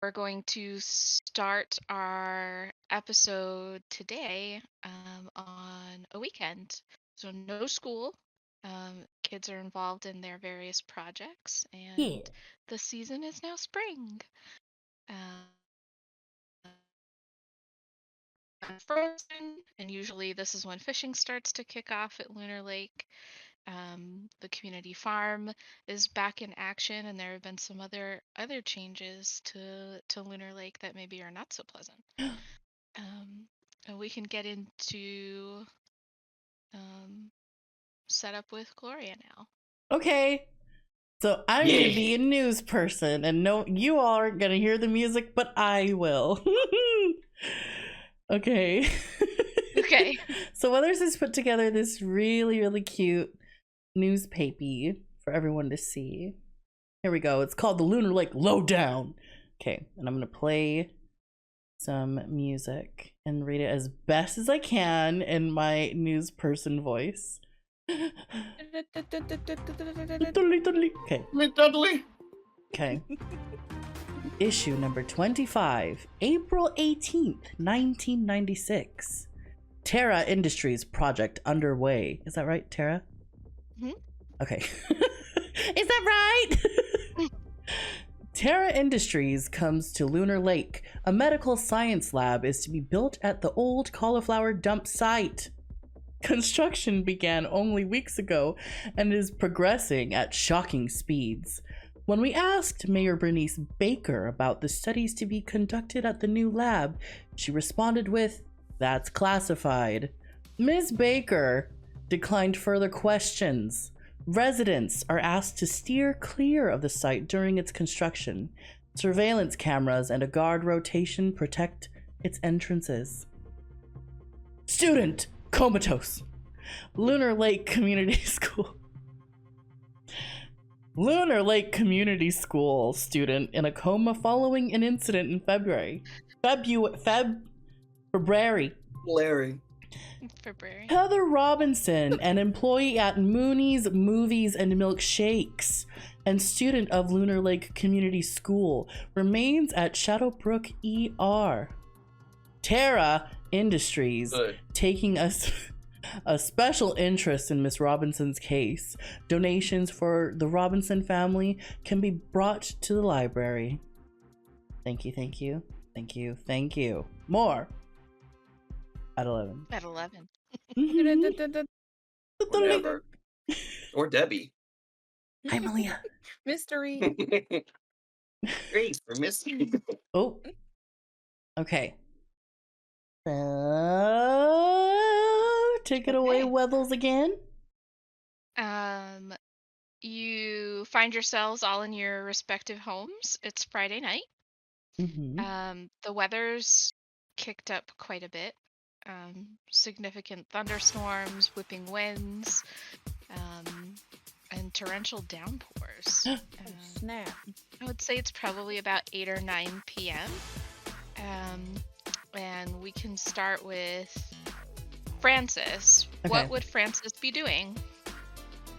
We're going to start our episode today on a weekend. So, no school. Kids are involved in their various projects, Yeah. and the season is now spring. Uh, Frozen, and usually this is when fishing starts to kick off at Lunar Lake. The community farm is back in action, and there have been some other changes to Lunar Lake that maybe are not so pleasant. Um, and we can get into um, setup with Gloria now. Okay. So I'm gonna Yeah. be a news person, and no, you all aren't gonna hear the music, but I will. Okay. Okay. So Weathers has put together this really, really cute newspaper for everyone to see. Here we go. It's called the Lunar Lake Lowdown. Okay, and I'm gonna play some music and read it as best as I can in my news person voice. Okay. Dudley. Okay. Issue number 25, April 18th, 1996. Terra Industries project underway. Is that right, Terra? Mhm. Okay. Is that right? Terra Industries comes to Lunar Lake. A medical science lab is to be built at the old cauliflower dump site. Construction began only weeks ago and is progressing at shocking speeds. When we asked Mayor Bernice Baker about the studies to be conducted at the new lab, she responded with, "That's classified." Ms. Baker declined further questions. Residents are asked to steer clear of the site during its construction. Surveillance cameras and a guard rotation protect its entrances. Student comatose. Lunar Lake Community School. Lunar Lake Community School student in a coma following an incident in February. February. Larry. February. Heather Robinson, an employee at Mooney's Movies and Milkshakes and student of Lunar Lake Community School, remains at Shadowbrook ER. Terra Industries, Good. taking us a special interest in Miss Robinson's case. Donations for the Robinson family can be brought to the library. Thank you, thank you, thank you, thank you. More at 11. At 11. Or never. Or Debbie. Hi, Malia. Mystery. Great for mystery. Oh, okay. Take it away, Okay. Wethels, again. You find yourselves all in your respective homes. It's Friday night. The weather's kicked up quite a bit. Significant thunderstorms, whipping winds, and torrential downpours. Snap. I would say it's probably about 8 or 9 p.m. And we can start with Francis. Okay. What would Francis be doing?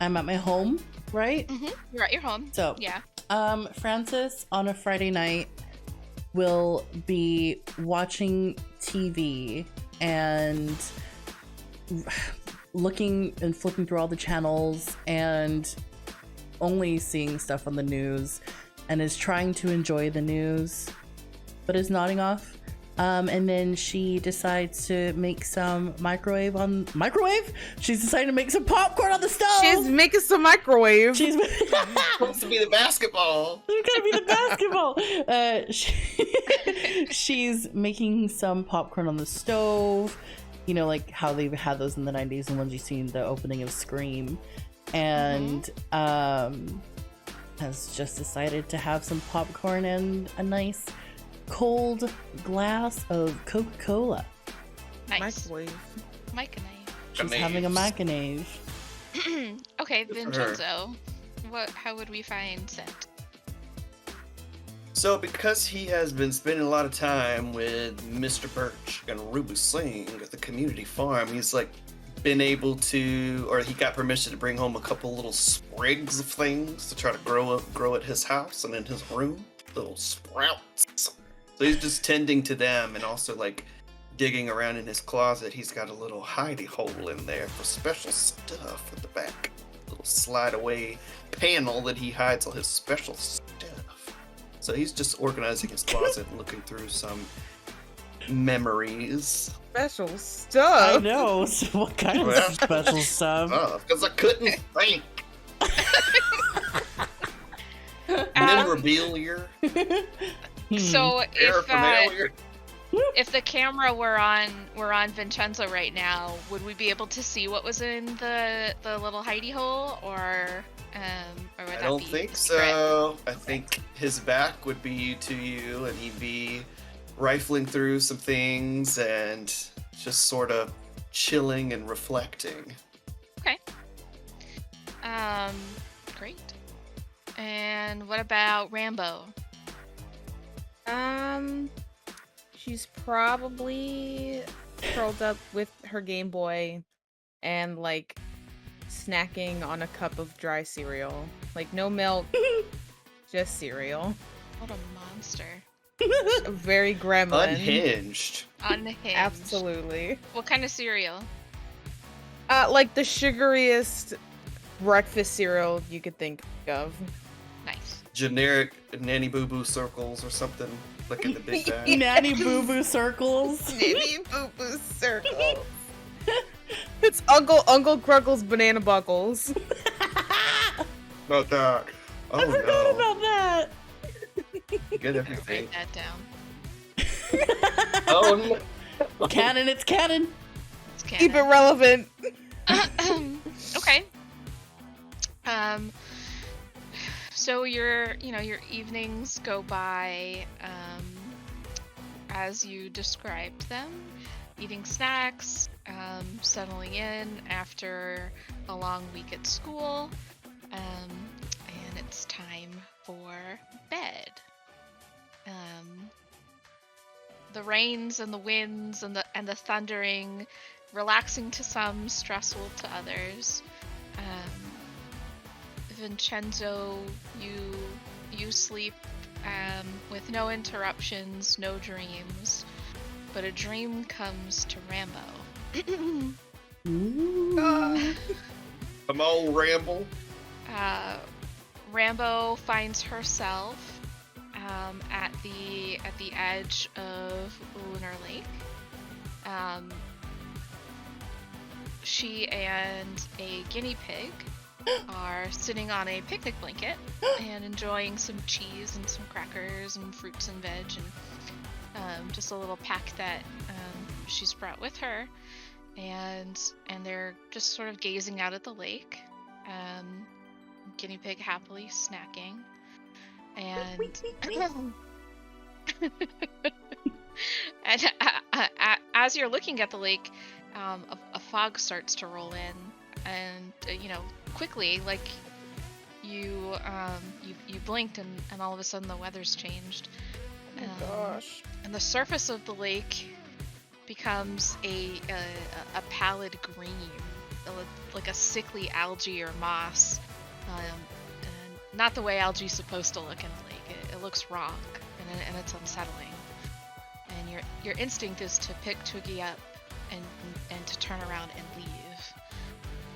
I'm at my home, right? You're at your home. So, yeah. Francis on a Friday night will be watching TV and looking and flipping through all the channels and only seeing stuff on the news, and is trying to enjoy the news but is nodding off. And then she decides to make some microwave. She's deciding to make some popcorn on the stove. She's making some microwave. She's Supposed to be the basketball. She's gonna be the basketball. She's making some popcorn on the stove. You know, like how they've had those in the 90s and when you've seen the opening of Scream. And has just decided to have some popcorn and a nice cold glass of Coca-Cola. Nice. Microwave. Microwave. She's having a machinave. Okay, Good for her. Vincenzo. How would we find Scent? So, because he has been spending a lot of time with Mr. Birch and Ruby Singh at the community farm, he's like been able to, or he got permission to bring home a couple little sprigs of things to try to grow at his house and in his room. little sprouts. So he's just tending to them and also like digging around in his closet. He's got a little hidey hole in there for special stuff at the back. Little slide away panel that he hides all his special stuff. So he's just organizing his closet and looking through some memories. Special I stuff. know. So what kind of Well, special stuff? Because I couldn't think. Memorabilia. So Paraphernalia. if the camera were on Vincenzo right now, would we be able to see what was in the little hidey hole, or would I that don't be think secret? so. I think his back would be to you, and he'd be rifling through some things and just sort of chilling and reflecting. Okay. Great. And what about Rambo? She's probably curled up with her Game Boy and like snacking on a cup of dry cereal. Like no milk, just cereal. What a monster. Very gremlin. Unhinged. Unhinged. Absolutely. What kind of cereal? Like the sugariest breakfast cereal you could think of. Nice. Generic Nanny Boo Boo circles or something, like in the Big Bang. Nanny Boo Boo circles. Nanny Boo Boo circle. It's Uncle Cruckle's banana buckles. About that. Oh I forgot no. about that. Get everything. Write that down. Oh no. Canon, it's canon. It's Keep it canon. relevant. Okay. So your evenings go by as you described them, eating snacks, settling in after a long week at school, and it's time for bed. The rains and the winds and the thundering, relaxing to some, stressful to others. Vincenzo, you sleep with no interruptions, no dreams, but a dream comes to Rambo. Ooh. Come on, Ramble. Rambo finds herself at the edge of Lunar Lake. She and a guinea pig are sitting on a picnic blanket and enjoying some cheese and some crackers and fruits and veg and just a little pack that she's brought with her, and they're just sort of gazing out at the lake. Guinea pig happily snacking, and and as you're looking at the lake, a fog starts to roll in, and quickly, like you blinked, and all of a sudden the weather's changed. Oh my gosh. And the surface of the lake becomes a pallid green, like a sickly algae or moss. And not the way algae's supposed to look in a lake. It looks wrong, and it's unsettling. And your instinct is to pick Twiggy up and to turn around and leave.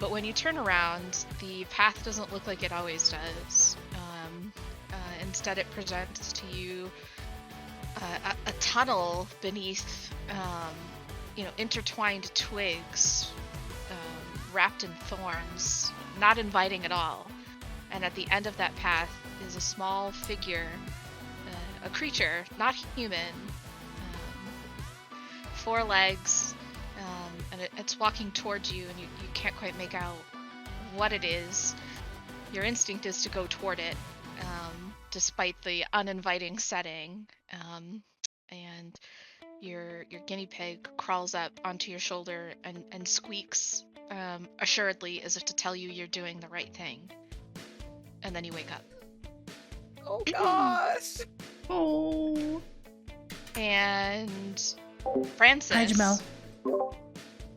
But when you turn around, the path doesn't look like it always does. Instead, it presents to you a tunnel beneath, intertwined twigs, wrapped in thorns, not inviting at all. And at the end of that path is a small figure, a creature, not human, 4 legs, and it's walking towards you, and you can't quite make out what it is. Your instinct is to go toward it, despite the uninviting setting, and your guinea pig crawls up onto your shoulder and squeaks, assuredly, as if to tell you you're doing the right thing. And then you wake up. Oh gosh. Oh. And Francis. Hi, Jamel.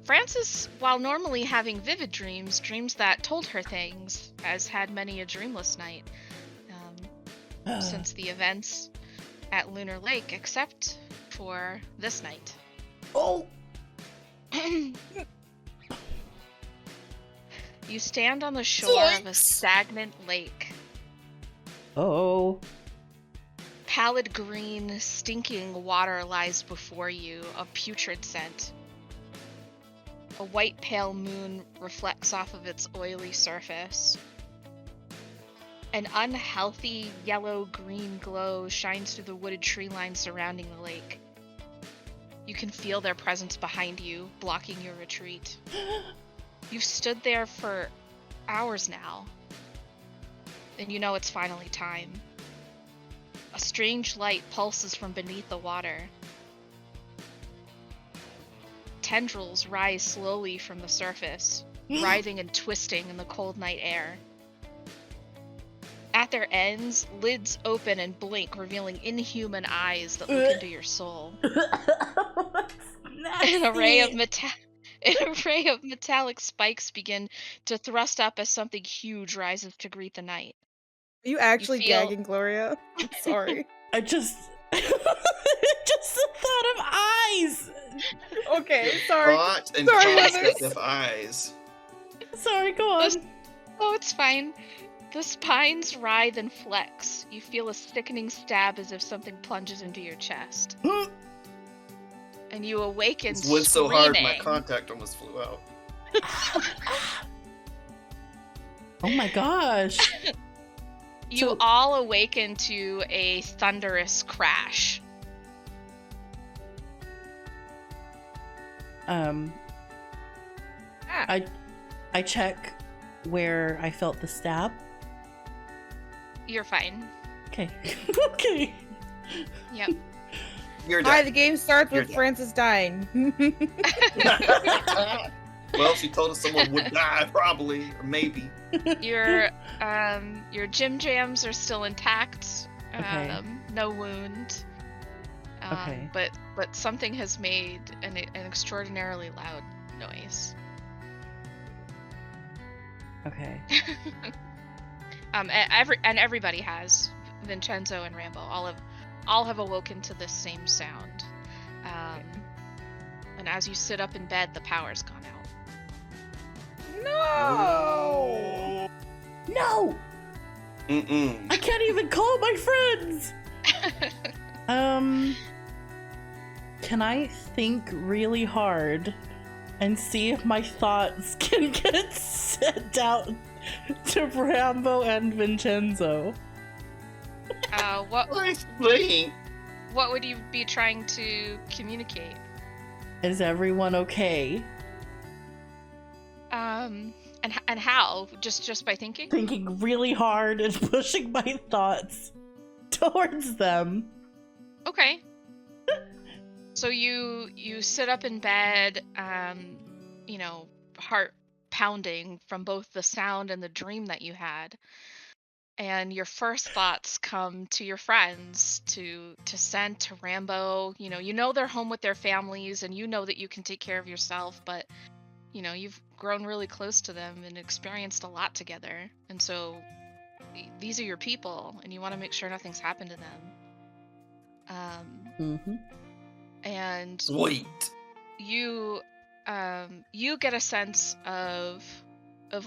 Francis, while normally having vivid dreams that told her things, has had many a dreamless night. since the events at Lunar Lake, except for this night. Oh! You stand on the shore of a stagnant lake. Oh. Pallid green, stinking water lies before you, a putrid scent. A white pale moon reflects off of its oily surface. An unhealthy yellow-green glow shines through the wooded tree line surrounding the lake. You can feel their presence behind you, blocking your retreat. You've stood there for hours now, and you know it's finally time. A strange light pulses from beneath the water. Tendrils rise slowly from the surface, writhing and twisting in the cold night air. At their ends, lids open and blink, revealing inhuman eyes that look into your soul. An array of metallic spikes begin to thrust up as something huge rises to greet the night. Are you actually feel- gagging, Gloria? I'm sorry. I just the thought of eyes. Okay, sorry. Thought and Sorry, concept Heathers. of eyes. Sorry, go on. Oh, it's fine. The spines writhe and flex. You feel a sickening stab as if something plunges into your chest. And you awaken It went so hard, my screaming. contact almost flew out. Oh my gosh. You So- all awaken to a thunderous crash. I check where I felt the stab. You're fine. Okay. Okay. Yep. You're Hi, dead. the game starts You're with dead. Francis dying. Well, she told us someone would die, probably, or maybe. Your gym jams are still intact. Okay. No wound. Okay. But something has made an extraordinarily loud noise. Okay. Everybody has. Vincenzo and Rambo all have awoken to this same sound. And as you sit up in bed, the power's gone out. No! No! Mm-mm. I can't even call my friends! Can I think really hard and see if my thoughts can get sent out to Rambo and Vincenzo? What I think. what would you be trying to communicate? Is everyone okay? And how? Just by thinking? Thinking really hard and pushing my thoughts towards them. Okay. So you sit up in bed, heart pounding from both the sound and the dream that you had. And your first thoughts come to your friends, to Scent, to Rambo. You know they're home with their families, and you know that you can take care of yourself, but you've grown really close to them and experienced a lot together. And so these are your people, and you want to make sure nothing's happened to them. And Sweet. you get a sense of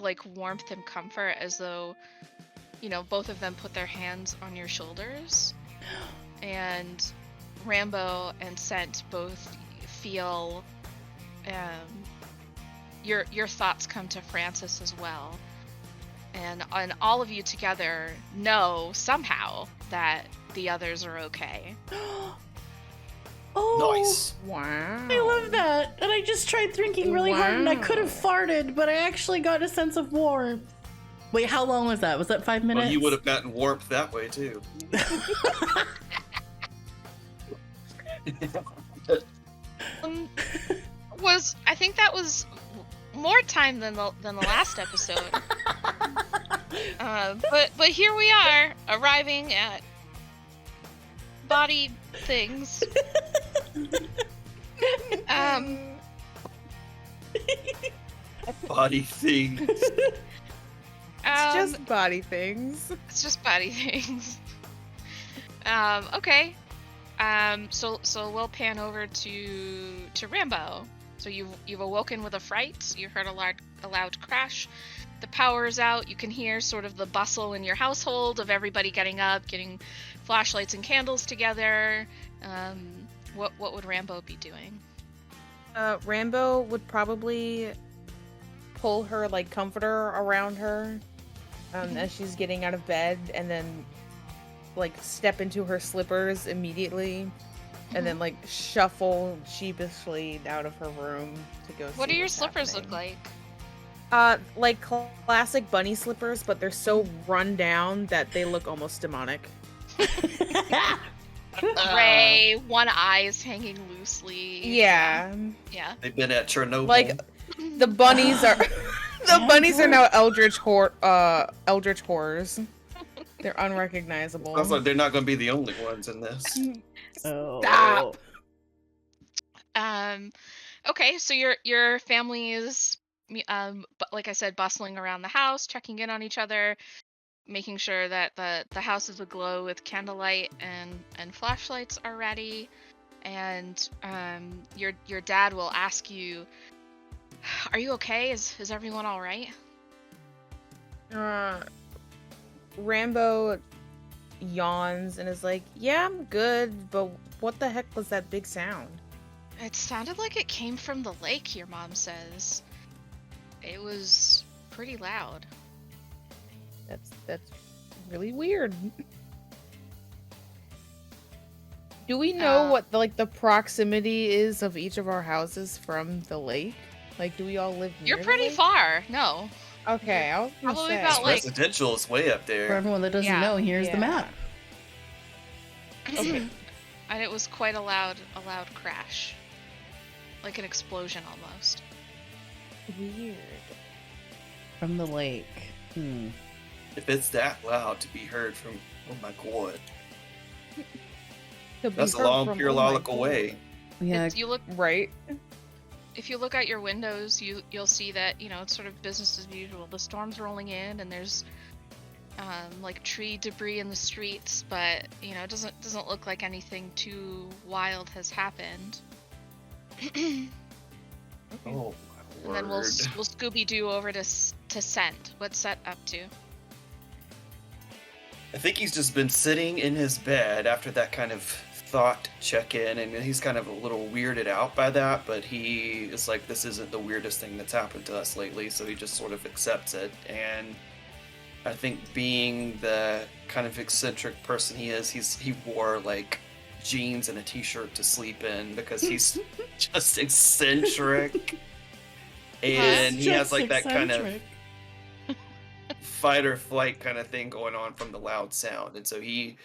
like warmth and comfort, as though both of them put their hands on your shoulders, and Rambo and Scent both feel your thoughts come to Francis as well, and all of you together know somehow that the others are okay. Oh, Nice. Wow. I love that. And I just tried thinking really hard and I could have farted, but I actually got a sense of warmth. Wait, how long was that? Was that 5 minutes? Well, you would have gotten warmth that way, too. I think that was more time than the last episode. But here we are, arriving at body things. Body thing. It's just body things. It's just body things. Okay. So we'll pan over to Rambo. So you've awoken with a fright. You heard a loud crash. The power is out. You can hear sort of the bustle in your household of everybody getting up, getting flashlights and candles together. What would Rambo be doing? Rambo would probably pull her like comforter around her as she's getting out of bed, and then like step into her slippers immediately, and then like shuffle sheepishly out of her room to go What see do your what's slippers look happening. like? Classic bunny slippers, but they're so run down that they look almost demonic. Gray, one eye is hanging loosely. Yeah. Yeah. They've been at Chernobyl. Like the bunnies are the bunnies are now eldritch horrors. They're unrecognizable. Also, they're not going to be the only ones in this. Oh. Stop. Okay, so your family is but like I said, bustling around the house, checking in on each other, making sure that the house is aglow with candlelight and flashlights are ready. And your dad will ask you, "Are you okay? Is everyone all right?" Rambo yawns and is like, "Yeah, I'm good, but what the heck was that big sound?" It sounded like it came from the lake, your mom says. It was pretty loud. That's really weird. Do we know what the proximity is of each of our houses from the lake? Like, do we all live near You're pretty the lake? far. No. Okay, I was gonna Probably say. about, like- Residential is way up For there. everyone that doesn't Yeah, know, here's the yeah. map. Okay. And it was quite a loud crash. Like an explosion almost. Weird. From the lake. If it's that loud to be heard from, oh my god, Could be that's a heard long from- periodical oh my way. God. Yeah. You look Right? If you look out your windows, you'll see that, it's sort of business as usual. The storm's rolling in and there's like tree debris in the streets, but it doesn't look like anything too wild has happened. Oh And my then we'll word. Scooby Doo over to Scent. What's Set up to? I think he's just been sitting in his bed after that kind of thought check-in, and he's kind of a little weirded out by that, but he is like, this isn't the weirdest thing that's happened to us lately, so he just sort of accepts it. And I think being the kind of eccentric person he is, he wore like jeans and a t-shirt to sleep in because he's just eccentric. And he has like that kind of fight or flight kind of thing going on from the loud sound. And so he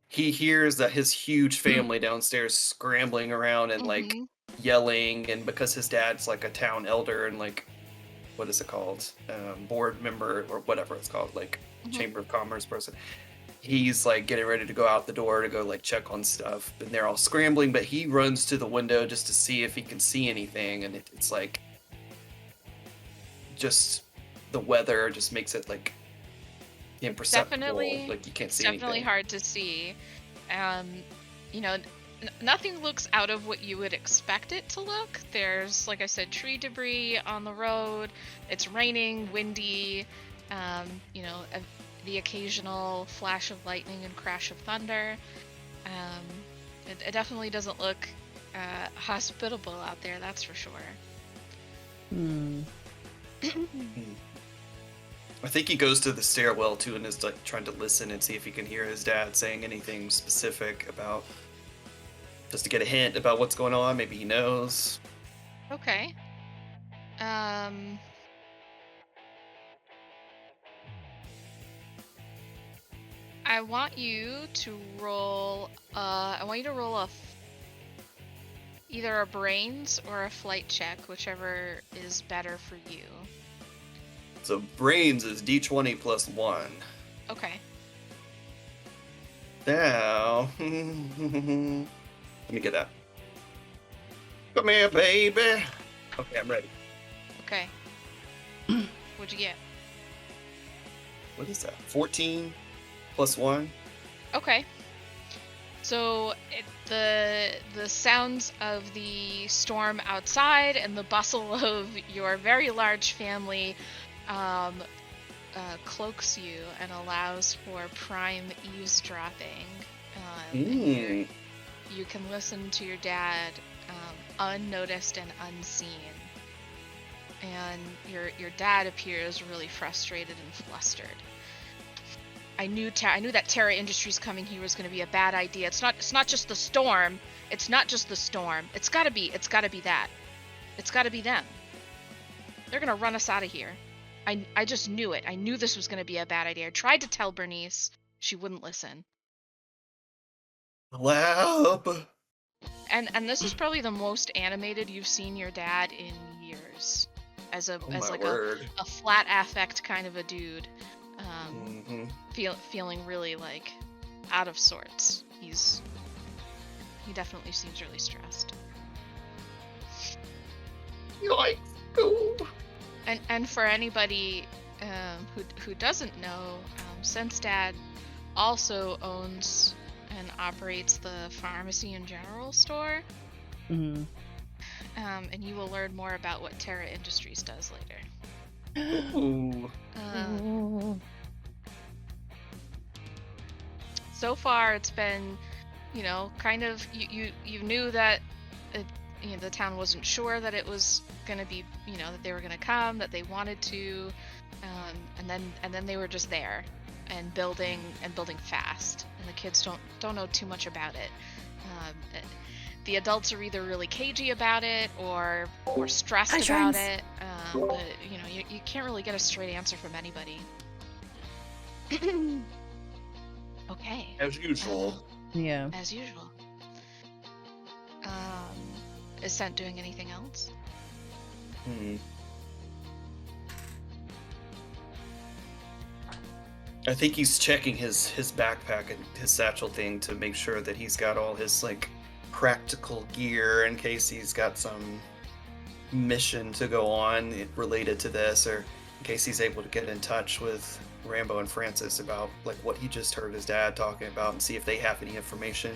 hears that his huge family downstairs scrambling around and like Mhm. yelling, and because his dad's like a town elder and like, what is it called, board member or whatever it's called, like chamber of commerce person, he's like getting ready to go out the door to go like check on stuff, and they're all scrambling, but he runs to the window just to see if he can see anything, and it's like just the weather just makes it like imperceptible. Definitely, Like you can't see definitely anything. hard to see. Nothing looks out of what you would expect it to look. There's, like I said, tree debris on the road. It's raining, windy. The occasional flash of lightning and crash of thunder. It definitely doesn't look hospitable out there. That's for sure. I think he goes to the stairwell too and is like trying to listen and see if he can hear his dad saying anything specific about, just to get a hint about what's going on. Maybe he knows. Okay. I want you to roll. Either a brains or a flight check, whichever is better for you. So brains is D20 plus 1. Okay. Now, let me get that. Come here, baby. Okay, I'm ready. Okay. What'd you get? What is that? 14 plus 1. Okay. So the sounds of the storm outside and the bustle of your very large family um, cloaks you and allows for prime eavesdropping. And Mm. you can listen to your dad unnoticed and unseen. And your dad appears really frustrated and flustered. I knew that Terra Industries coming here was going to be a bad idea. It's not just the storm. It's not just the storm. It's got to be that. It's got to be them. They're going to run us out of here. I just knew it. I knew this was going to be a bad idea. I tried to tell Bernice. She wouldn't listen. Lab. And this is probably the most animated you've seen your dad in years. As Oh as my like word. a flat affect kind of a dude. Mm-hmm. Feeling really like out of sorts. He definitely seems really stressed. Yikes. Ooh. And for anybody who doesn't know, Sense Dad also owns and operates the pharmacy and general store. Mm-hmm. And you will learn more about what Terra Industries does later. Ooh. Ooh. So far, it's been, kind of you knew that the town wasn't sure that it was gonna be, that they were gonna come, that they wanted to, and then they were just there and building fast, and the kids don't know too much about it. The adults are either really cagey about it or stressed Hi, about Shrines. it. But you can't really get a straight answer from anybody. Okay. As usual. Yeah. As usual. Is Scent doing anything else? Hmm. I think he's checking his backpack and his satchel thing to make sure that he's got all his like practical gear in case he's got some mission to go on related to this, or in case he's able to get in touch with Rambo and Francis about like what he just heard his dad talking about and see if they have any information.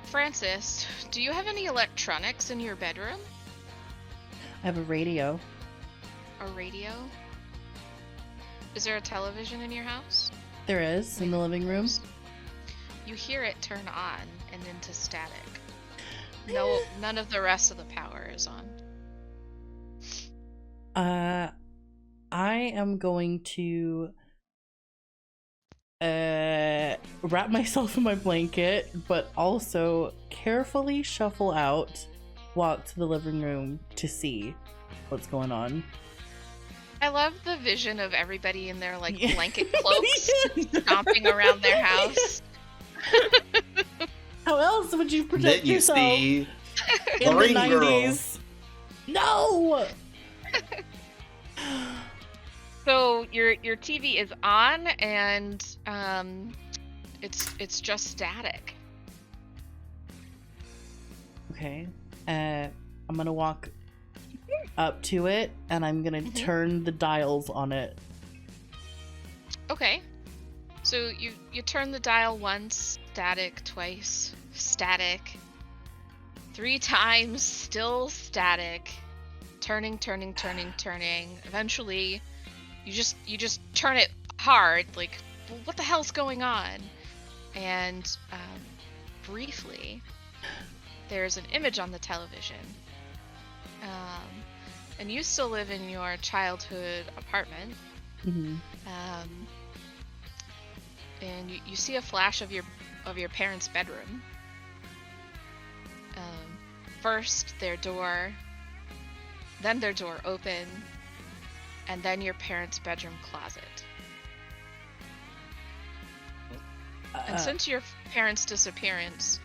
Francis, do you have any electronics in your bedroom? I have a radio. A radio? Is there a television in your house? There is in the living room. You hear it turn on and into static. No, none of the rest of the power is on. I am going to wrap myself in my blanket, but also carefully shuffle out, walk to the living room to see what's going on. I love the vision of everybody in their like Yeah. blanket cloaks stomping around their house. How else would you Then protect you yourself see in the Ring Girl. 90s? No! So your TV is on and it's just static. Okay. I'm gonna walk up to it and I'm gonna turn the dials on it. Okay. So you turn the dial once, static, twice, static, 3 times, still static, turning. Eventually, you just turn it hard, like, what the hell's going on? And briefly, there's an image on the television. And you still live in your childhood apartment. Mm-hmm. And you see a flash of your parents' bedroom. First their door, then their door open, and then your parents' bedroom closet. And since your parents' disappearance,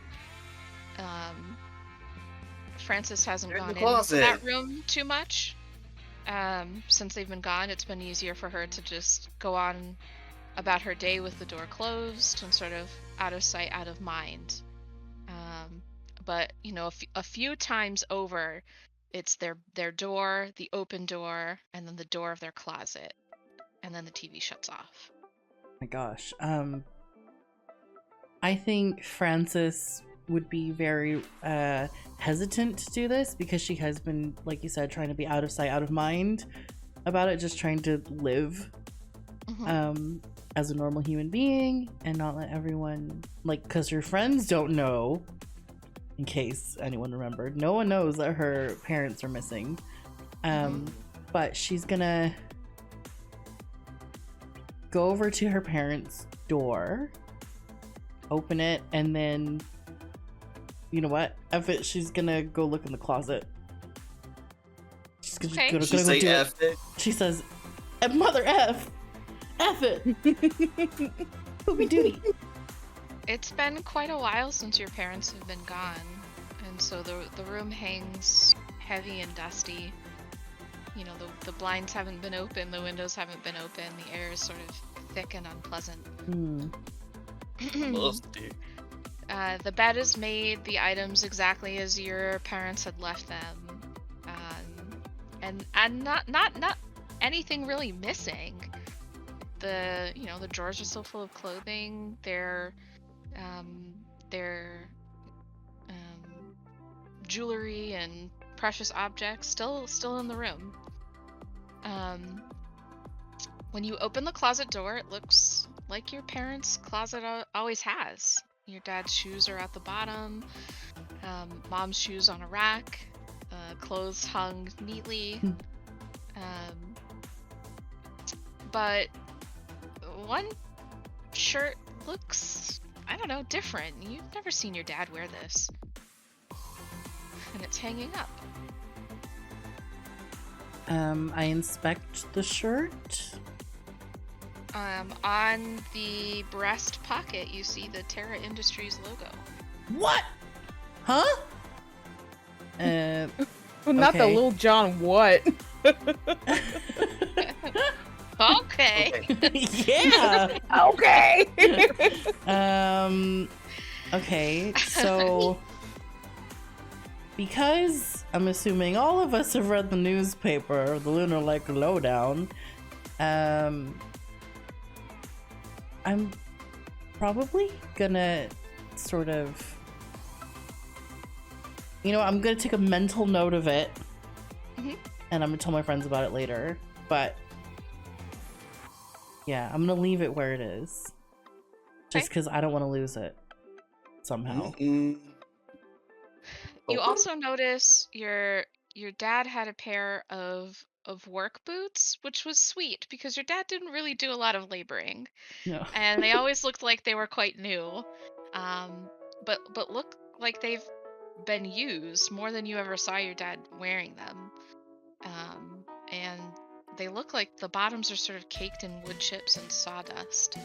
Francis hasn't They're in gone the into closet. that room too much. Since they've been gone, it's been easier for her to just go on about her day with the door closed and sort of out of sight, out of mind. But a few times over, it's their door, the open door, and then the door of their closet, and then the TV shuts off. My gosh. I think Frances would be very hesitant to do this because she has been, like you said, trying to be out of sight, out of mind about it, just trying to live as a normal human being and not let everyone, like, because her friends don't know, in case anyone remembered. No one knows that her parents are missing. But she's gonna go over to her parents' door, open it, and then, you know what? F it, she's gonna go look in the closet. She's gonna, Okay. gonna She go say do it. F it. She says, Mother F! F it! Poopy duty! It's been quite a while since your parents have been gone, and so the room hangs heavy and dusty. You know, the blinds haven't been open, the windows haven't been open, the air is sort of thick and unpleasant. Musty. The bed is made, the items exactly as your parents had left them, and not anything really missing. The drawers are still full of clothing. Their jewelry and precious objects still in the room. When you open the closet door, it looks like your parents' closet always has. Your dad's shoes are at the bottom, mom's shoes on a rack, clothes hung neatly. But one shirt looks, I don't know, different. You've never seen your dad wear this. And it's hanging up. I inspect the shirt. On the breast pocket, you see the Terra Industries logo. What? Huh? Not the Okay. Little John what? Okay. Yeah. Okay. Okay, so because I'm assuming all of us have read the newspaper, the Lunar Lake Lowdown, I'm probably gonna sort of, I'm gonna take a mental note of it, and I'm gonna tell my friends about it later, but yeah, I'm gonna leave it where it is. Just because I don't want to lose it somehow. Mm-mm. You Oh, also notice your dad had a pair of work boots, which was sweet because your dad didn't really do a lot of laboring, No. and they always looked like they were quite new, but look like they've been used more than you ever saw your dad wearing them, and they look like the bottoms are sort of caked in wood chips and sawdust.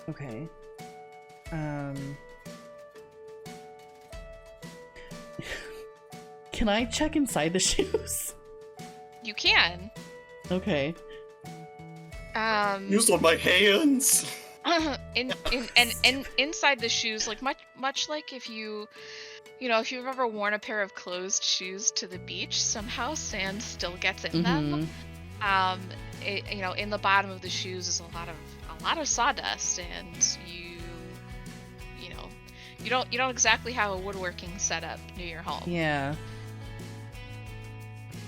Okay. Can I check inside the shoes? You can. Okay. Use on my hands. Inside the shoes, like much like if you've ever worn a pair of closed shoes to the beach, somehow sand still gets in them. In the bottom of the shoes is a lot of sawdust, and you don't exactly have a woodworking setup near your home. Yeah.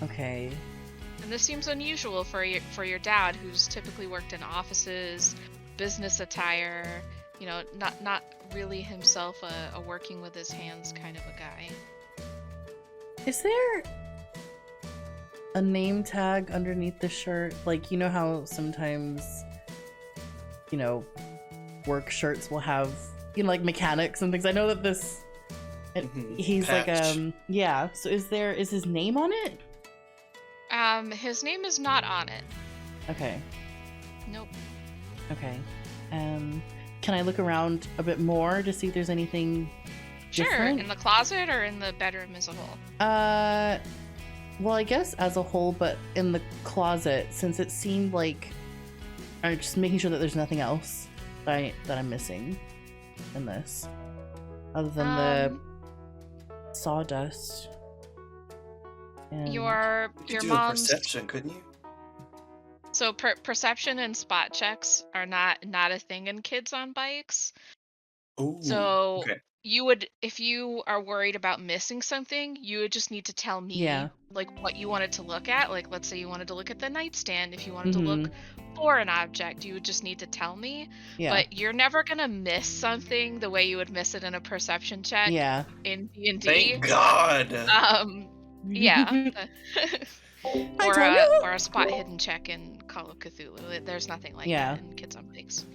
Okay. And this seems unusual for your dad, who's typically worked in offices, business attire, not really himself a working with his hands kind of a guy. Is there a name tag underneath the shirt? Like, you know how sometimes, work shirts will have, like mechanics and things. I know that this, he's Patch. like, yeah. So is his name on it? His name is not on it. Okay. Nope. Okay. Can I look around a bit more to see if there's anything Sure, different? in the closet or in the bedroom as a whole? Well, I guess as a whole, but in the closet, since it seemed like I'm just making sure that there's nothing else that I'm missing in this, other than the sawdust. And Your You could do a mom's perception, couldn't you? So perception and spot checks are not a thing in kids on bikes. Ooh. So Okay. you would, if you are worried about missing something, you would just need to tell Yeah. me like what you wanted to look at. Like let's say you wanted to look at the nightstand. If you wanted to Mm-hmm. look for an object, you would just need to tell me. Yeah. But you're never gonna miss something the way you would miss it in a perception check Yeah. in D&D. Thank God. Um, yeah. I told you. Or a spot hidden check in Call of Cthulhu. There's nothing like Yeah. that in Kids on Bikes.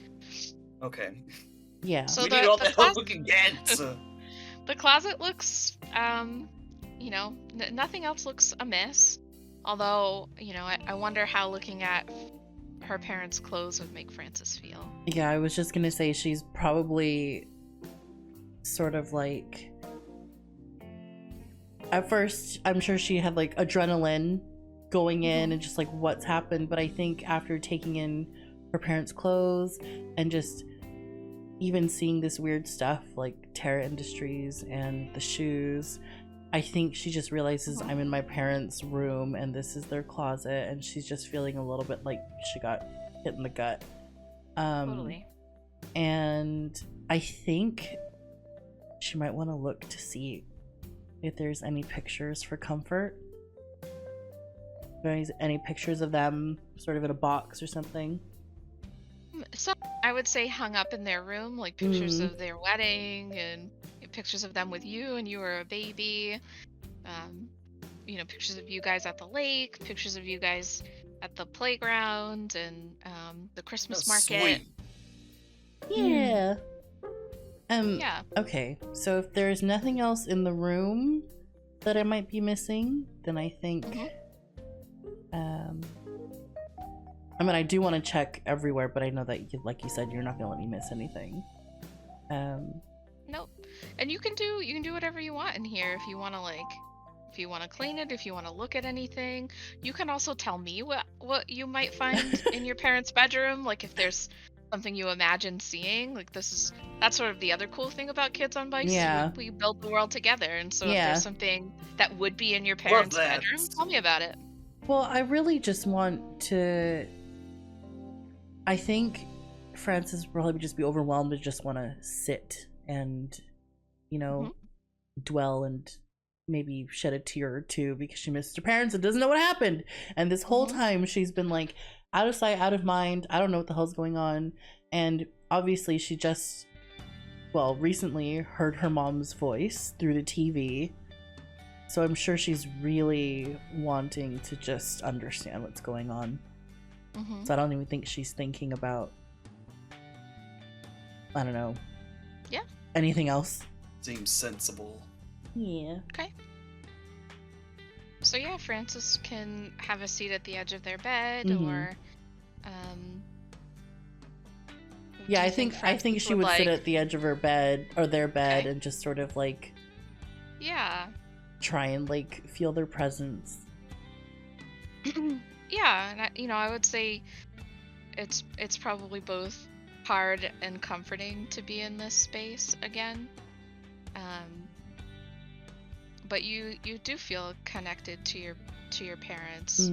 Okay. Yeah. So We need all the the help we can get. the closet looks, you know, nothing else looks amiss. Although, you know, I wonder how looking at her parents' clothes would make Frances feel. Yeah, I was just gonna say she's probably sort of like. At first, I'm sure she had like adrenaline going in and just like what's happened, but I think after taking in her parents' clothes and just even seeing this weird stuff like Terra Industries and the shoes, I think she just realizes I'm in my parents' room and this is their closet, and she's just feeling a little bit like she got hit in the gut. Totally. And I think she might want to look to see if there's any pictures for comfort. If there's any pictures of them sort of in a box or something. So I would say hung up in their room, like pictures of their wedding and pictures of them with you and you were a baby. You know, pictures of you guys at the lake, pictures of you guys at the playground and the Christmas market. Sweet. Yeah. Yeah. Okay, so if there's nothing else in the room that I might be missing, then I think I mean, I do want to check everywhere, but I know that like you said, you're not gonna let me miss anything. Nope. And you can do whatever you want in here if you want to, like, if you want to clean it, if you want to look at anything. You can also tell me what you might find in your parents' bedroom, like if there's something you imagine seeing. Like that's sort of the other cool thing about Kids on Bikes. Yeah. Is we build the world together, and so if Yeah. there's something that would be in your parents' that. bedroom, tell me about it. Well, I really just want to. I think Frances will probably just be overwhelmed and just want to sit and, you know, dwell and maybe shed a tear or two because she missed her parents and doesn't know what happened. And this whole time she's been like out of sight, out of mind. I don't know what the hell's going on. And obviously she just, well, recently heard her mom's voice through the TV. So I'm sure she's really wanting to just understand what's going on. So I don't even think she's thinking about, I don't know. Yeah. Anything else. Seems sensible. Yeah. Okay. So yeah, Frances can have a seat at the edge of their bed, or yeah, do I you think Frances she would sit like, at the edge of her bed or their bed Okay. and just sort of like try and like feel their presence. Yeah, and I would say it's probably both hard and comforting to be in this space again. But you do feel connected to your parents,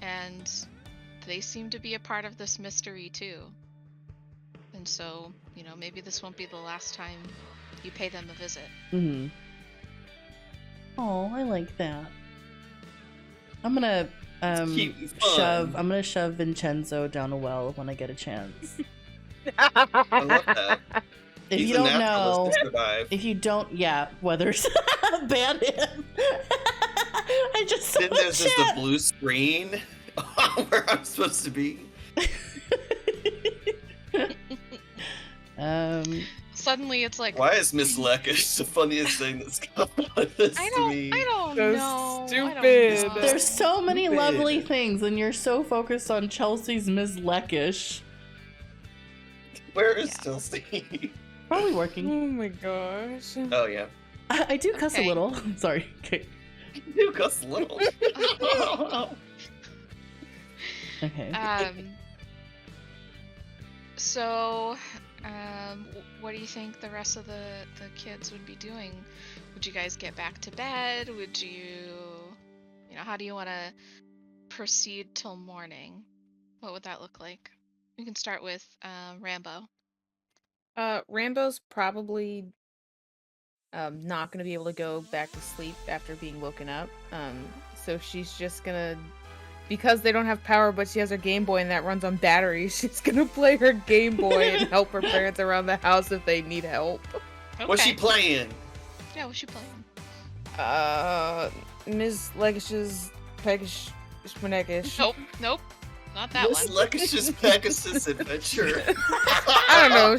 and they seem to be a part of this mystery too. And so, maybe this won't be the last time you pay them a visit. Oh, I like that. I'm gonna shove Vincenzo down a well when I get a chance. I love that. If He's you a don't naturalist know, to survive. if you don't, yeah, Weathers, ban him. I just saw Then there's just a blue screen where I'm supposed to be. Suddenly, it's like, Why is Miss Leckish the funniest thing that's come out of this to me? I don't So know. I don't stupid. know. There's so many Stupid. lovely things, and you're so focused on Chelsea's Miss Leckish. Where is Chelsea? Probably working. Oh my gosh. Oh yeah. I do cuss a Okay. little. Sorry. Okay. You cuss little. Okay. So, what do you think the rest of the kids would be doing? Would you guys get back to bed? Would you, how do you want to proceed till morning, what would that look like? We can start with Rambo. Rambo's probably not gonna be able to go back to sleep after being woken up. So she's just gonna, because they don't have power, but she has her Game Boy and that runs on batteries. She's gonna play her Game Boy and help her parents around the house if they need help. Okay. What's she playing? Yeah, what's she playing? Ms. Legish's Peggish Schmanekish. Nope, not that Miss one. Lekish's Pegasus Adventure. I don't know.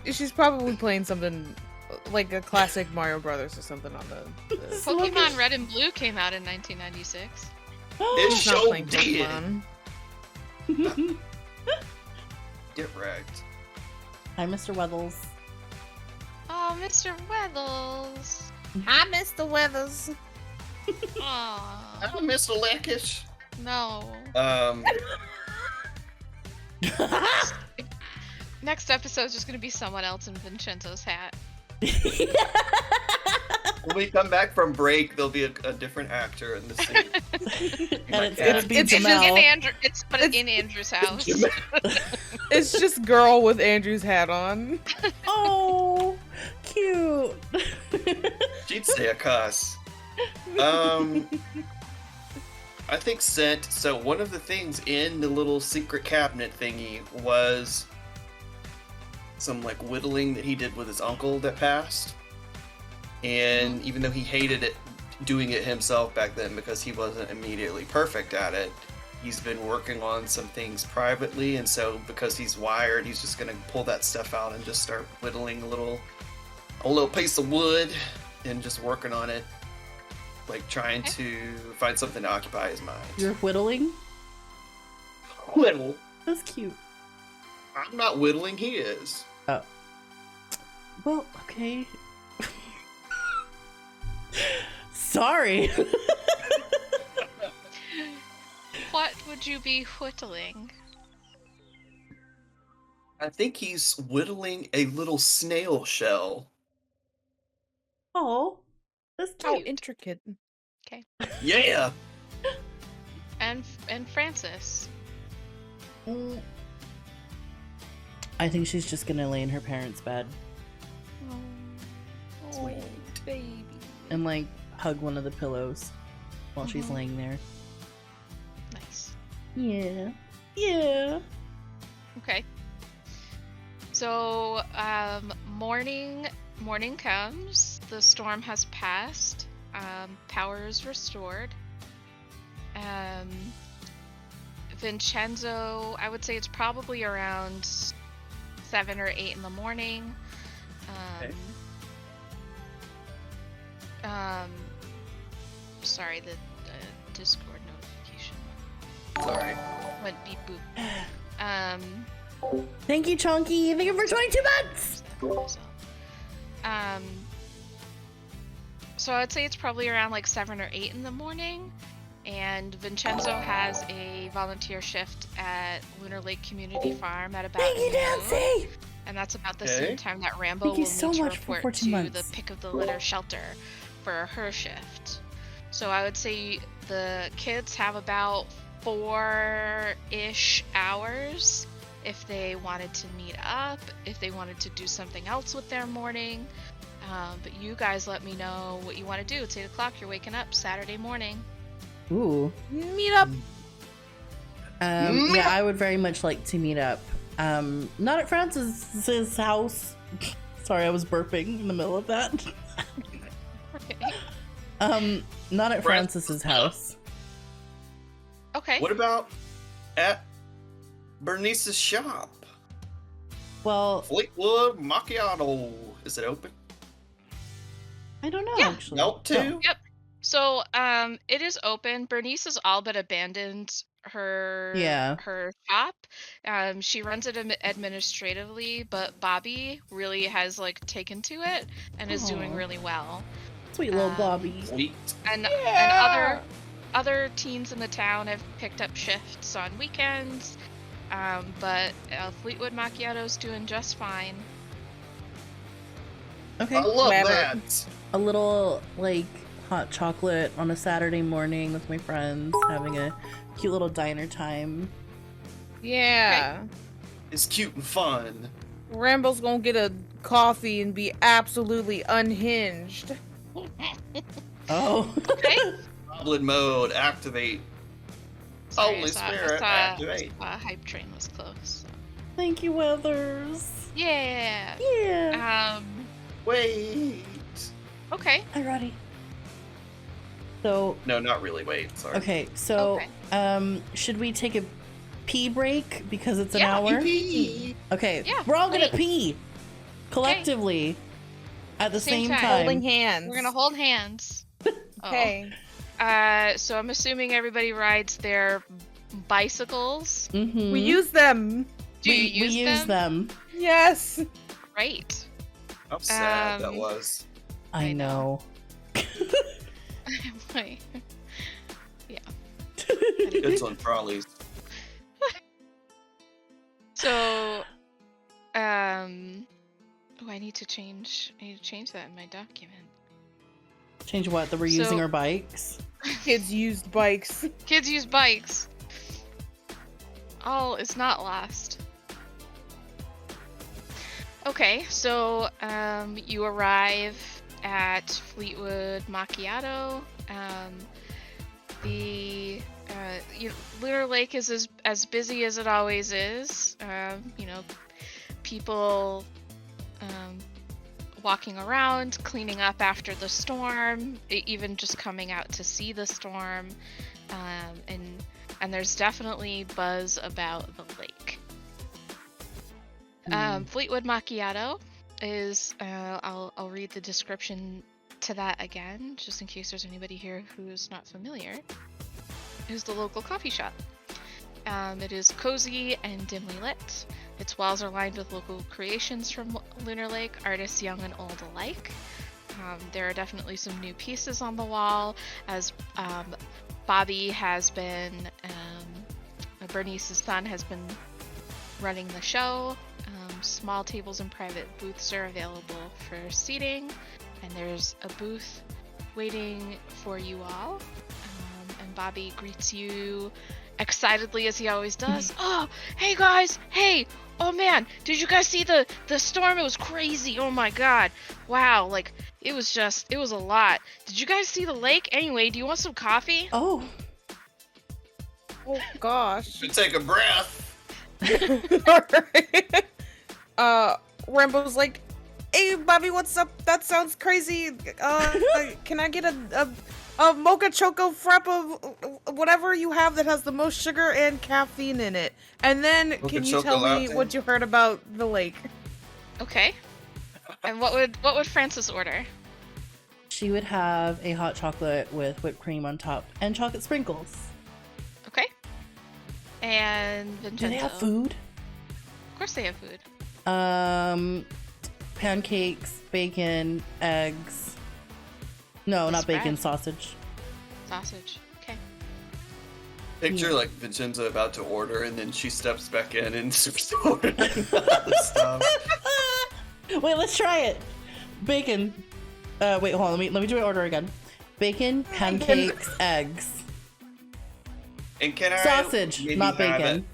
She's probably playing something like a classic Mario Brothers or something on the Pokemon Red and Blue came out in 1996. It She's not sure playing did. Pokemon. Get wrecked. Hi, Mr. Weathles. Oh, Mr. Weathles. Hi, Mr. Weathers. Aw, I'm Mr. Lekish. no. Next episode's just gonna be someone else in Vincenzo's hat. When we come back from break, there'll be a different actor in the scene. And it's gonna be It's in Jamel. in Andrew's house. It's just girl with Andrew's hat on. Oh, cute. She'd say a cuss. I think scent. So one of the things in the little secret cabinet thingy was some like whittling that he did with his uncle that passed. And even though he hated it, doing it himself back then because he wasn't immediately perfect at it, he's been working on some things privately, and so because he's wired, he's just gonna pull that stuff out and just start whittling a little piece of wood and just working on it, like trying to find something to occupy his mind. You're whittling? Whittle? That's cute. I'm not whittling, he is. Oh. Well, okay. Sorry. What would you be whittling? I think he's whittling a little snail shell. Oh, that's How cute. intricate. Yeah! And Francis. Mm. I think she's just gonna lay in her parents' bed Sweet. Baby. and like hug one of the pillows while she's Mhm. laying there. Nice. Yeah. Yeah. Okay. So, morning comes. The storm has passed. Power is restored. Vincenzo, I would say it's probably around 7 or 8 in the morning. Okay. Sorry, the Discord notification Sorry. went beep boop. Thank you, Chonky. Thank you for 22 months. So I'd say it's probably around like 7 or 8 in the morning, and Vincenzo has a volunteer shift at Lunar Lake Community Farm at about Thank you, noon, Nancy. and that's about the Okay. same time that Rambo Thank will you so need to much for report 14 to months. the pick of the litter shelter for her shift. So I would say the kids have about 4-ish hours if they wanted to meet up, if they wanted to do something else with their morning. But you guys let me know what you want to do. It's 8 o'clock. You're waking up Saturday morning. Ooh. Meet up. Yeah, I would very much like to meet up. Not at Francis's house. Sorry, I was burping in the middle of that. Okay. Not at Fran- Francis's house. Okay. What about at Bernice's shop? Well, Fleetwood Macchiato. Is it open? I don't know Yeah. actually. Nope, too? Yep. So, it is open. Bernice has all but abandoned her Yeah. her shop. She runs it administratively, but Bobby really has like taken to it and is doing Aw. really well. Sweet little Um, Bobby. Sweet. And Yeah. other teens in the town have picked up shifts on weekends. But Fleetwood Macchiato's doing just fine. Okay. I love Whatever. that. A little like hot chocolate on a Saturday morning with my friends, having a cute little diner time. Yeah. It's cute and fun. Rambo's gonna get a coffee and be absolutely unhinged. Oh. Okay. Goblin mode, activate. Sorry, Holy I saw, Spirit, activate. I saw Hype Train was close. Thank you, Weathers. Yeah. Yeah. Wait. Okay. Hi, Roddy. So, No, not really. Wait, sorry. okay, so, Okay. should we take a pee break because it's an Yeah. hour? Pee. Okay, Yeah, we're all gonna please. pee collectively at the Same same time. time. Holding hands. We're gonna hold hands. Okay. So I'm assuming everybody rides their bicycles. Mm-hmm. We use them. Do you we use them. Yes. Great. How sad that Um, was. I I know. Wait. Kids on trolleys. So, oh, I need to change that in my document. Change what? That we're using So- our bikes? Kids used bikes. Kids use bikes. All is not lost. Okay, so you arrive at Fleetwood Macchiato. The Lunar Lake is as busy as it always is. People walking around, cleaning up after the storm, even just coming out to see the storm, and there's definitely buzz about the lake. Fleetwood Macchiato is I'll read the description to that again, just in case there's anybody here who's not familiar. Is the local coffee shop. It is cozy and dimly lit. Its walls are lined with local creations from Lunar Lake, artists young and old alike. There are definitely some new pieces on the wall, as Bobby has been, Bernice's son has been running the show. Small tables and private booths are available for seating, and there's a booth waiting for you all. And Bobby greets you excitedly as he always does. Oh, hey guys, hey! Oh man, did you guys see the storm? It was crazy. Oh my god. Wow, like it was a lot. Did you guys see the lake? Anyway, do you want some coffee? Oh. Oh gosh. Should take a breath. Alright. Rambo's like, hey Bobby, what's up? That sounds crazy. Can I get a mocha choco frappe of whatever you have that has the most sugar and caffeine in it? And then Mocha can you choco tell me latte. what you heard about the lake? Okay. And what would Francis order? She would have a hot chocolate with whipped cream on top and chocolate sprinkles. Okay. And Vincenzo. Do they have food? Of course they have food. Pancakes, bacon, eggs. No, not bacon, Spread. sausage. Sausage. Okay. Picture like Vincenzo about to order, and then she steps back in and starts ordering other stuff. Wait, let's try it. Bacon. Wait, hold on. Let me do my order again. Bacon, pancakes, eggs, And can I sausage, maybe not have bacon.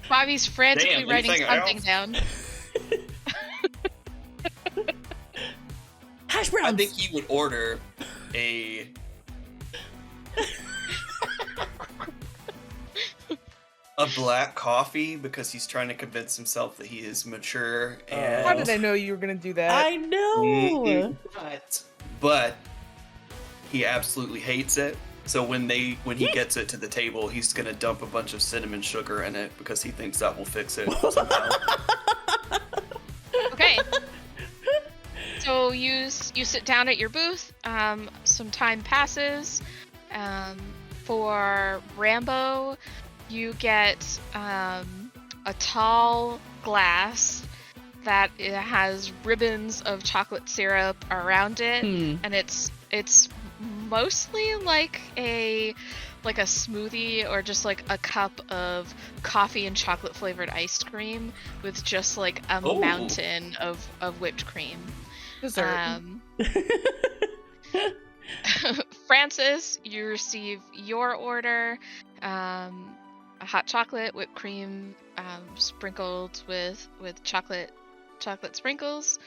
Bobby's frantically Damn, writing anything something else? down. Hash I browns. think he would order a black coffee because he's trying to convince himself that he is mature and How did I know you were gonna do that? I know. but he absolutely hates it. So when he gets it to the table, he's gonna dump a bunch of cinnamon sugar in it because he thinks that will fix it somehow. Okay. So you sit down at your booth. Some time passes. For Rambo, you get a tall glass that it has ribbons of chocolate syrup around it, and it's mostly like a smoothie or just like a cup of coffee and chocolate flavored ice cream with just like a Oh. mountain of whipped cream. Dessert. Francis, you receive your order. A hot chocolate, whipped cream, sprinkled with chocolate sprinkles.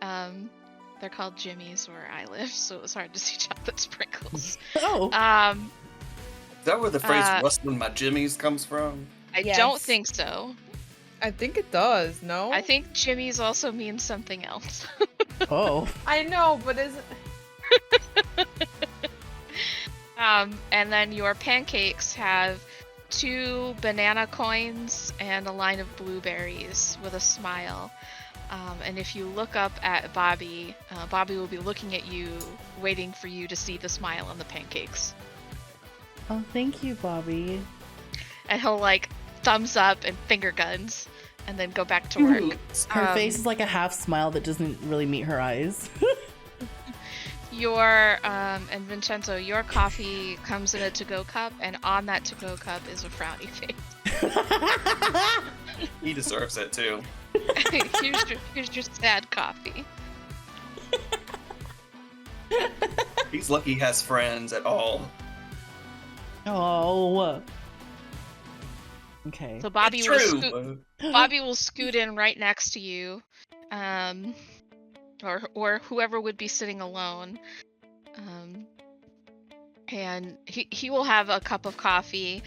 They're called Jimmy's where I live, so it was hard to see chocolate sprinkles. Oh. Is that where the phrase Uh, "rustling my jimmies" comes from? I Yes. don't think so. I think it does. No. I think Jimmy's also means something else. Oh. I know, but is it? And then your pancakes have 2 banana coins and a line of blueberries with a smile. And if you look up at Bobby, Bobby will be looking at you, waiting for you to see the smile on the pancakes. Oh, thank you, Bobby. And he'll like thumbs up and finger guns, and then go back to work. Her face is like a half smile that doesn't really meet her eyes. Your and Vincenzo, your coffee comes in a to-go cup, and on that to-go cup is a frowny face. He deserves it too. here's your sad coffee. He's lucky he has friends at all. Oh. Okay. So Bobby It's will true. scoot. Bobby will scoot in right next to you, or whoever would be sitting alone, and he will have a cup of coffee,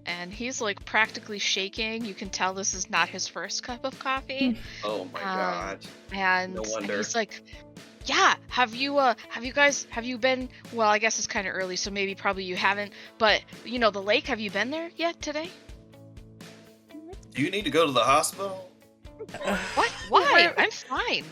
and he's like practically shaking. You can tell this is not his first cup of coffee, Oh my god. and, No and wonder. he's like, yeah, have you been, well, I guess it's kind of early, so maybe probably you haven't, but you know, the lake, have you been there yet today? Do you need to go to the hospital? What? Why? I'm fine.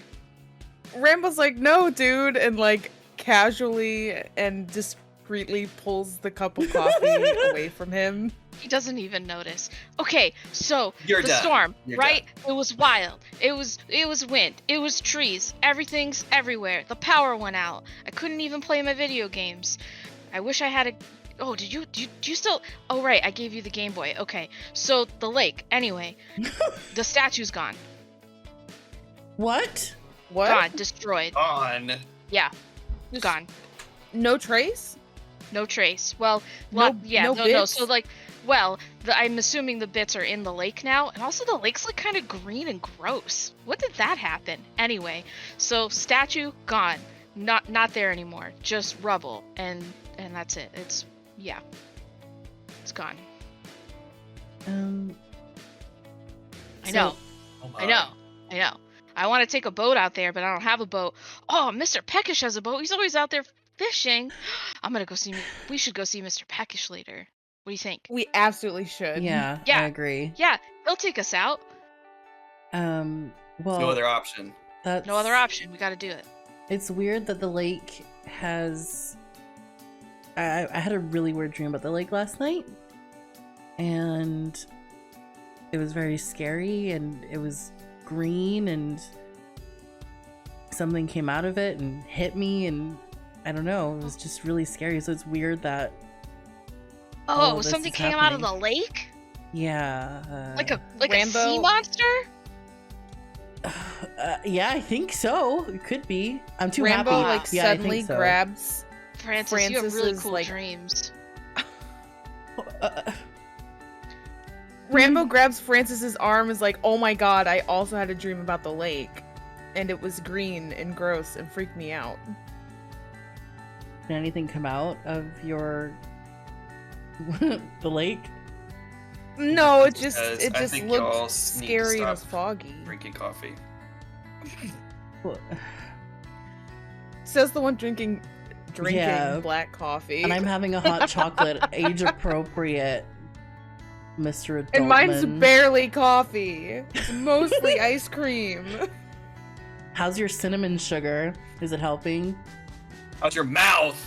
Rambo's like, no, dude, and like casually and discreetly pulls the cup of coffee away from him. He doesn't even notice. Okay, so You're the done. storm, You're right? It was wild. It was wind. It was trees. Everything's everywhere. The power went out. I couldn't even play my video games. I wish I had a. Oh, do you still? Oh, right. I gave you the Game Boy. Okay, so the lake. Anyway, the statue's gone. What? What? Gone. Destroyed. On. Yeah, Just gone. No trace? No trace. Well, No- yeah, no no. bits? So like, well, I'm assuming the bits are in the lake now, and also the lake's like kind of green and gross. What did that happen? Anyway, so statue gone, not there anymore. Just rubble, and that's it. It's gone. I know, Oh I know. I want to take a boat out there, but I don't have a boat. Oh, Mr. Peckish has a boat. He's always out there fishing. We should go see Mr. Peckish later. What do you think? We absolutely should. Yeah, Yeah. I agree. Yeah, he'll take us out. Well, No other option. that's No other option. We got to do it. It's weird that the lake has. I had a really weird dream about the lake last night, and it was very scary, and it was green, and something came out of it and hit me, and I don't know, it was just really scary. So it's weird that all Oh, this something is came out of the happening. lake? Yeah, Like a Rambo- sea monster? yeah, I think so. It could be. I'm too Rambo happy. like Yeah, I think suddenly so. grabs Francis, you have really Francis's, cool like- dreams. Rambo grabs Francis's arm, is like, oh my god, I also had a dream about the lake. And it was green and gross and freaked me out. Did anything come out of your the lake? No, it Because just I think y'all looked need to scary and it was stop foggy. Drinking coffee. Well, Says the one drinking Yeah. black coffee. and I'm having a hot chocolate, age appropriate, Mr. Adultman. And mine's barely coffee. It's mostly ice cream. How's your cinnamon sugar? Is it helping? How's your mouth?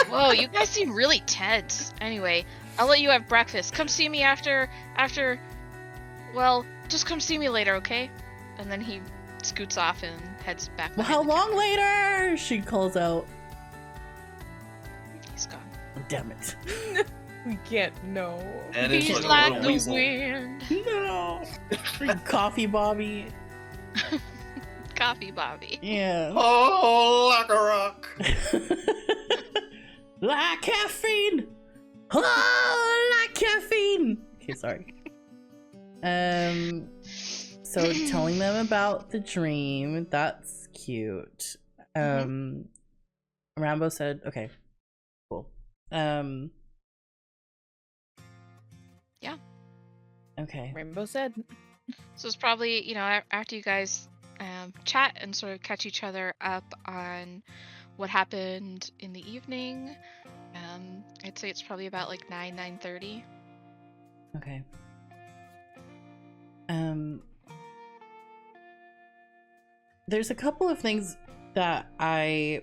Whoa, you guys seem really tense. Anyway, I'll let you have breakfast. Come see me after. Well, just come see me later, okay? And then he scoots off and heads back. Well, behind how the long later? She calls out. counter. He's gone. Damn it. We can't know. And it's He's like a like little the weasel. wind. No. Free coffee, Bobby. Coffee Bobby. Yeah. Oh, like a rock. Like caffeine. Oh, like caffeine. Okay, sorry. So telling them about the dream, that's cute. Rambo said, okay, cool. Yeah. Okay. Rainbow said. So it's probably, after you guys chat and sort of catch each other up on what happened in the evening. I'd say it's probably about like 9:30. Okay. There's a couple of things that I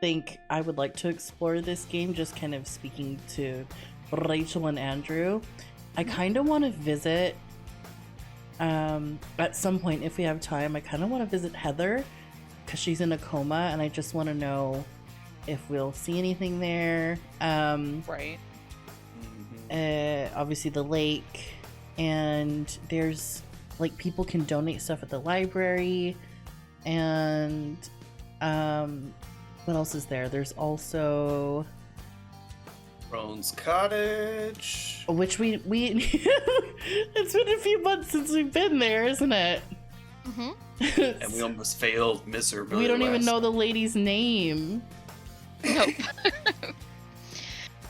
think I would like to explore this game, just kind of speaking to Rachel and Andrew. I kind of want to visit, at some point, if we have time, I kind of want to visit Heather, because she's in a coma, and I just want to know if we'll see anything there. Right. Obviously the lake, and there's like people can donate stuff at the library, and what else is there? There's also Roan's cottage, which we it's been a few months since we've been there, isn't it? and we almost failed miserably. We don't even know the lady's name. Nope.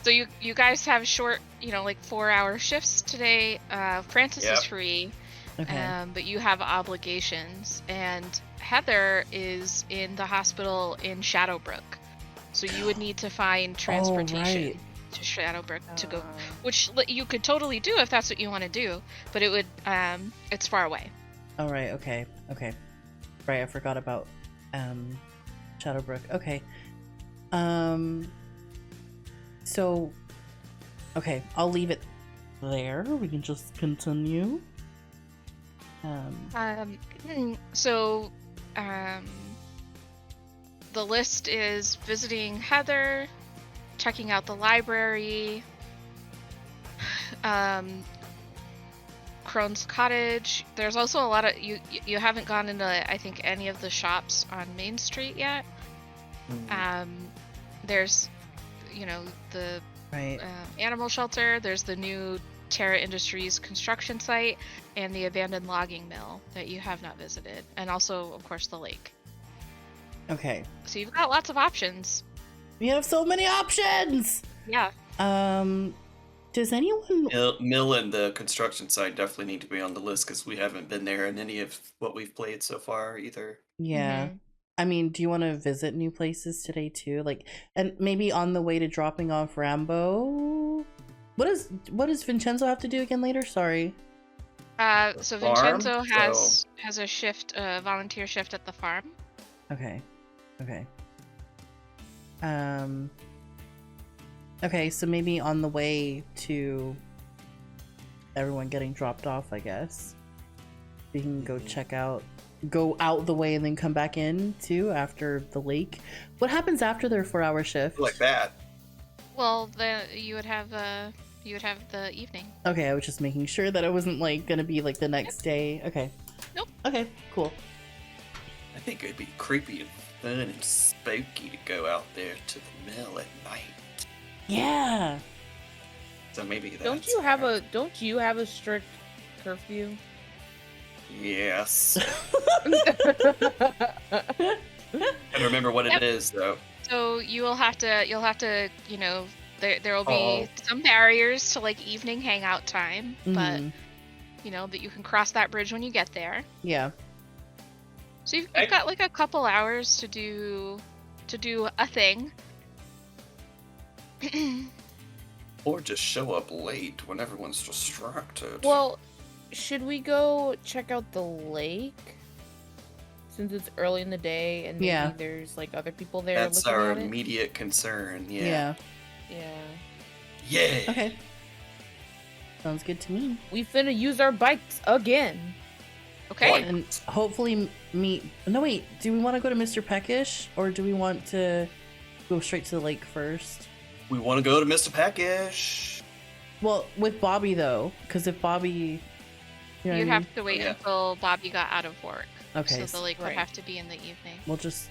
So you guys have short, like 4-hour shifts today. Francis is free, Okay. but you have obligations, and Heather is in the hospital in Shadowbrook. So you would need to find transportation right. to Shadowbrook to go, which you could totally do if that's what you want to do, but it would it's far away. All right. Okay. Right. I forgot about Shadowbrook. Okay. So, okay, I'll leave it there. We can just continue. So, the list is visiting Heather, checking out the library, Crone's Cottage. There's also a lot of you haven't gone into, I think, any of the shops on Main Street yet. There's the Right. animal shelter. There's the new Terra Industries construction site and the abandoned logging mill that you have not visited, and also, of course, the lake. Okay. So you've got lots of options. We have so many options. Yeah. Does anyone? Mill and the construction site definitely need to be on the list because we haven't been there in any of what we've played so far either. Yeah. I mean, do you want to visit new places today too? Like, and maybe on the way to dropping off Rambo. What does Vincenzo have to do again later? Sorry. So farm, Vincenzo has a shift, a volunteer shift at the farm. Okay. Okay, so maybe on the way to everyone getting dropped off, I guess we can go out the way and then come back in too after the lake. What happens after their 4-hour shift? Like that. Well, you would have the evening. Okay, I was just making sure that it wasn't like gonna be like the next day. Okay. Nope. Okay, cool. I think it'd be creepy and fun and spooky to go out there to the mill at night. Yeah. So maybe that's Don't you have a strict curfew? Yes. And remember what it is though. So you'll have to there will be some barriers to like evening hangout time, but that you can cross that bridge when you get there. Yeah. So you've got like a couple hours to do a thing. Or just show up late when everyone's distracted. Well, should we go check out the lake? Since it's early in the day and maybe there's like other people there that's looking our at it? immediate concern. Yeah. Yeah. Okay. Sounds good to me. We finna use our bikes again. Okay. And hopefully meet. No, wait. Do we want to go to Mr. Peckish or do we want to go straight to the lake first? We want to go to Mr. Peckish. Well, with Bobby though, because if Bobby You know what You'd I mean? have to Oh, wait yeah. until Bobby got out of work. Okay, So the lake would Right. have to be in the evening. we'll just.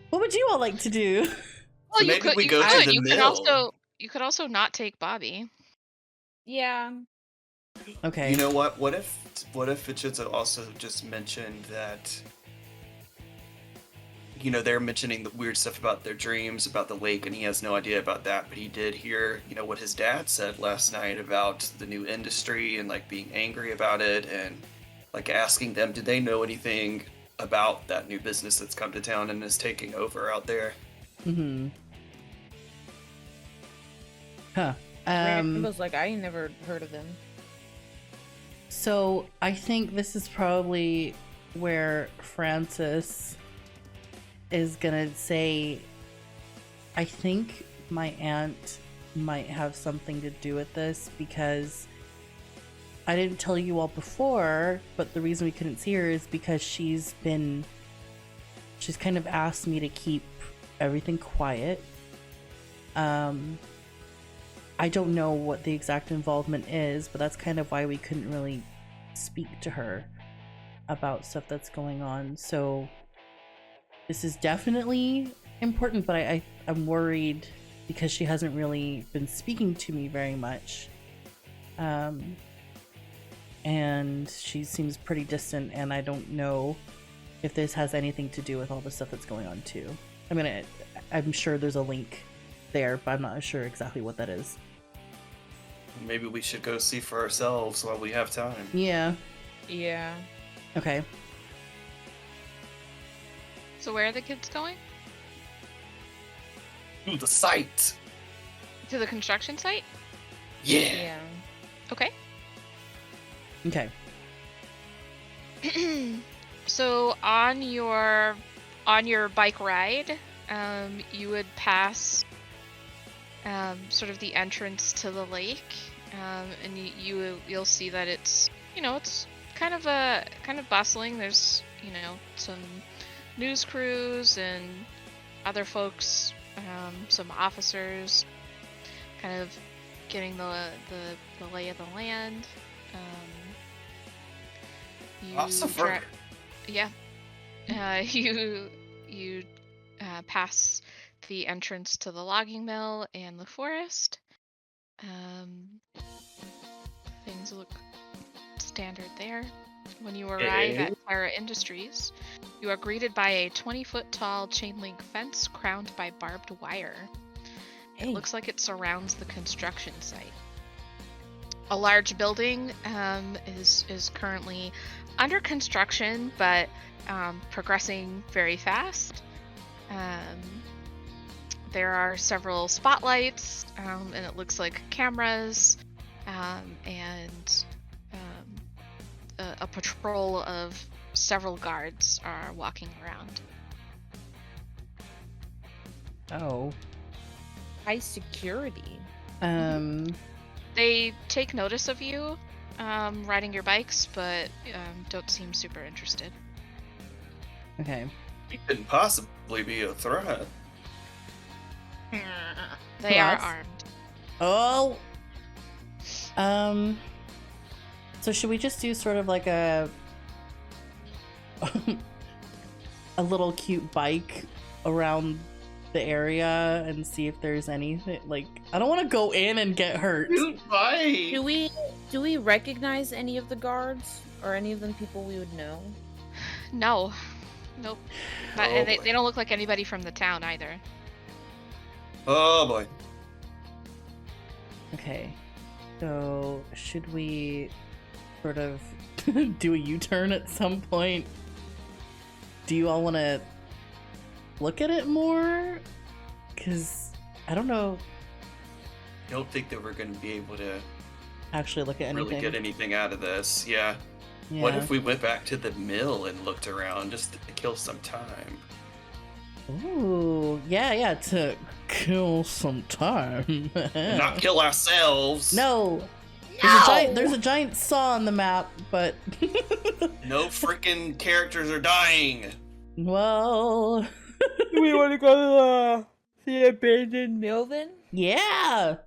What would you all like to do? Well, So maybe we you go to could. the mill. You could also not take Bobby. Yeah. Okay. You know what? What if it should also just mention that, they're mentioning the weird stuff about their dreams about the lake, and he has no idea about that, but he did hear, what his dad said last night about the new industry and like being angry about it, and like asking them, did they know anything about that new business that's come to town and is taking over out there? Mm-hmm. Huh. Rainbow's like, I ain't never heard of them. So I think this is probably where Francis is gonna say, I think my aunt might have something to do with this, because I didn't tell you all before, but the reason we couldn't see her is because she's kind of asked me to keep everything quiet. I don't know what the exact involvement is, but that's kind of why we couldn't really speak to her about stuff that's going on. So this is definitely important, but I'm worried because she hasn't really been speaking to me very much. And she seems pretty distant, and I don't know if this has anything to do with all the stuff that's going on too. I mean, I'm sure there's a link there, but I'm not sure exactly what that is. Maybe we should go see for ourselves while we have time. Yeah. Yeah. Okay. So where are the kids going? Ooh, the site! To the construction site? Yeah! Yeah. Okay. Okay. So on your bike ride, you would pass sort of the entrance to the lake, and you'll see that it's it's kind of bustling. There's some news crews and other folks, some officers, kind of getting the lay of the land. Ossifer. Yeah. You pass the entrance to the logging mill and the forest. Things look standard there. When you arrive at Terra Industries, you are greeted by a 20-foot tall chain link fence crowned by barbed wire. It looks like it surrounds the construction site. A large building is currently under construction, but progressing very fast. There are several spotlights, and it looks like cameras, and a patrol of several guards are walking around. Oh. High security. They take notice of you riding your bikes, but don't seem super interested. Okay. He couldn't possibly be a threat. They are Yes. armed. Oh. So should we just do sort of like a little cute bike around the area and see if there's anything? Like, I don't want to go in and get hurt. Bye. Do we recognize any of the guards or any of them people we would know? No. Nope. But, Oh, and boy. they don't look like anybody from the town either. Oh boy. Okay. So should we sort of do a U-turn at some point? Do you all want to look at it more? Because I don't know. I don't think that we're going to be able to Actually look at anything. really get anything out of this. Yeah. Yeah. What if we went back to the mill and looked around just to kill some time? Ooh, yeah, to kill some time. And not kill ourselves. No. There's a giant saw on the map, but No freaking characters are dying. well, Do we want to go to the abandoned mill then? yeah.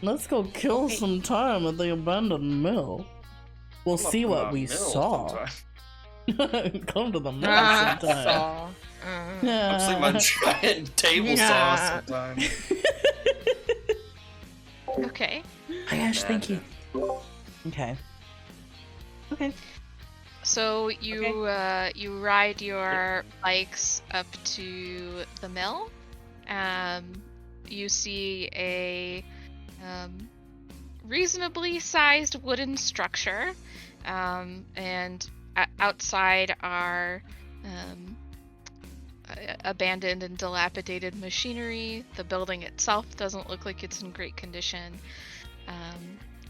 Let's go kill Okay. some time at the abandoned mill. We'll Come up see to what my we mill saw. sometime. Come to the mill Ah, sometime. saw. I'm seeing my giant table saw Yeah. sometime. Okay. Hi Ash, thank you. Madness. Okay. Okay. So you ride your bikes up to the mill. You see a reasonably sized wooden structure, and outside are abandoned and dilapidated machinery. The building itself doesn't look like it's in great condition.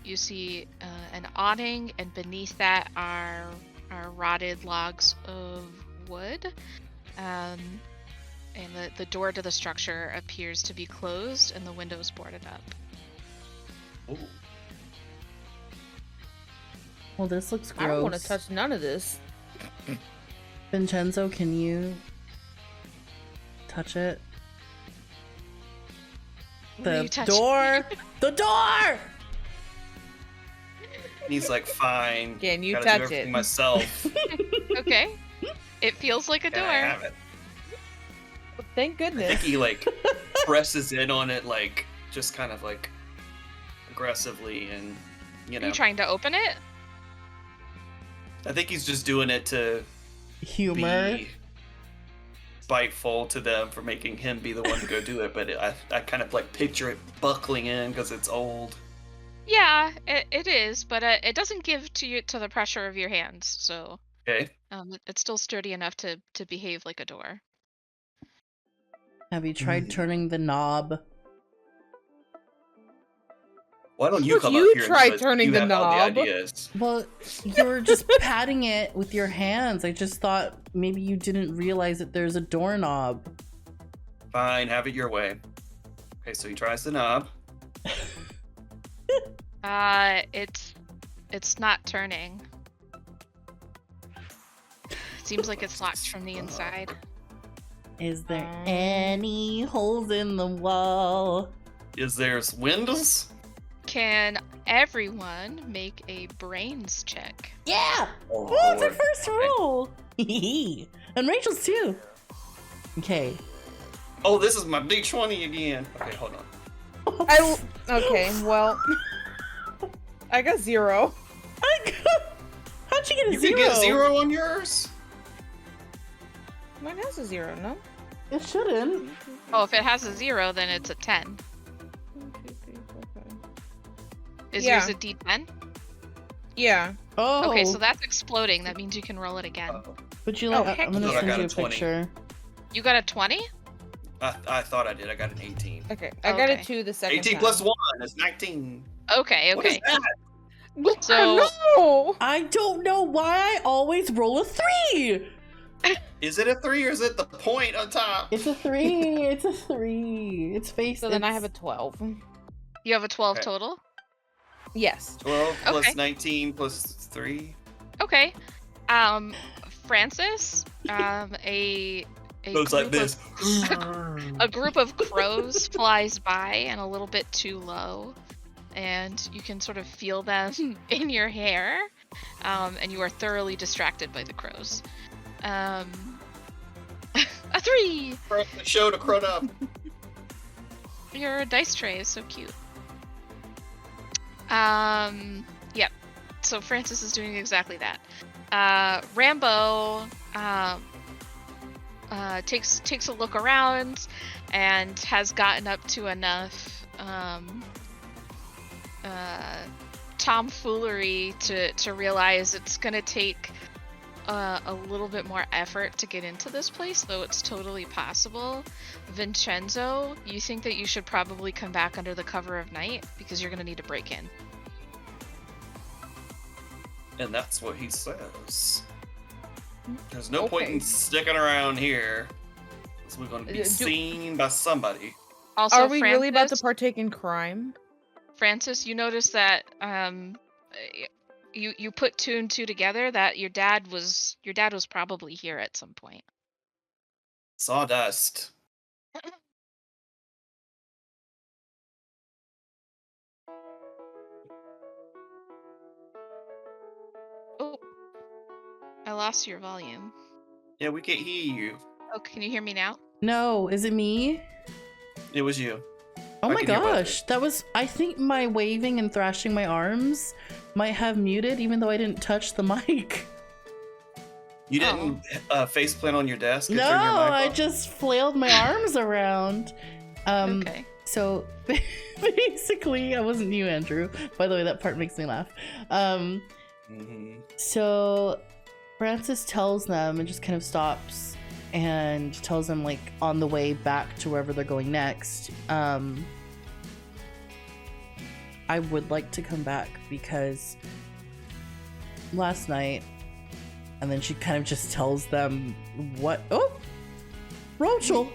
You see an awning, and beneath that are rotted logs of wood. And the door to the structure appears to be closed, and the windows boarded up. Ooh. Well, this looks gross. I don't want to touch none of this. Vincenzo, can you touch it? What are The you touching? door! The door! He's like, fine. Can you gotta touch do everything it? myself. Okay. It feels like a Can I door. have it? Thank I think goodness. he like presses in on it, like just kind of like aggressively, and you Are know. you trying to open it? I think he's just doing it to Humor. be spiteful to them for making him be the one to go do it. But I kind of like picture it buckling in because it's old. Yeah, it is, but it doesn't give to the pressure of your hands, so Okay. it's still sturdy enough to behave like a door. Have you tried Mm. turning the knob? Why don't you Would come you up here try and turning you the have all the knob? ideas? Well, you're just patting it with your hands. I just thought maybe you didn't realize that there's a doorknob. Fine, have it your way. Okay, so he tries the knob. It's not turning. Seems like it's locked from the inside. Is there any holes in the wall? Is there windows? Can everyone make a brains check? Yeah! Oh, Oh, it's our Lord. first Okay. roll! And Rachel's too. Okay. Oh, this is my D20 again. Okay, hold on. Okay, well, I got 0. How'd you get a You zero? can get 0 on yours? Mine has a 0, no? It shouldn't. Oh, if it has a 0, then it's a 10. Is Yeah. yours a D10? Yeah. Oh. Okay, so that's exploding. That means you can roll it again. Would you like? Oh, heck I'm gonna yeah. I send got you a a 20. picture. You got a 20? I thought I did. I got an 18. Okay, I got a Okay. 2 the second 18 time. plus 1 is 19. Okay, What is okay. that? So- No! I don't know why I always roll a 3. Is it a 3 or is it the point on top? It's a 3. It's a 3. It's face. So then I have a 12. You have a 12 Okay. total? Yes. 12 plus Okay. 19 plus 3. Okay. Francis, a Looks like group this. a group of crows flies by and a little bit too low, and you can sort of feel them in your hair, and you are thoroughly distracted by the crows. A 3! Show to crud up. Your dice tray is so cute. Yep. So Francis is doing exactly that. Rambo takes a look around and has gotten up to enough tomfoolery to realize it's gonna take a little bit more effort to get into this place, though it's totally possible. Vincenzo, you think that you should probably come back under the cover of night because you're gonna need to break in. And that's what he says. There's no point in Okay. sticking around here. So we're going to be Do- seen by somebody. Also, Are we really about to Francis- partake in crime? Francis, you notice that you put 2 and 2 together that your dad was probably here at some point. Sawdust. I lost your volume. Yeah, we can't hear you. Oh, can you hear me now? No, is it me? It was you. Oh I my can hear both of gosh, that was. I think my waving and thrashing my arms might have muted, even though I didn't touch the mic. You didn't face plant on your desk and No, turn your mic I off? just flailed my arms around. Okay. So basically, I wasn't you, Andrew. By the way, that part makes me laugh. So Francis tells them and just kind of stops and tells them like on the way back to wherever they're going next. I would like to come back because last night, and then she kind of just tells them what. Oh, Rachel.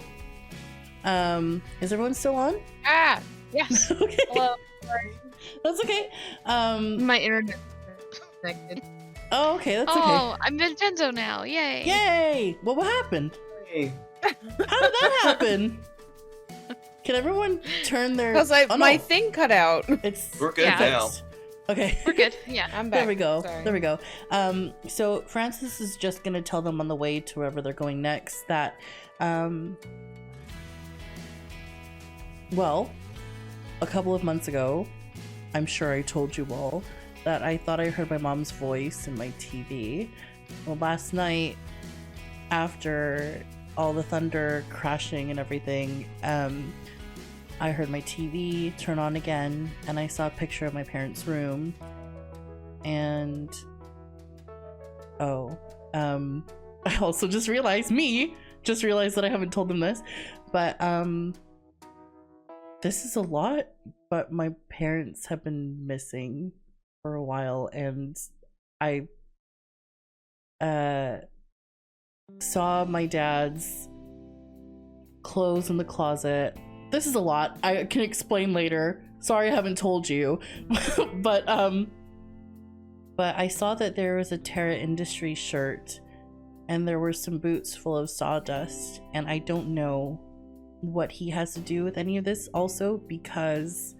Is everyone still on? Ah, yes. Okay, Hello. Sorry. that's okay. My internet connected. Oh, okay, that's okay. Oh, I'm Vincenzo now. Yay. Yay! What happened? Hey. How did that happen? Can everyone turn their? Because Oh, my no. thing cut out. It's We're good Yeah. now. fixed. Okay. We're good. Yeah. I'm back. There we go. Sorry. There we go. So Francis is just gonna tell them on the way to wherever they're going next that, well, a couple of months ago, I'm sure I told you all that I thought I heard my mom's voice in my TV. Well, last night, after all the thunder crashing and everything, I heard my TV turn on again, and I saw a picture of my parents' room. And I also just realized that I haven't told them this, but this is a lot. But my parents have been missing for a while, and I saw my dad's clothes in the closet. This is a lot. I can explain later. Sorry I haven't told you. but I saw that there was a Terra Industries shirt and there were some boots full of sawdust, and I don't know what he has to do with any of this also because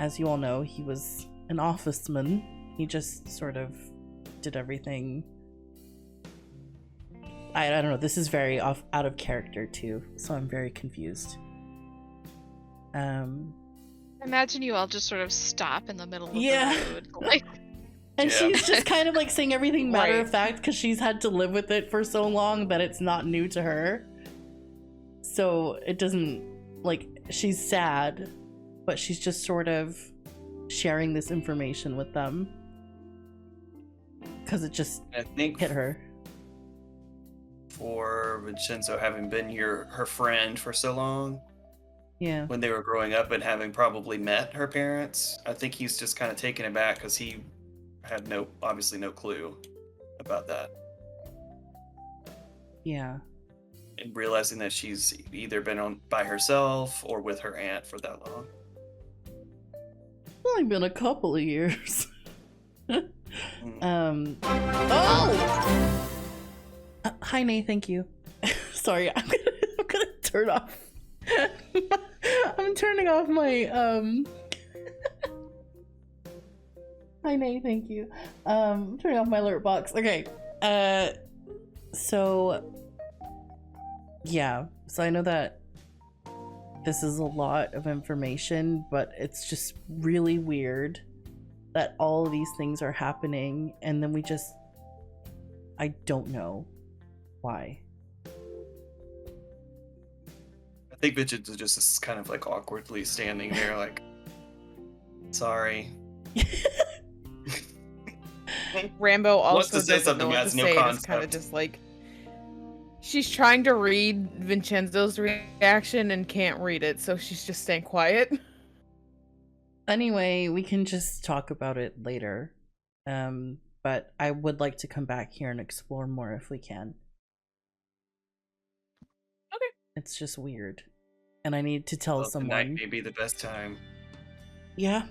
as you all know, he was an officeman. He just sort of did everything. I don't know. This is very out of character too, so I'm very confused. Imagine you all just sort of stop in the middle of Yeah. the road. Like, And Yeah. she's just kind of like saying everything matter Right. of fact because she's had to live with it for so long that it's not new to her. So it doesn't, like, she's sad, but she's just sort of sharing this information with them because it just I think hit her. for Vincenzo having been her friend for so long, Yeah. when they were growing up and having probably met her parents, I think he's just kind of taken aback because he had obviously no clue about that. Yeah. And realizing that she's either been by herself or with her aunt for that long. Only been a couple of years. Mm. Oh! Hi, Nay, thank you. Sorry, I'm gonna turn off. I'm turning off my Hi, Nay, thank you. I'm turning off my alert box. Okay. So yeah. So I know that this is a lot of information, but it's just really weird that all of these things are happening, and then I don't know why. I think Vincenzo just is kind of like awkwardly standing there, like, sorry. Rambo Wants also to say doesn't know something, what has to no say. It's kind of concept. just like she's trying to read Vincenzo's reaction and can't read it, so she's just staying quiet. Anyway, we can just talk about it later. But I would like to come back here and explore more if we can. Okay. It's just weird. And I need to tell Well, tonight someone. may be the best time. Yeah.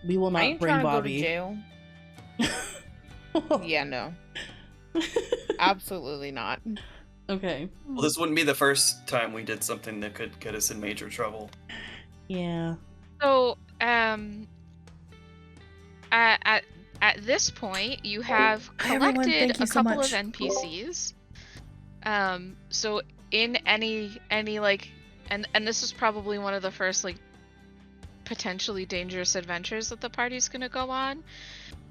We will I not ain't bring trying to Bobby. go to jail. Yeah, no. Absolutely not. Okay. Well, this wouldn't be the first time we did something that could get us in major trouble. Yeah. so, at this point, you have Hi, everyone. collected Thank you a so couple of much. NPCs. So in any like, and this is probably one of the first like potentially dangerous adventures that the party's gonna go on.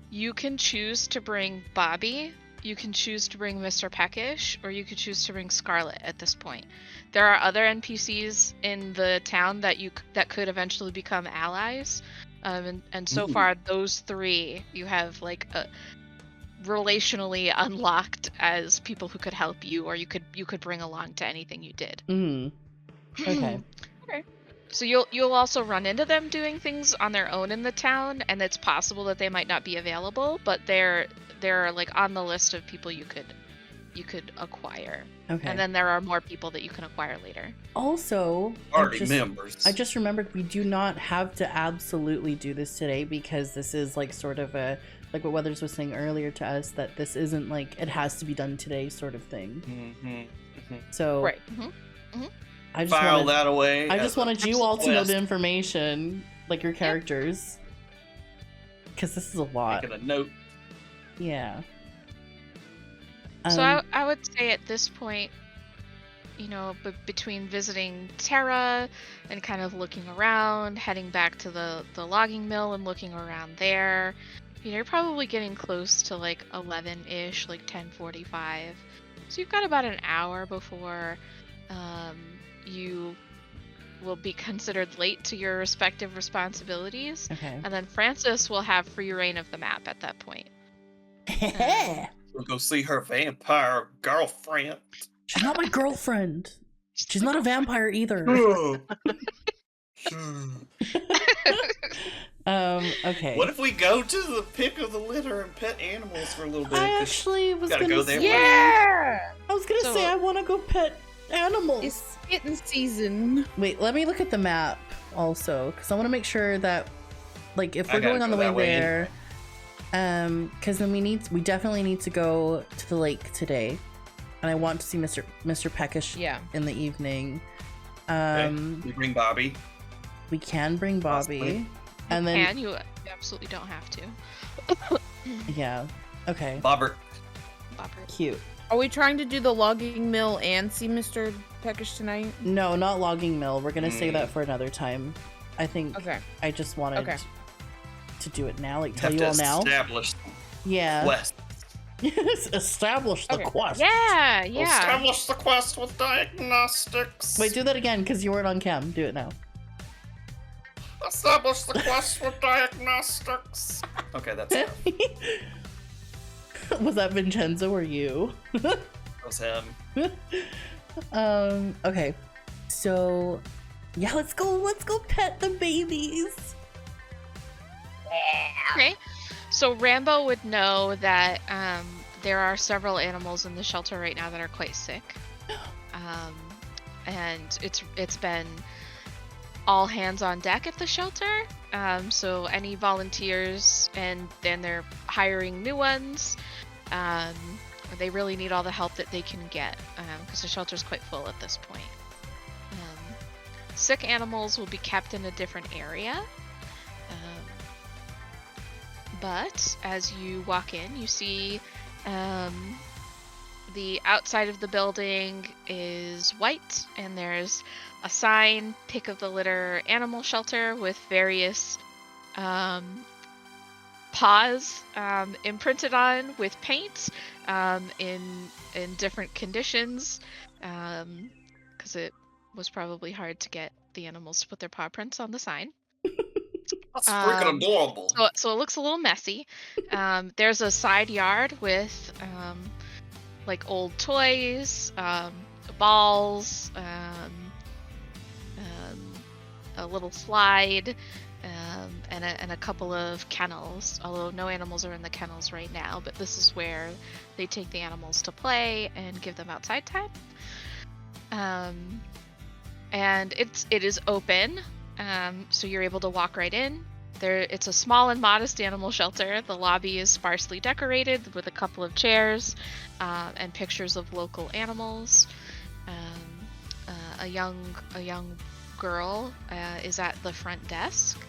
You can choose to bring Bobby, you can choose to bring Mr. Peckish, or you could choose to bring Scarlet at this point. There are other NPCs in the town that could eventually become allies. And so Ooh. far, those three you have like relationally unlocked as people who could help you, or you could bring along to anything you did. Mm. Okay. Okay. So you'll also run into them doing things on their own in the town, and it's possible that they might not be available, but they're like on the list of people you could acquire. Okay. And then there are more people that you can acquire later. Also, Party members. I just remembered we do not have to absolutely do this today, because this is like sort of a, like what Weathers was saying earlier to us, that this isn't like it has to be done today sort of thing. So Right. I just File wanted, that away. I as just a wanted you all to know quest. the information, like your characters, because this is a lot. Making a note. Yeah. So I would say at this point, you know, between visiting Terra and kind of looking around, heading back to the logging mill and looking around there, you know, you're probably getting close to like 11-ish, like 10:45. So you've got about an hour before you will be considered late to your respective responsibilities. Okay. And then Francis will have free reign of the map at that point. We'll go see her vampire girlfriend. She's not my girlfriend. She's not a vampire either. Okay. What if we go to the pick of the litter and pet animals for a little bit? I 'Cause actually was gotta gonna go there. say, Yeah! I was gonna So- say I want to go pet animals. It's kitten season. Wait, let me look at the map also, because I want to make sure that, like, if I we're gotta going on go the way that way there, because then we definitely need to go to the lake today, and I want to see Mr. Peckish Yeah. in the evening. Okay, we bring Bobby. We can bring Bobby, Possibly. and then And you absolutely don't have to. yeah, okay, Bobbert. Boppert. cute. Are we trying to do the logging mill and see Mr. Peckish tonight? No, not logging mill. We're gonna save Mm. that for another time. I think. Okay. I just wanted Okay. to do it now, like You tell have you to all now. establish Yeah. quest. Establish the Okay. quest. Yeah. Establish the quest with diagnostics. Wait, do that again, because you weren't on cam. Do it now. Establish the quest with diagnostics. Okay, that's enough. Was that Vincenzo or you? That was him. Okay. So, yeah, let's go pet the babies. Okay. So Rambo would know that there are several animals in the shelter right now that are quite sick, and it's been all hands on deck at the shelter. So any volunteers, and then they're hiring new ones. They really need all the help that they can get, because the shelter's quite full at this point. Sick animals will be kept in a different area. But as you walk in, you see the outside of the building is white, and there's a sign, Pick of the Litter Animal Shelter, with various paws imprinted on with paint in different conditions, because it was probably hard to get the animals to put their paw prints on the sign. That's freaking adorable. So it looks a little messy. There's a side yard with like old toys, balls, a little slide, and a couple of kennels. Although no animals are in the kennels right now, but this is where they take the animals to play and give them outside time. And it is open. So you're able to walk right in. It's a small and modest animal shelter. The lobby is sparsely decorated with a couple of chairs and pictures of local animals. A young girl is at the front desk.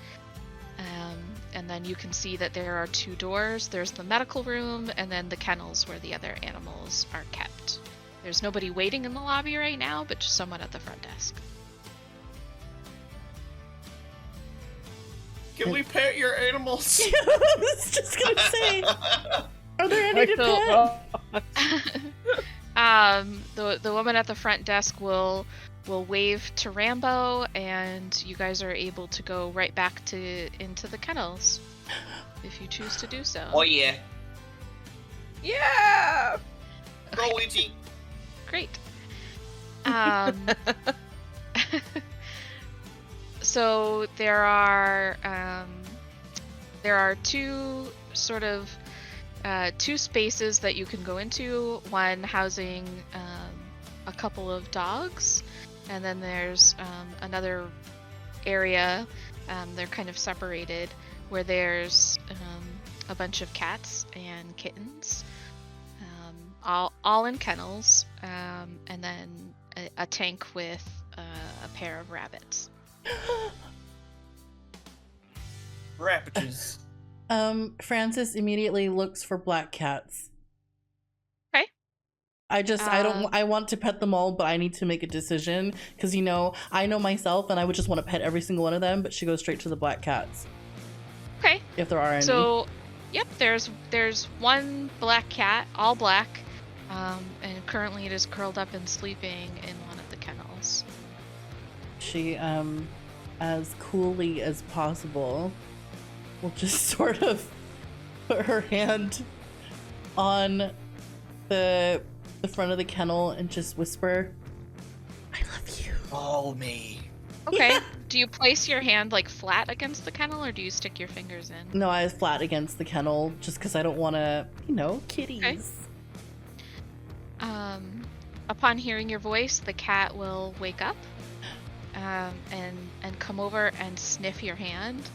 And then you can see that there are 2 doors. There's the medical room and then the kennels where the other animals are kept. There's nobody waiting in the lobby right now, but just someone at the front desk. Can we pet your animals? I was just gonna say, are there any to pet? The woman at the front desk will wave to Rambo, and you guys are able to go right back into the kennels if you choose to do so. Oh yeah. Yeah! Go Ouija. Great. So there are 2 sort of 2 spaces that you can go into. One housing a couple of dogs, and then there's another area. They're kind of separated, where there's a bunch of cats and kittens, all in kennels, and then a tank with a pair of rabbits. Rappages. Francis immediately looks for black cats. Okay. I want to pet them all, but I need to make a decision because I know myself, and I would just want to pet every single one of them. But she goes straight to the black cats. Okay. If there are any. So, yep, there's one black cat, all black, and currently it is curled up and sleeping in one of the kennels. She, as coolly as possible, will just sort of put her hand on the front of the kennel and just whisper, "I love you." Follow me. Okay. Yeah. Do you place your hand like flat against the kennel, or do you stick your fingers in? No, I was flat against the kennel just because I don't want to, kitties. Okay. Upon hearing your voice, the cat will wake up and come over and sniff your hand,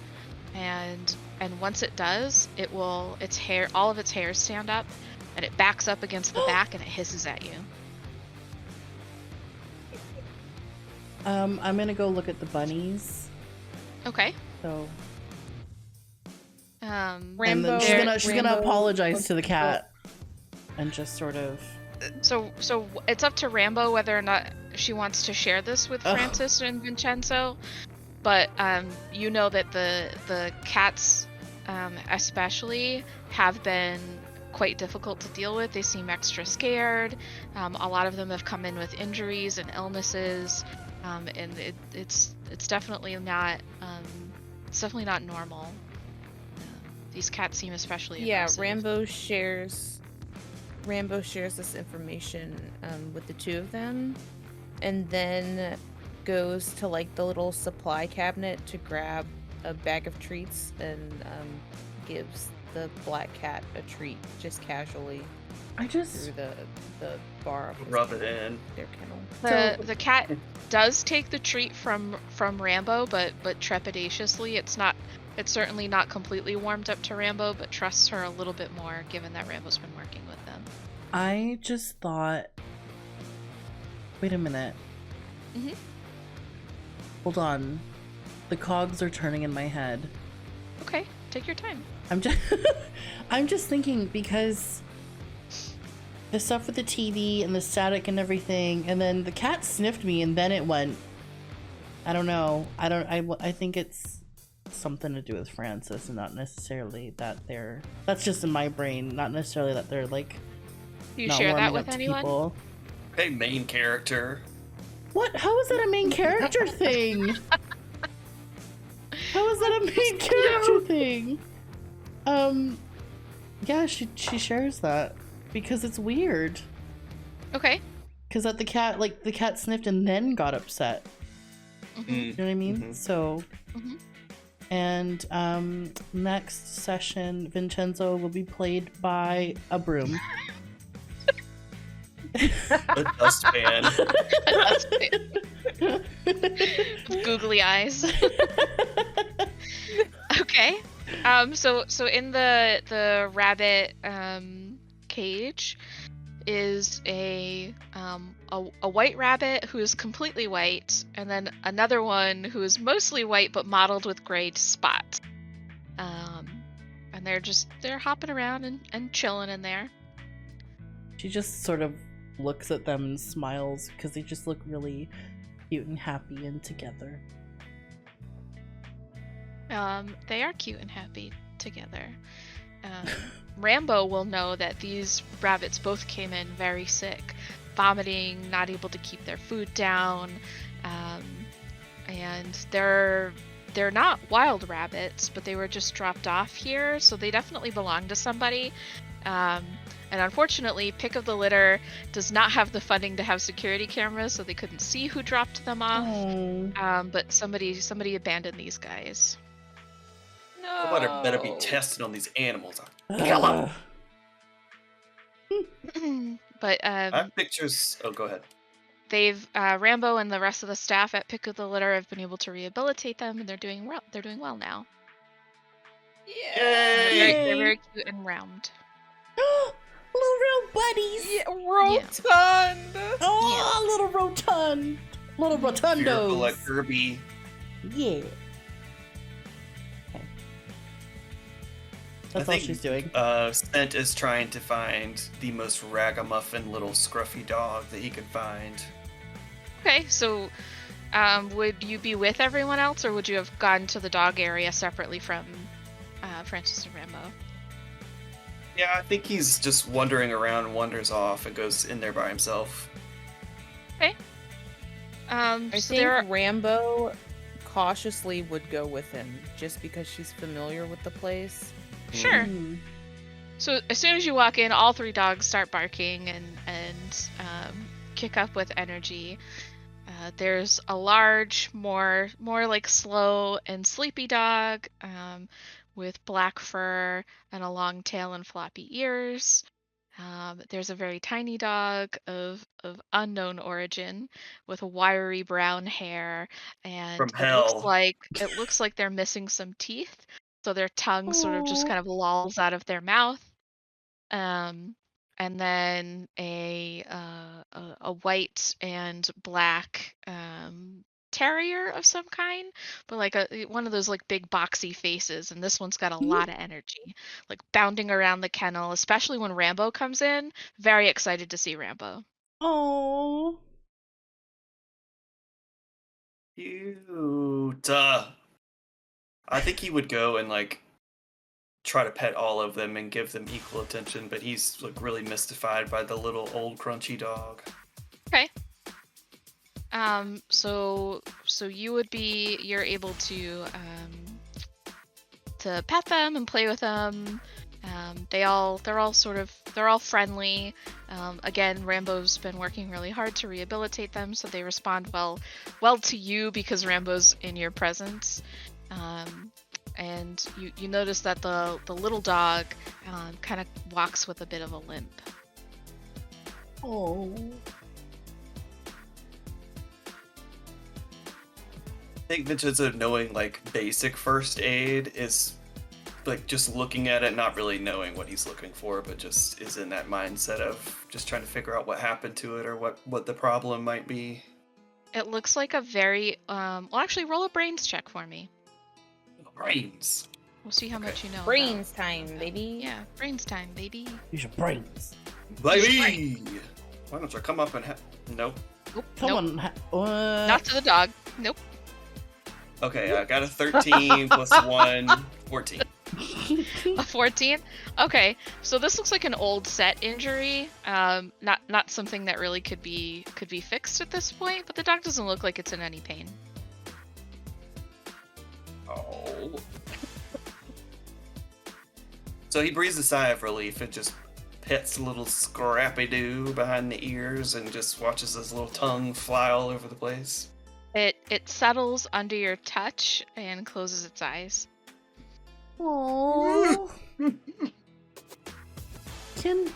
and once it does, all of its hairs stand up, and it backs up against the back and it hisses at you. I'm gonna go look at the bunnies. Okay. So. And Rambo, then she's gonna Rambo apologize to the cat, and just sort of. So it's up to Rambo whether or not she wants to share this with Francis and Vincenzo, but you know that the cats, especially, have been quite difficult to deal with. They seem extra scared. A lot of them have come in with injuries and illnesses, and it's definitely not normal. These cats seem especially aggressive. Rambo shares this information with the 2 of them, and then goes to like the little supply cabinet to grab a bag of treats and gives the black cat a treat just casually through the bar of Rub it in. their kennel. The cat does take the treat from Rambo, but trepidatiously. It's certainly not completely warmed up to Rambo, but trusts her a little bit more, given that Rambo's been working with them. I just thought. Wait a minute. Mhm. Hold on. The cogs are turning in my head. Okay, take your time. I'm just thinking, because the stuff with the TV and the static and everything, and then the cat sniffed me, and then it went. I don't know. I think it's something to do with Francis, and not necessarily that they're. That's just in my brain. Not necessarily that they're like. Do you not share that warming with up to anyone? people. Hey, main character. What? How is that a main character thing? How is that a main character thing? Yeah, she shares that because it's weird. Okay. Because the cat sniffed and then got upset. Mm-hmm. You know what I mean? Mhm. So, Mhm. and next session, Vincenzo will be played by a broom. A dustpan. That's it. With googly eyes. Okay. So in the rabbit cage is a white rabbit who is completely white, and then another one who is mostly white but mottled with gray spots. and they're hopping around and chilling in there. She just sort of looks at them and smiles because they just look really cute and happy and together. They are cute and happy together. Rambo will know that these rabbits both came in very sick, vomiting, not able to keep their food down, and they're not wild rabbits, but they were just dropped off here, so they definitely belong to somebody. And unfortunately, Pick of the Litter does not have the funding to have security cameras, so they couldn't see who dropped them off. Oh. But somebody abandoned these guys. No. Better be tested on these animals. I'll kill 'em. But I have pictures. Oh, go ahead. they've Rambo and the rest of the staff at Pick of the Litter have been able to rehabilitate them, and they're doing well. They're doing well now. Yeah. They're very cute and round. Little round buddies. Yeah, rotund. Oh, little rotund. Little Fearful like rotundos. Kirby. Yeah. Okay. That's all think, she's doing. Scent is trying to find the most ragamuffin little scruffy dog that he could find. Okay, so would you be with everyone else, or would you have gone to the dog area separately from Francis and Rambo? Yeah, I think he's just wandering around and wanders off and goes in there by himself. Okay. I So think there are, Rambo cautiously would go with him just because she's familiar with the place. sure. Mm. So as soon as you walk in, all three dogs start barking and kick up with energy. There's a large, more like slow and sleepy dog with black fur and a long tail and floppy ears. There's a very tiny dog of unknown origin with wiry brown hair, and From hell. it looks like they're missing some teeth, so their tongue sort of just Aw. kind of lolls out of their mouth. Um, and then a white and black terrier of some kind, but like one of those like big boxy faces, and this one's got a lot of energy, like bounding around the kennel, especially when Rambo comes in. Very excited to see Rambo. Oh. Cute. I think he would go and like try to pet all of them and give them equal attention, but he's like really mystified by the little old crunchy dog. Okay. So you're able to pet them and play with them. They're all friendly. Again, Rambo's been working really hard to rehabilitate them, so they respond well to you because Rambo's in your presence. And you notice that the little dog kind of walks with a bit of a limp. Oh. I think that just knowing like basic first aid is like just looking at it, not really knowing what he's looking for, but just is in that mindset of just trying to figure out what happened to it or what the problem might be. It looks like a very well, actually, roll a brains check for me. Brains. We'll see how much you know. Brains time, baby. Yeah, brains time, baby. Use your brains. Baby! Why don't you come up and Nope. Nope. Come nope. on. What? Not to the dog. Nope. Okay, I got a 13 plus 1, 14. A 14. Okay, so this looks like an old set injury. Not something that really could be fixed at this point. But the dog doesn't look like it's in any pain. Oh. So he breathes a sigh of relief and just pets a little scrappy doo behind the ears and just watches his little tongue fly all over the place. It settles under your touch and closes its eyes. Oh. Can.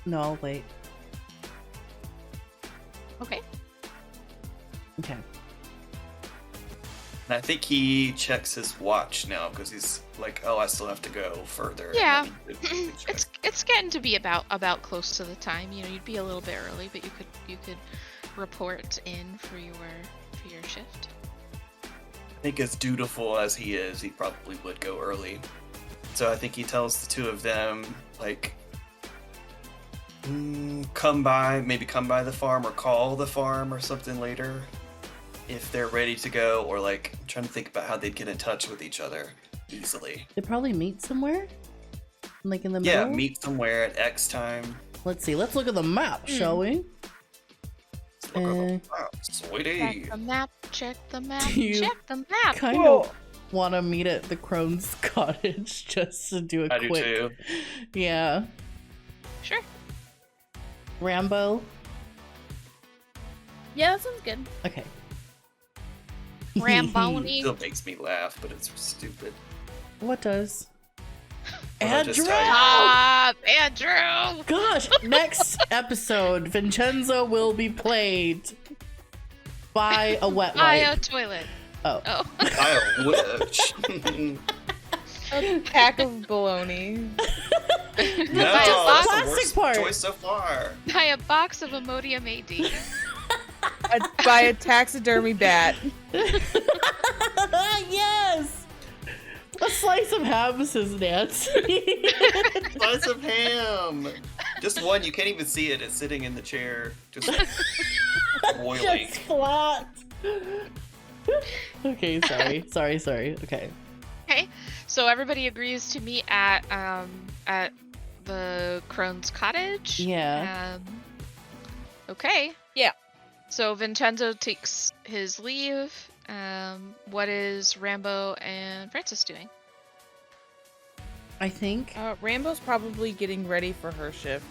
No, wait. Okay. Okay. And I think he checks his watch now because he's like, oh, I still have to go further. Yeah. And then he checks. It's getting to be about close to the time. You know, you'd be a little bit early, but you could report in for your shift. I think as dutiful as he is, he probably would go early. So I think he tells the two of them, like, come by the farm or call the farm or something later if they're ready to go, or like, I'm trying to think about how they'd get in touch with each other easily. They probably meet somewhere? Like in the Yeah, middle? meet somewhere at X time. Let's see. Let's look at the map, shall we? Let's look at the map, sweetie. Check the map, check the map, Do you check the map. Kind of want to meet at the Crone's cottage just to do a I do quick. too. Yeah. Sure. Rambo. Yeah, that sounds good. Okay. Ramboni. Still makes me laugh, but it's stupid. What does? Well, I just Andrew! typed- Stop, Andrew! Gosh, next episode, Vincenzo will be played by a wet By wipe. a toilet. Oh. Oh. I wish. A pack of bologna. No, By a Just the that's the plastic worst part. choice so far. By a box of Imodium AD. By a taxidermy bat. Yes! A slice of ham, says Nancy. Slice of ham. Just one. You can't even see it. It's sitting in the chair, just boiling. Just flat. Okay, sorry. Okay. Okay, so everybody agrees to meet at the Crone's cottage. Yeah. Okay. Yeah. So Vincenzo takes his leave. What is Rambo and Francis doing? I think. Rambo's probably getting ready for her shift.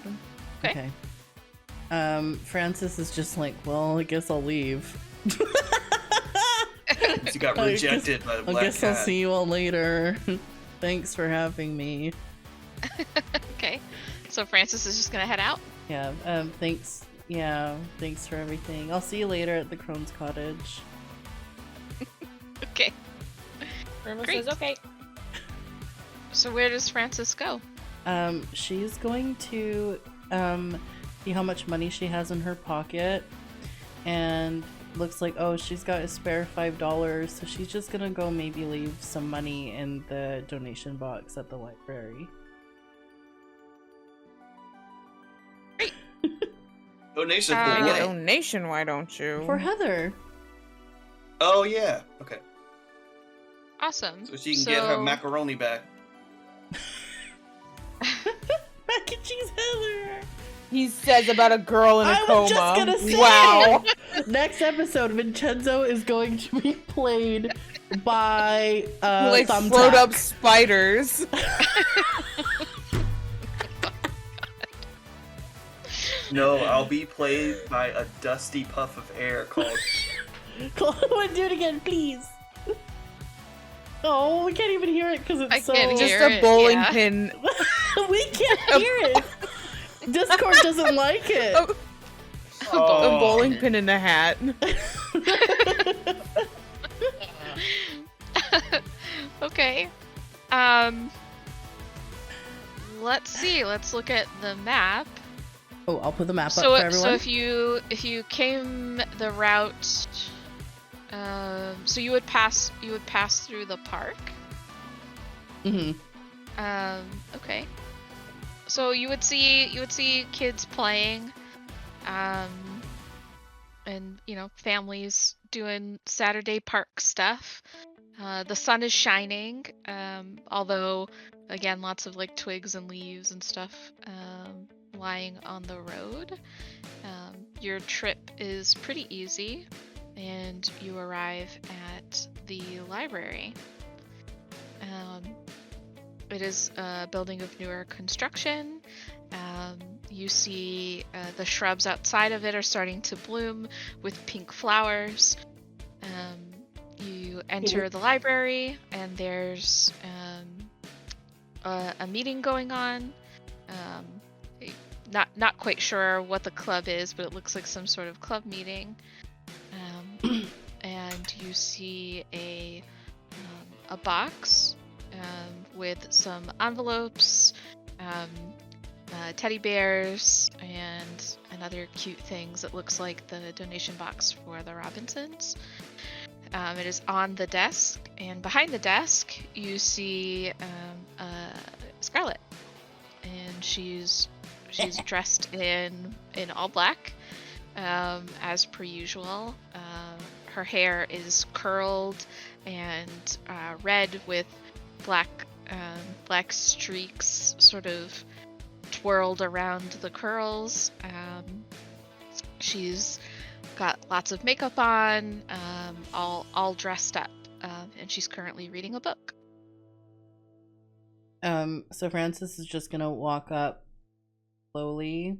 Okay. Francis is just like, well, I guess I'll leave. You got rejected by the I black guess cat. I'll see you all later. Thanks for having me. Okay. So Francis is just gonna head out. Yeah, thanks. Yeah, thanks for everything. I'll see you later at the Crone's cottage. Okay. Rambo Great. says, okay. So where does Francis go? She's going to see how much money she has in her pocket, and looks like, oh, she's got a spare $5, so she's just gonna go maybe leave some money in the donation box at the library. Donation for Uh, Get a what? donation, why don't you? For Heather. Oh yeah. Okay. Awesome. So she can get her macaroni back. Mac and cheese Heather. He says about a girl in a I coma. was just gonna say. Wow. Next episode, Vincenzo is going to be played by Like Thumbtack. float up spiders. No, I'll be played by a dusty puff of air called. Come on, do it again, please. Oh, we can't even hear it because it's I so. can't Just hear a it, bowling yeah. pin. We can't hear it. Discord doesn't like it. A Oh. bowling pin in a hat. Okay. Let's see. Let's look at the map. Oh, I'll put the map up for So everyone. if you came the route, so you would pass through the park. hmm Okay. So you would see kids playing, and families doing Saturday park stuff. The sun is shining, although again lots of like twigs and leaves and stuff lying on the road. Your trip is pretty easy, and you arrive at the library. It is a building of newer construction. You see the shrubs outside of it are starting to bloom with pink flowers. You enter the library, and there's a meeting going on. Not quite sure what the club is, but it looks like some sort of club meeting. And you see a box with some envelopes, teddy bears, and other cute things. It looks like the donation box for the Robinsons. It is on the desk, and behind the desk you see Scarlet, and she's dressed in all black, as per usual. Her hair is curled and red with black black streaks sort of twirled around the curls. She's got lots of makeup on, all dressed up, and she's currently reading a book. So Frances is just gonna walk up slowly,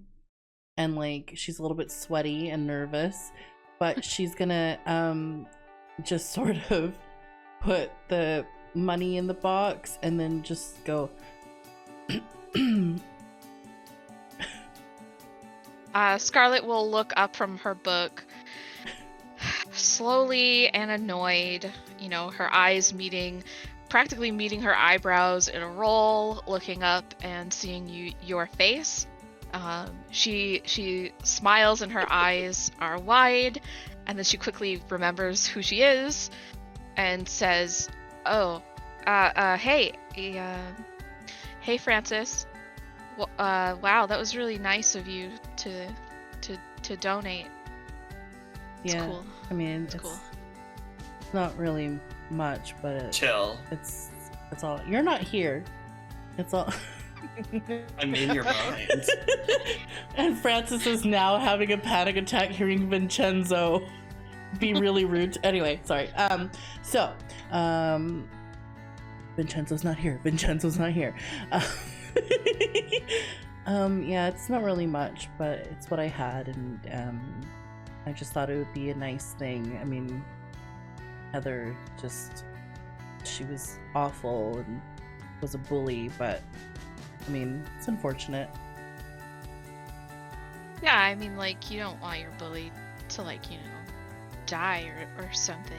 and like she's a little bit sweaty and nervous, but she's gonna just sort of put the money in the box and then just go Scarlet will look up from her book slowly and annoyed, her eyes practically meeting her eyebrows in a roll, looking up and seeing your face. She smiles and her eyes are wide, and then she quickly remembers who she is and says, "Oh, hey, hey, Frances. Wow, that was really nice of you to donate. It's yeah, cool. I mean, It's cool. it's not really much, but Chill. it's all. You're not here. It's all. I'm in your mind. And Francis is now having a panic attack hearing Vincenzo be really rude. Anyway, sorry. Vincenzo's not here. Vincenzo's not here. Yeah, it's not really much, but it's what I had, and I just thought it would be a nice thing. I mean, Heather she was awful and was a bully, but I mean, it's unfortunate. Yeah, I mean, like, you don't want your bully to, like, die or something.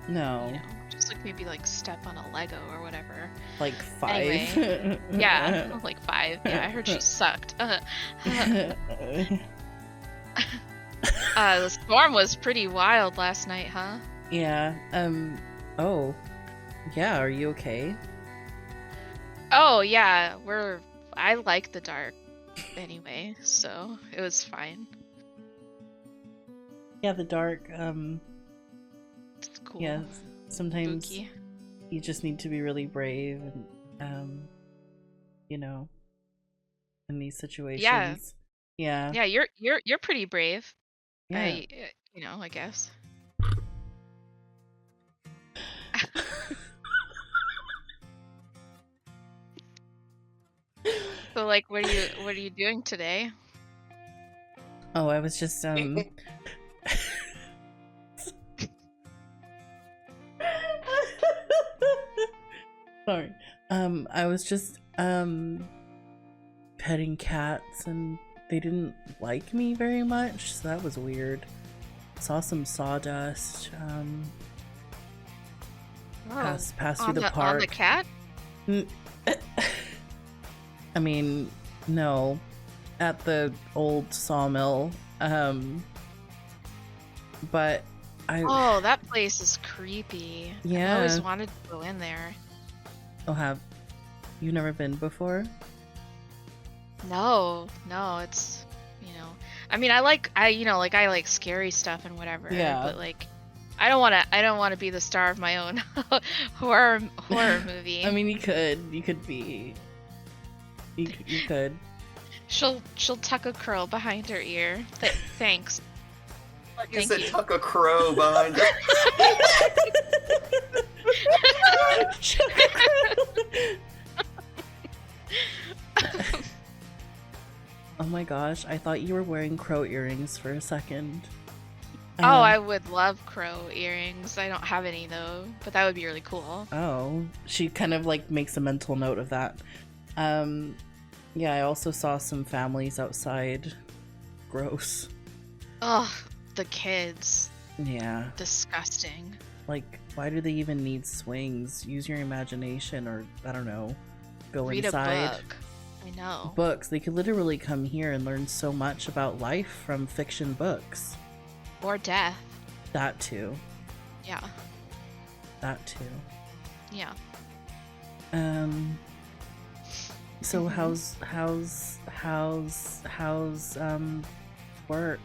No, Just like maybe like step on a Lego or whatever. like 5. Anyway, yeah, like 5. Yeah, I heard she sucked. The storm was pretty wild last night, huh? Yeah. Oh. Yeah. Are you okay? Oh yeah, I like the dark anyway, so it was fine. Yeah, the dark. It's cool. Yeah. Sometimes Spooky. you just need to be really brave, and in these situations. Yeah. Yeah, you're pretty brave. Yeah. I guess. So like, what are you doing today? Oh, I was just sorry. I was just petting cats, and they didn't like me very much, so that was weird. Saw some sawdust. Passed through the park. On the cat? I mean, no, at the old sawmill. But Oh, that place is creepy. I Yeah. always wanted to go in there. have you never been before? No, it's I mean, I like scary stuff and whatever. Yeah. But like, I don't want to be the star of my own horror movie. I mean, you could be. You could. she'll tuck a curl behind her ear. Thanks. Like you Thank said, you. tuck a crow behind her. Oh my gosh, I thought you were wearing crow earrings for a second. Oh, I would love crow earrings. I don't have any though, but that would be really cool. Oh, she kind of like makes a mental note of that. Yeah, I also saw some families outside. Gross. Ugh, the kids. Yeah, Disgusting. like why do they even need swings? Use your imagination, or I don't know, go Read inside. a book. I know. Books. They could literally come here and learn so much about life from fiction books. Or death. That too. Yeah. that too. Yeah. So Mhm. how's work?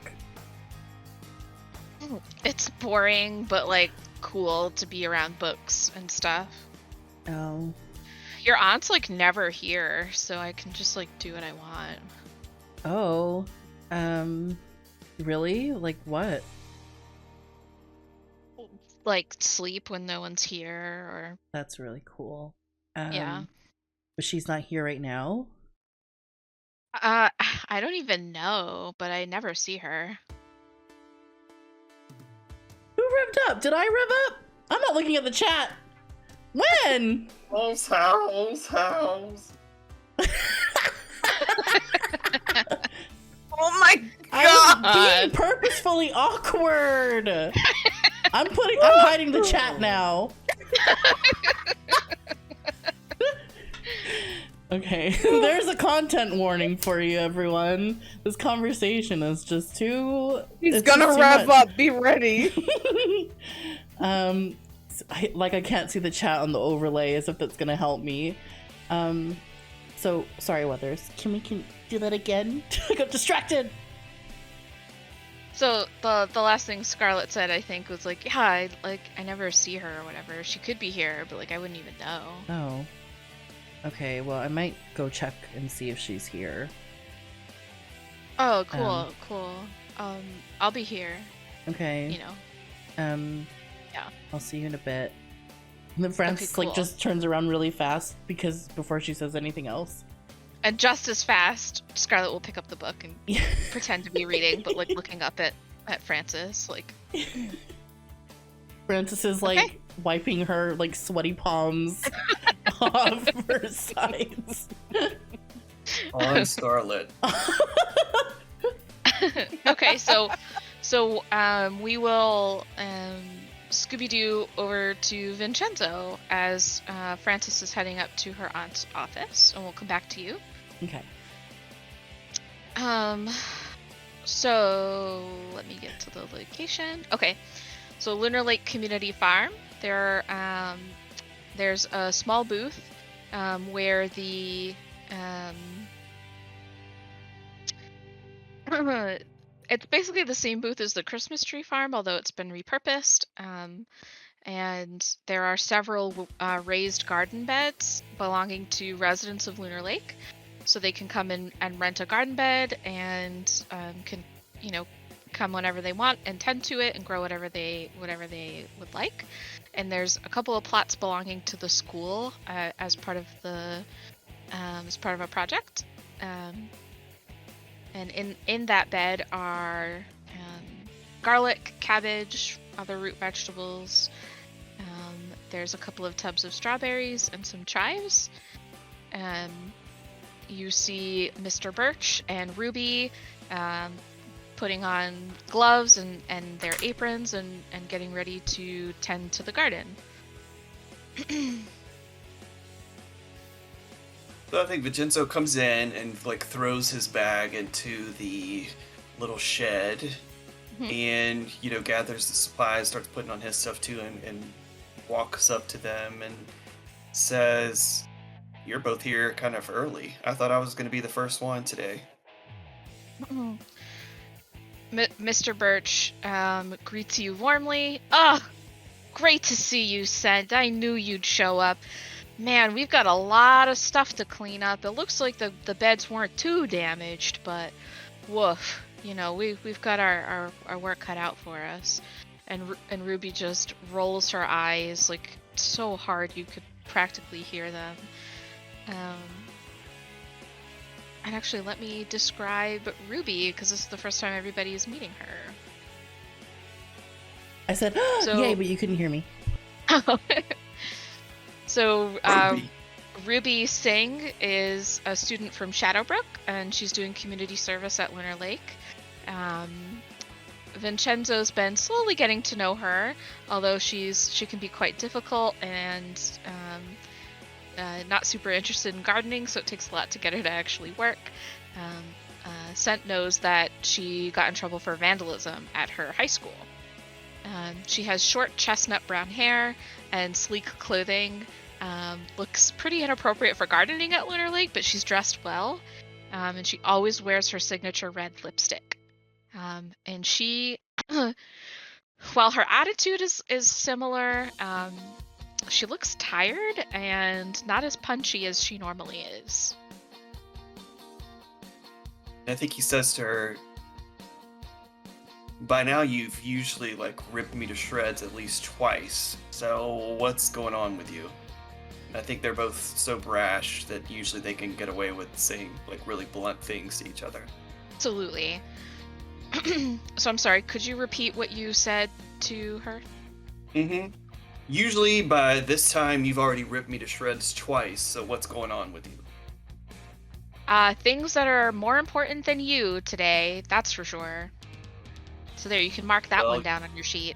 It's boring, but like cool to be around books and stuff. Oh. Your aunt's like never here, so I can just like do what I want. Oh. Um really? Like what? Like sleep when no one's here, or That's really cool. yeah. But she's not here right now? Uh, I don't even know, but I never see her. Who revved up? Did I rev up? I'm not looking at the chat. When? House. Oh my I was being god! purposefully awkward. I'm hiding the chat now. Okay, there's a content warning for you, everyone. This conversation is just too. He's it's gonna just too rev much. up. Be ready. I can't see the chat on the overlay as if that's gonna help me. So sorry, Weathers. Can we do that again? I got distracted. So the last thing Scarlett said, I think, was like, yeah, I never see her or whatever. She could be here, but like I wouldn't even know. Oh. Okay, well, I might go check and see if she's here. Oh, cool. I'll be here. Okay. You know. Yeah. I'll see you in a bit. And then Frances Okay, cool. just turns around really fast because before she says anything else. And just as fast, Scarlett will pick up the book and Yeah. pretend to be reading, but like looking up at Francis, like. Frances is Okay. wiping her sweaty palms off her sides. On Scarlet. Okay, so we will Scooby-Doo over to Vincenzo as Frances is heading up to her aunt's office, and we'll come back to you. Okay. So let me get to the location. Okay, so Lunar Lake Community Farm. There's a small booth where the it's basically the same booth as the Christmas tree farm, although it's been repurposed. And there are several raised garden beds belonging to residents of Lunar Lake, so they can come in and rent a garden bed and can, come whenever they want and tend to it and grow whatever they would like. And there's a couple of plots belonging to the school as part of a project. And in that bed are garlic, cabbage, other root vegetables. There's a couple of tubs of strawberries and some chives. You see Mr. Birch and Ruby putting on gloves and their aprons and getting ready to tend to the garden. So I think Vincenzo comes in and throws his bag into the little shed and gathers the supplies, starts putting on his stuff too, and walks up to them and says, "You're both here kind of early. I thought I was going to be the first one today." Mr. Birch greets you warmly. "Ah, great to see you, Scent. I knew you'd show up. Man, we've got a lot of stuff to clean up. It looks like the beds weren't too damaged, but woof. We've got our work cut out for us." And Ruby just rolls her eyes so hard you could practically hear them. And actually, let me describe Ruby, because this is the first time everybody is meeting her. I said, yay, but you couldn't hear me. So, Ruby Singh is a student from Shadowbrook, and she's doing community service at Lunar Lake. Vincenzo's been slowly getting to know her, although she can be quite difficult and not super interested in gardening, so it takes a lot to get her to actually work. Scent knows that she got in trouble for vandalism at her high school. She has short chestnut brown hair and sleek clothing. Looks pretty inappropriate for gardening at Lunar Lake, but she's dressed well. And she always wears her signature red lipstick. And she, while her attitude is similar, she looks tired and not as punchy as she normally is. I think he says to her, by now you've usually like ripped me to shreds at least twice. So what's going on with you? And I think they're both so brash that usually they can get away with saying like really blunt things to each other. Absolutely. So I'm sorry, could you repeat what you said to her? Mm-hmm. Usually by this time you've already ripped me to shreds twice, so what's going on with you? Things that are more important than you today, that's for sure. So there, you can mark that Well- one down on your sheet.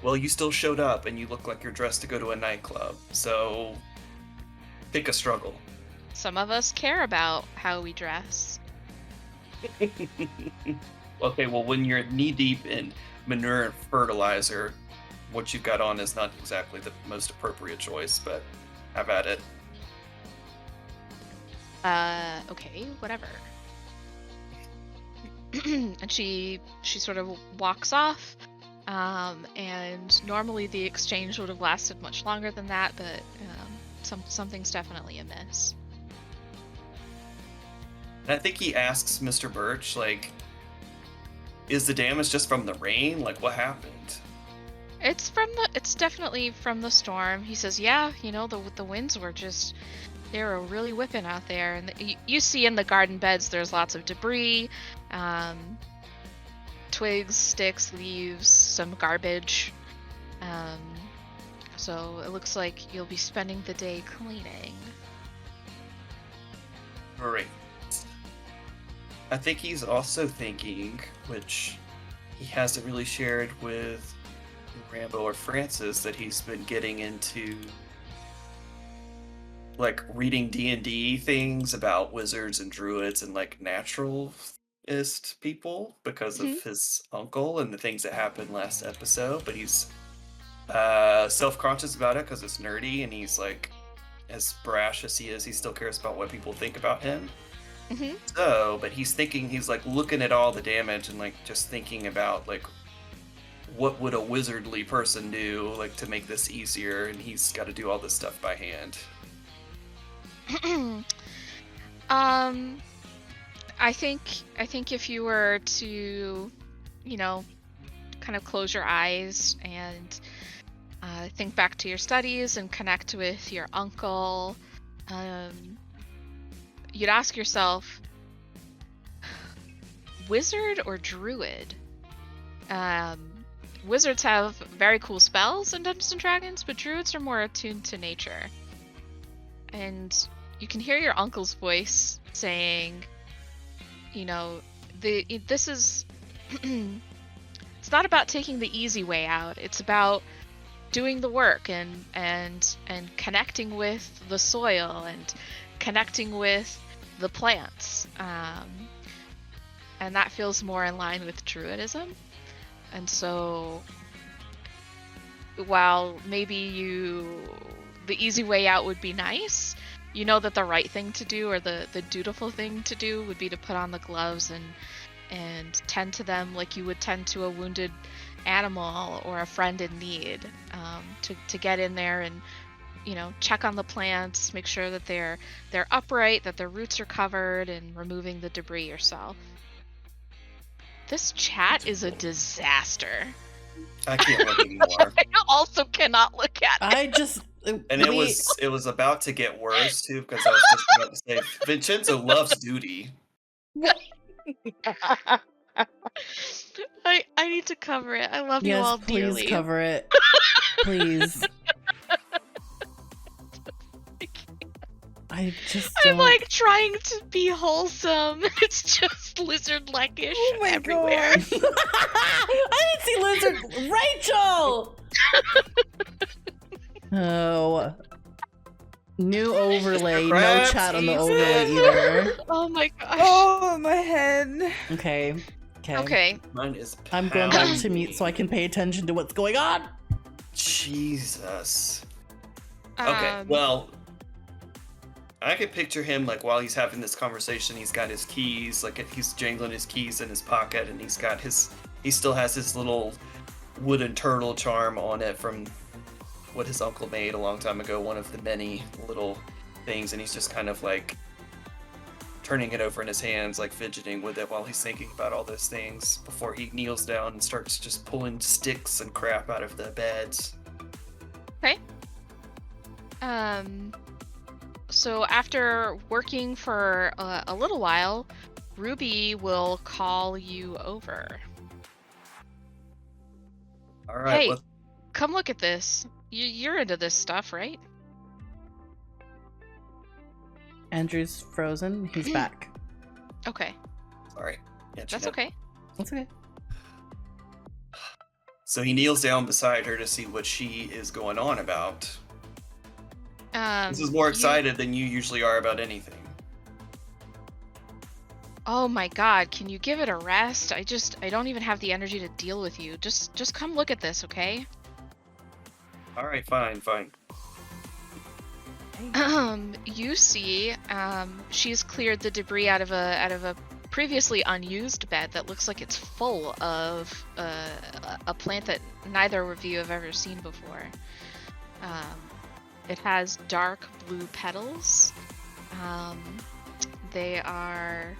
Well, you still showed up and you look like you're dressed to go to a nightclub, so pick a struggle. Some of us care about how we dress. Okay, well, when you're knee deep in manure and fertilizer, what you've got on is not exactly the most appropriate choice, but have at it. Okay, whatever. And she sort of walks off. And normally the exchange would have lasted much longer than that, but something's definitely amiss. And I think he asks Mr. Birch, like, is the damage just from the rain? Like, what happened? It's definitely from the storm. He says, yeah, the winds were just, they were really whipping out there. And you see in the garden beds, there's lots of debris, twigs, sticks, leaves, some garbage. So it looks like you'll be spending the day cleaning. Great. I think he's also thinking, which he hasn't really shared with Rambo or Francis, that he's been getting into like reading D&D things about wizards and druids and like naturalist people because of his uncle and the things that happened last episode, but he's self-conscious about it because it's nerdy, and he's like, as brash as he is, he still cares about what people think about him. So, but he's like looking at all the damage and like just thinking about like what would a wizardly person do like to make this easier, and he's got to do all this stuff by hand. I think if you were to, kind of close your eyes and think back to your studies and connect with your uncle, you'd ask yourself, wizard or druid? Wizards have very cool spells in Dungeons and Dragons, but druids are more attuned to nature. And you can hear your uncle's voice saying, this is it's not about taking the easy way out. It's about doing the work and connecting with the soil and connecting with the plants. And that feels more in line with druidism. And so while maybe the easy way out would be nice, you know that the right thing to do, or the dutiful thing to do, would be to put on the gloves and tend to them like you would tend to a wounded animal or a friend in need, to get in there and check on the plants, make sure that they're upright, that their roots are covered, and removing the debris yourself. This chat is a disaster. I can't look anymore. I also cannot look at it. I just And it was about to get worse too, because I was just about to say Vincenzo loves duty. I need to cover it. I love you all please dearly. cover it. Please. I just don't... I'm like trying to be wholesome. It's just lizard-like-ish everywhere. I didn't see lizard. Rachel! Oh. New overlay. No Crabs chat on the eat overlay it. either. Oh my gosh. Oh, my head. Okay. Okay. Okay. Mine is I'm going back to mute so I pounding. can pay attention to what's going on. Jesus. Okay, Um, well, I could picture him like while he's having this conversation, he's got his keys, like he's jangling his keys in his pocket, and he still has his little wooden turtle charm on it from what his uncle made a long time ago, one of the many little things, and he's just kind of like turning it over in his hands, like fidgeting with it while he's thinking about all those things before he kneels down and starts just pulling sticks and crap out of the beds. okay. Um, so after working for a little while, Ruby will call you over. All right, Hey, well, come look at this. You're into this stuff, right? Andrew's frozen. He's back. Okay, sorry. Yeah, that's Jeanette. okay. That's okay. So he kneels down beside her to see what she is going on about. This is more You, excited than you usually are about anything. oh my God, can you give it a rest? I don't even have the energy to deal with you. Just come look at this, okay? All right, fine. You see, she's cleared the debris out of a previously unused bed that looks like it's full of a plant that neither of you have ever seen before. It has dark blue petals. They are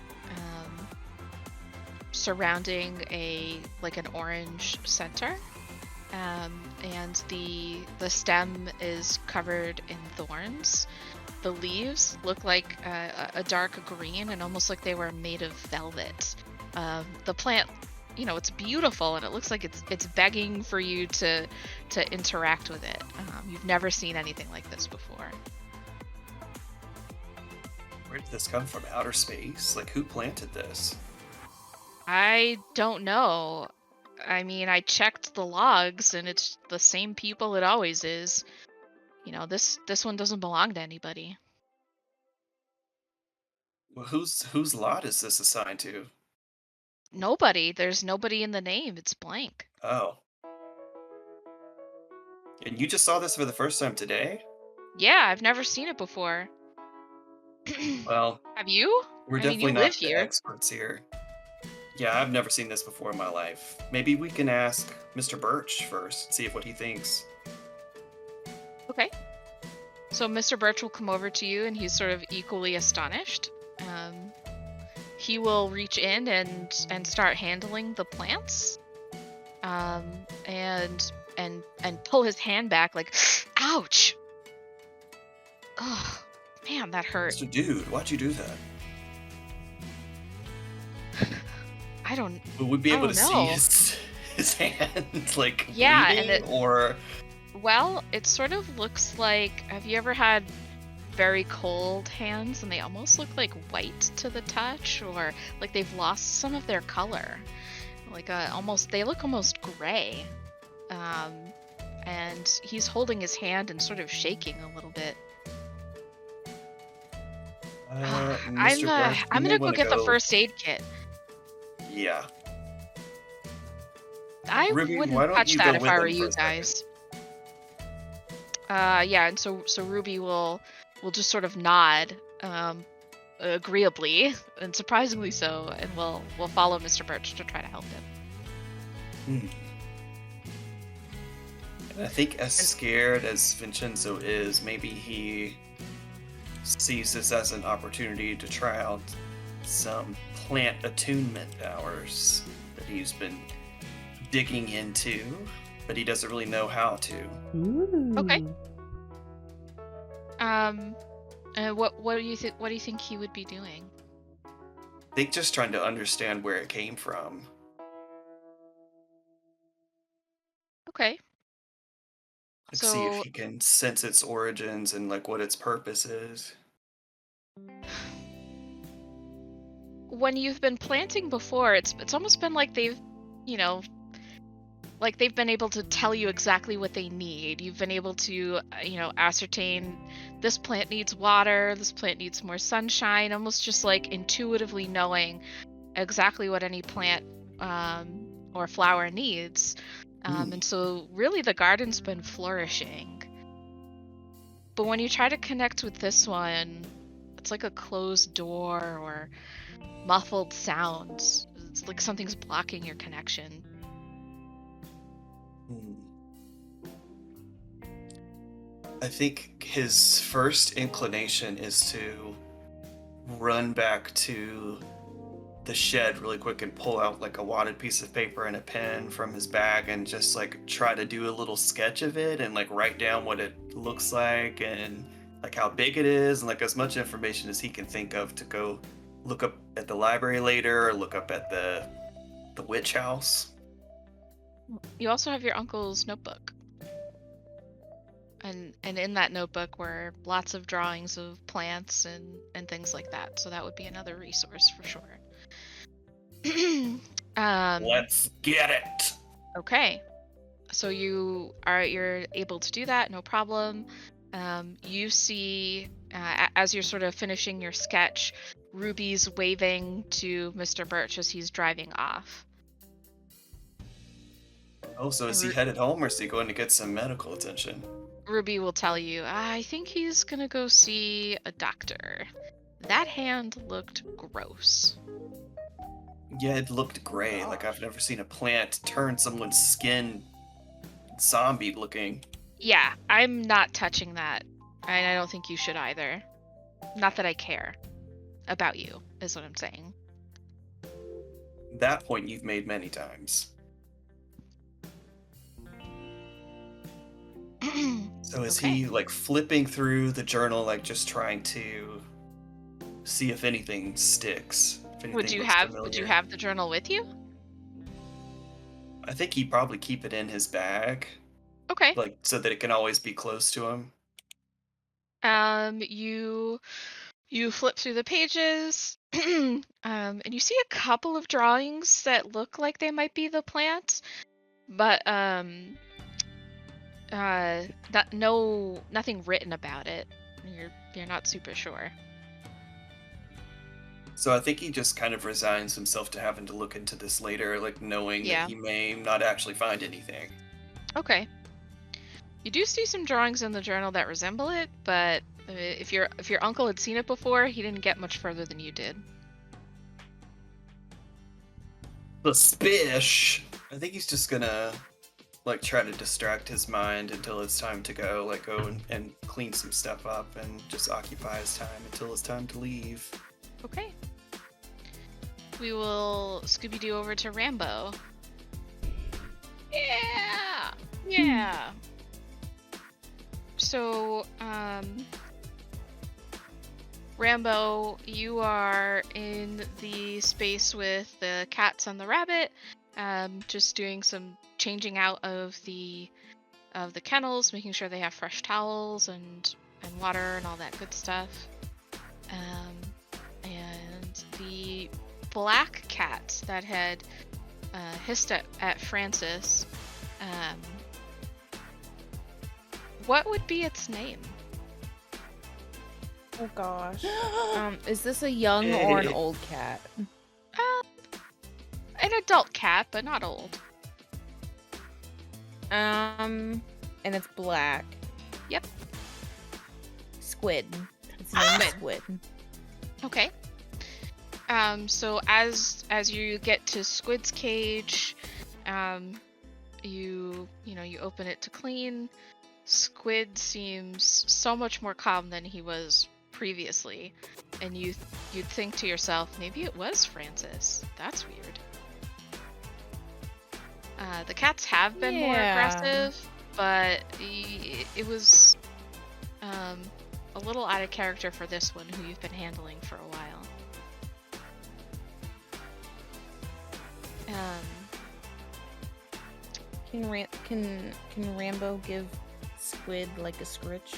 surrounding an orange center. And the stem is covered in thorns. The leaves look like a dark green and almost like they were made of velvet. The plant, it's beautiful and it looks like it's begging for you to interact with it. You've never seen anything like this before. Where did this come from? Outer space? Like, who planted this? I don't know. I mean, I checked the logs and it's the same people it always is. This one doesn't belong to anybody. Well, whose lot is this assigned to? Nobody. There's nobody in the name. It's blank. Oh. And you just saw this for the first time today? Yeah, I've never seen it before. Well, Have you? we're I mean, you definitely live not the here. experts here. Yeah, I've never seen this before in my life. Maybe we can ask Mr. Birch first, see what he thinks. Okay. So Mr. Birch will come over to you and he's sort of equally astonished. He will reach in and start handling the plants. And pull his hand back like, ouch! Oh, man, that hurt. Mr. Dude, why'd you do that? I don't Would we be I able to don't see know. his hand, like, Yeah, and bleeding, or... Well, it sort of looks like, have you ever had very cold hands and they almost look like white to the touch, or like they've lost some of their color? Like they look almost gray. And he's holding his hand and sort of shaking a little bit. Mr. Birch, I'm you may gonna go wanna get the first aid kit. Yeah. I Ruby, wouldn't why don't touch you that go if with I him were for you a second? guys. Yeah, and so Ruby will just sort of nod, agreeably and surprisingly so, and we'll follow Mr. Birch to try to help him. Hmm. And I think as scared as Vincenzo is, maybe he sees this as an opportunity to try out some plant attunement powers that he's been digging into, but he doesn't really know how to. Ooh. Okay. What do you think? What do you think he would be doing? I think just trying to understand where it came from. Okay. Like, see if So he can sense its origins and like what its purpose is. when you've been planting before, it's almost been like they've, you know, like they've been able to tell you exactly what they need. You've been able to, ascertain this plant needs water, this plant needs more sunshine, almost just like intuitively knowing exactly what any plant or flower needs. And so really the garden's been flourishing. But when you try to connect with this one, it's like a closed door or muffled sounds. It's like something's blocking your connection. Hmm. I think his first inclination is to run back to the shed really quick and pull out like a wadded piece of paper and a pen from his bag and just like try to do a little sketch of it and like write down what it looks like and like how big it is and like as much information as he can think of to go look up at the library later or look up at the witch house. You also have your uncle's notebook. And in that notebook were lots of drawings of plants and things like that. So that would be another resource for sure. Let's get it. Okay. So you're able to do that, no problem. You see, as you're sort of finishing your sketch, Ruby's waving to Mr. Birch as he's driving off. Oh, so is he headed home or is he going to get some medical attention? Ruby will tell you, I think he's gonna go see a doctor. That hand looked gross. Yeah, it looked gray. Like I've never seen a plant turn someone's skin zombie looking. Yeah, I'm not touching that. And I don't think you should either. Not that I care about you, is what I'm saying. That point you've made many times. So is Okay. he like flipping through the journal, like just trying to see if anything sticks? If anything Would you looks have familiar? the journal with you? I think he'd probably keep it in his bag, Okay. like so that it can always be close to him. You flip through the pages, and you see a couple of drawings that look like they might be the plant, but nothing written about it. You're not super sure. So I think he just kind of resigns himself to having to look into this later, like knowing Yeah. that he may not actually find anything. Okay. You do see some drawings in the journal that resemble it, but if your uncle had seen it before, he didn't get much further than you did. Suspish. I think he's just gonna like try to distract his mind until it's time to go, like go and clean some stuff up and just occupy his time until it's time to leave. Okay. We will Scooby-Doo over to Rambo. Yeah! Yeah. So, Rambo, you are in the space with the cats and the rabbit, just doing some changing out of the kennels, making sure they have fresh towels and water and all that good stuff. And the black cat that had hissed at Francis, what would be its name? Oh gosh. Is this a young or an old cat? An adult cat, but not old. And it's black. Yep. Squid. Its name is Squid. Okay. So as you get to Squid's cage, you open it to clean. Squid seems so much more calm than he was previously, and you'd think to yourself, maybe it was Francis. That's weird. The cats have been more aggressive, but it was a little out of character for this one, who you've been handling for a while. Can Rambo give Squid like a scritch?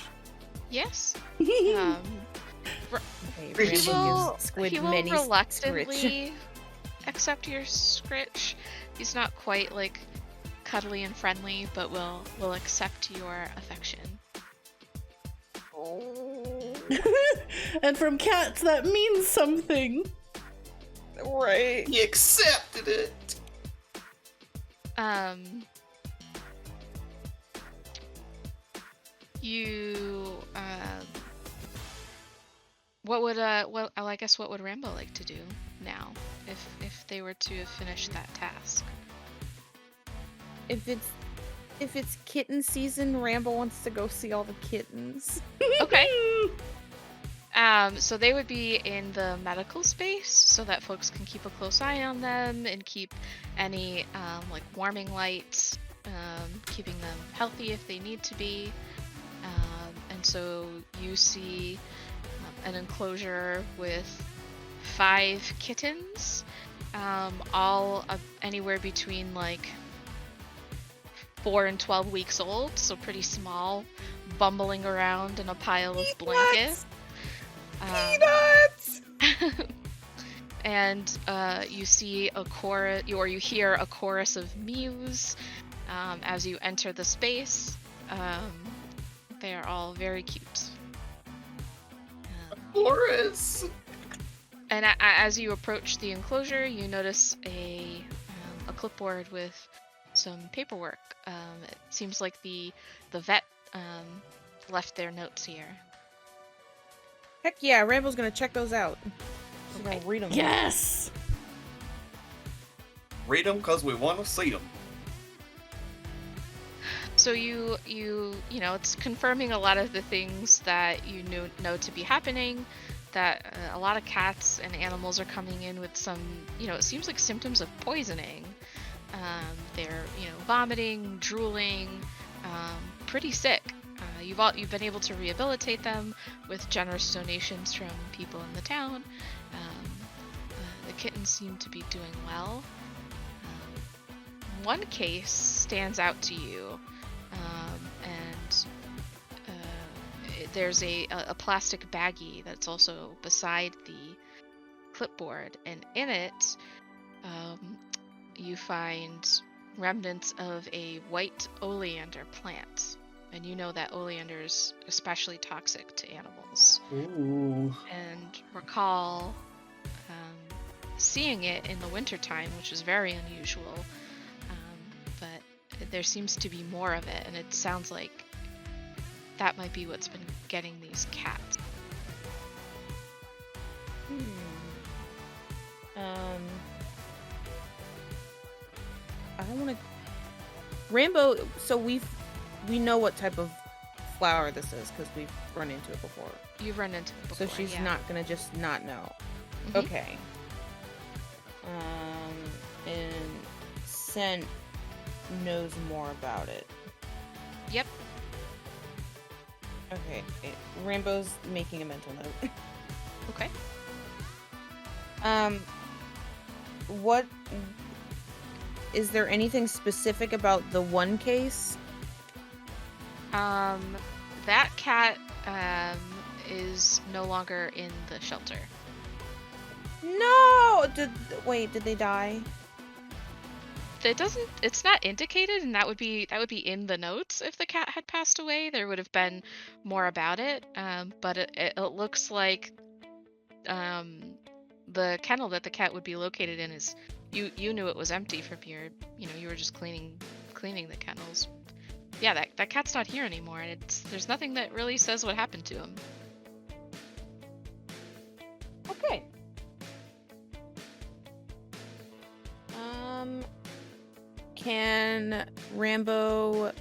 Yes. Okay, Scritch. Rambo gives Squid he will many reluctantly accept your scritch. He's not quite like cuddly and friendly, but will accept your affection. And from cats, that means something. Right. He accepted it. Um, you well, I guess what would Rambo like to do now if they were to finish that task? If it's kitten season, Rambo wants to go see all the kittens. Okay. So they would be in the medical space so that folks can keep a close eye on them and keep any like warming lights, keeping them healthy if they need to be. And so you see an enclosure with 5 kittens, all anywhere between like 4 and 12 weeks old, so pretty small, bumbling around in a pile of blankets. Peanuts! And you see a chorus, or you hear a chorus of mews as you enter the space. They are all very cute. Chorus. And as you approach the enclosure, you notice a clipboard with some paperwork. It seems like the vet left their notes here. Heck yeah, Rambo's gonna check those out. He's gonna read them. Yes! Read them because we want to see them. So you know, it's confirming a lot of the things that you know to be happening, that a lot of cats and animals are coming in with some, you know, it seems like symptoms of poisoning. They're, you know, vomiting, drooling, pretty sick. You've been able to rehabilitate them with generous donations from people in the town. The kittens seem to be doing well. One case stands out to you, and there's a plastic baggie that's also beside the clipboard, and in it you find remnants of a white oleander plant. And you know that oleander is especially toxic to animals. Ooh. And recall seeing it in the wintertime, which is very unusual. But there seems to be more of it, and it sounds like that might be what's been getting these cats. I don't want to. Rambo. So we know what type of flower this is because we've run into it before. You've run into it before. So she's yeah. not gonna just not know. Mhm. Okay. And Scent knows more about it. Yep. Okay. Rambo's making a mental note. Okay. What is there anything specific about the one case? That cat is no longer in the shelter. No. Did they die? It's not indicated, and that would be in the notes. If the cat had passed away, there would have been more about it. But it looks like the kennel that the cat would be located in is, you knew it was empty from your, you were just cleaning the kennels. Yeah, that cat's not here anymore, and there's nothing that really says what happened to him. Okay. Can Rambo...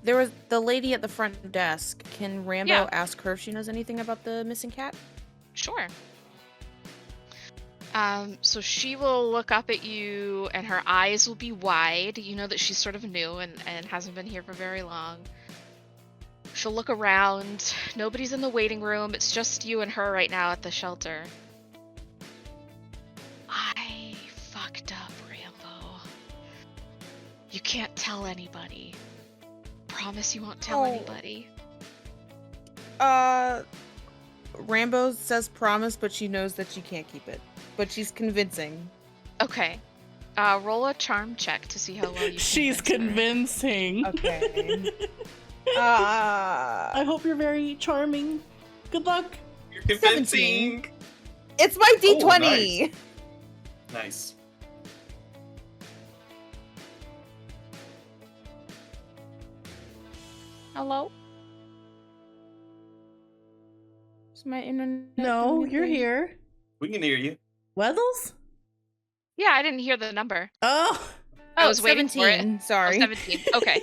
There was the lady at the front desk. Can Rambo ask her if she knows anything about the missing cat? Sure. So she will look up at you, and her eyes will be wide. You know that she's sort of new and hasn't been here for very long. She'll look around. Nobody's in the waiting room. It's just you and her right now at the shelter. I fucked up, Rambo. You can't tell anybody. Promise you won't tell anybody. Rambo says promise, but she knows that she can't keep it. But she's convincing. Okay. Roll a charm check to see how well you She's convincing. Okay. I hope you're very charming. Good luck. You're convincing. 17. It's my D20. Nice. Hello? Is my internet No, doing a you're thing? here. We can hear you. Weathles? Yeah, I didn't hear the number. Oh, I Oh, was waiting for it. 17. Oh, Sorry. 17. Okay.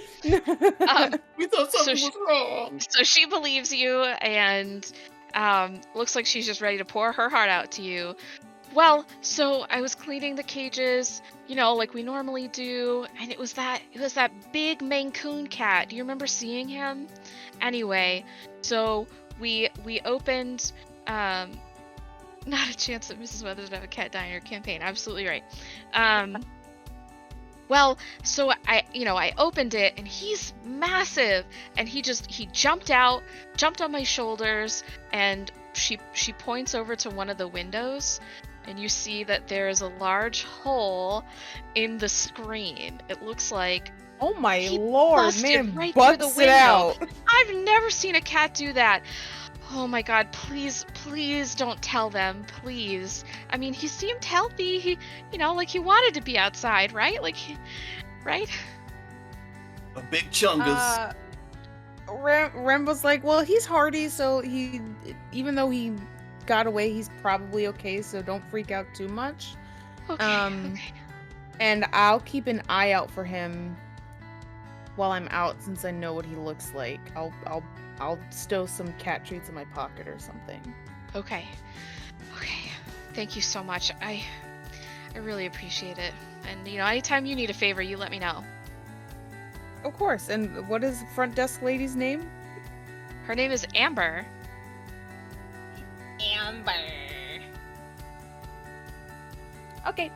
Um, We thought so something was wrong. so she believes you and looks like she's just ready to pour her heart out to you. Well, so I was cleaning the cages, like we normally do, and it was that big Maine Coon cat. Do you remember seeing him? Anyway, so we opened not a chance that Mrs. Weathers would have a cat die in her campaign. Absolutely right. Well, so I opened it and he's massive and he jumped out, jumped on my shoulders, and she points over to one of the windows and you see that there is a large hole in the screen. It looks like Oh my he lord, busted man, right through the butts it window. out. I've never seen a cat do that. Oh my god, please don't tell them, please. I mean, he seemed healthy. He, like he wanted to be outside, right? Right? A big chungus. Rem was like, well, he's hardy, so even though he got away, he's probably okay, so don't freak out too much. Okay, okay. And I'll keep an eye out for him while I'm out, since I know what he looks like. I'll stow some cat treats in my pocket or something. Okay. Thank you so much. I really appreciate it. And anytime you need a favor, you let me know. Of course. And what is the front desk lady's name? Her name is Amber. Amber. Okay.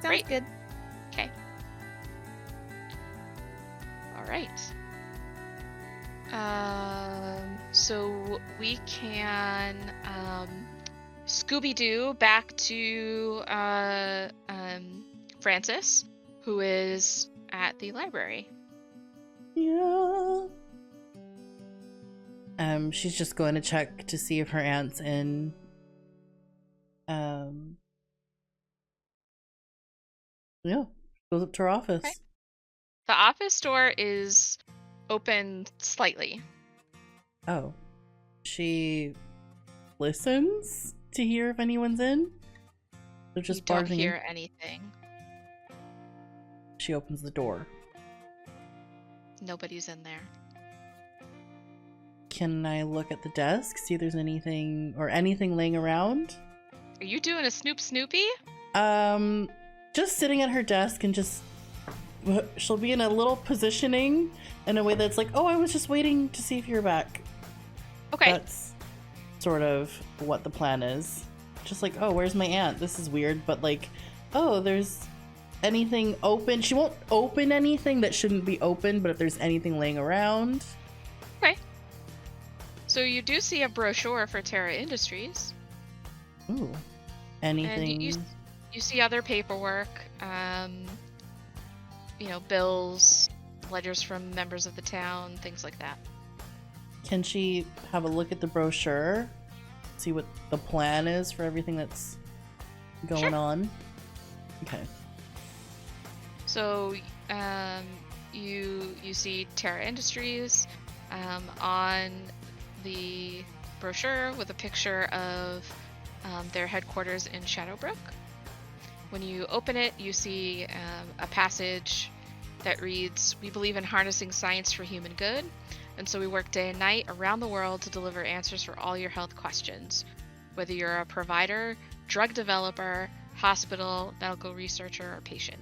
Sounds Great. good. Okay. All right. So we can Scooby-Doo back to Frances, who is at the library. yeah. She's just going to check to see if her aunt's in. Yeah. Goes up to her office. Okay. The office door is open slightly. Oh. She listens to hear if anyone's in? They're just You don't barging hear in. anything. She opens the door. Nobody's in there. Can I look at the desk, see if there's anything laying around? Are you doing a Snoopy? Just sitting at her desk and just she'll be in a little positioning in a way that's like, oh, I was just waiting to see if you're back. Okay. That's sort of what the plan is. Just like, oh, where's my aunt? This is weird, but like, oh, there's anything open. She won't open anything that shouldn't be open, but if there's anything laying around. Okay. So you do see a brochure for Terra Industries. Ooh. Anything. And you see other paperwork, bills, letters from members of the town, things like that. Can she have a look at the brochure? See what the plan is for everything that's going on? Okay. So you see Terra Industries on the brochure with a picture of their headquarters in Shadowbrook. When you open it, you see a passage that reads, "We believe in harnessing science for human good, and so we work day and night around the world to deliver answers for all your health questions. Whether you're a provider, drug developer, hospital, medical researcher, or patient."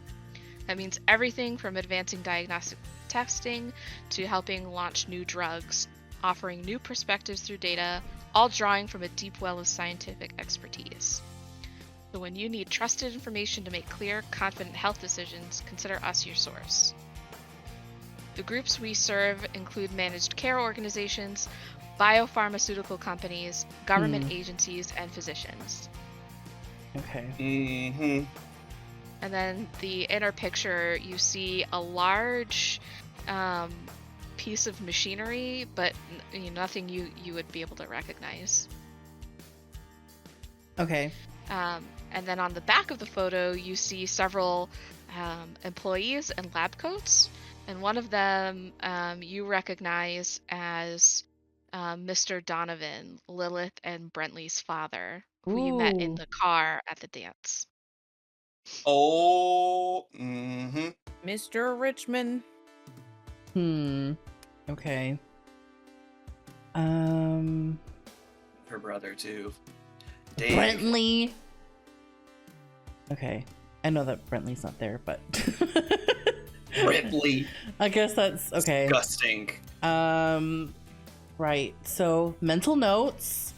That means everything from advancing diagnostic testing to helping launch new drugs, offering new perspectives through data, all drawing from a deep well of scientific expertise. So when you need trusted information to make clear, confident health decisions, consider us your source. The groups we serve include managed care organizations, biopharmaceutical companies, government agencies, and physicians. Okay. Mm-hmm. And then the inner picture, you see a large piece of machinery, but nothing you would be able to recognize. Okay. And then on the back of the photo, you see several employees in lab coats. And one of them you recognize as Mr. Donovan, Lilith and Brentley's father, who you met in Ooh. the car at the dance. Oh, mm-hmm. Mr. Richmond. Okay. Her brother too. Dave. Brentley. Okay. I know that Brentley's not there, but Ripley. I guess that's okay. Disgusting. Right. So mental notes.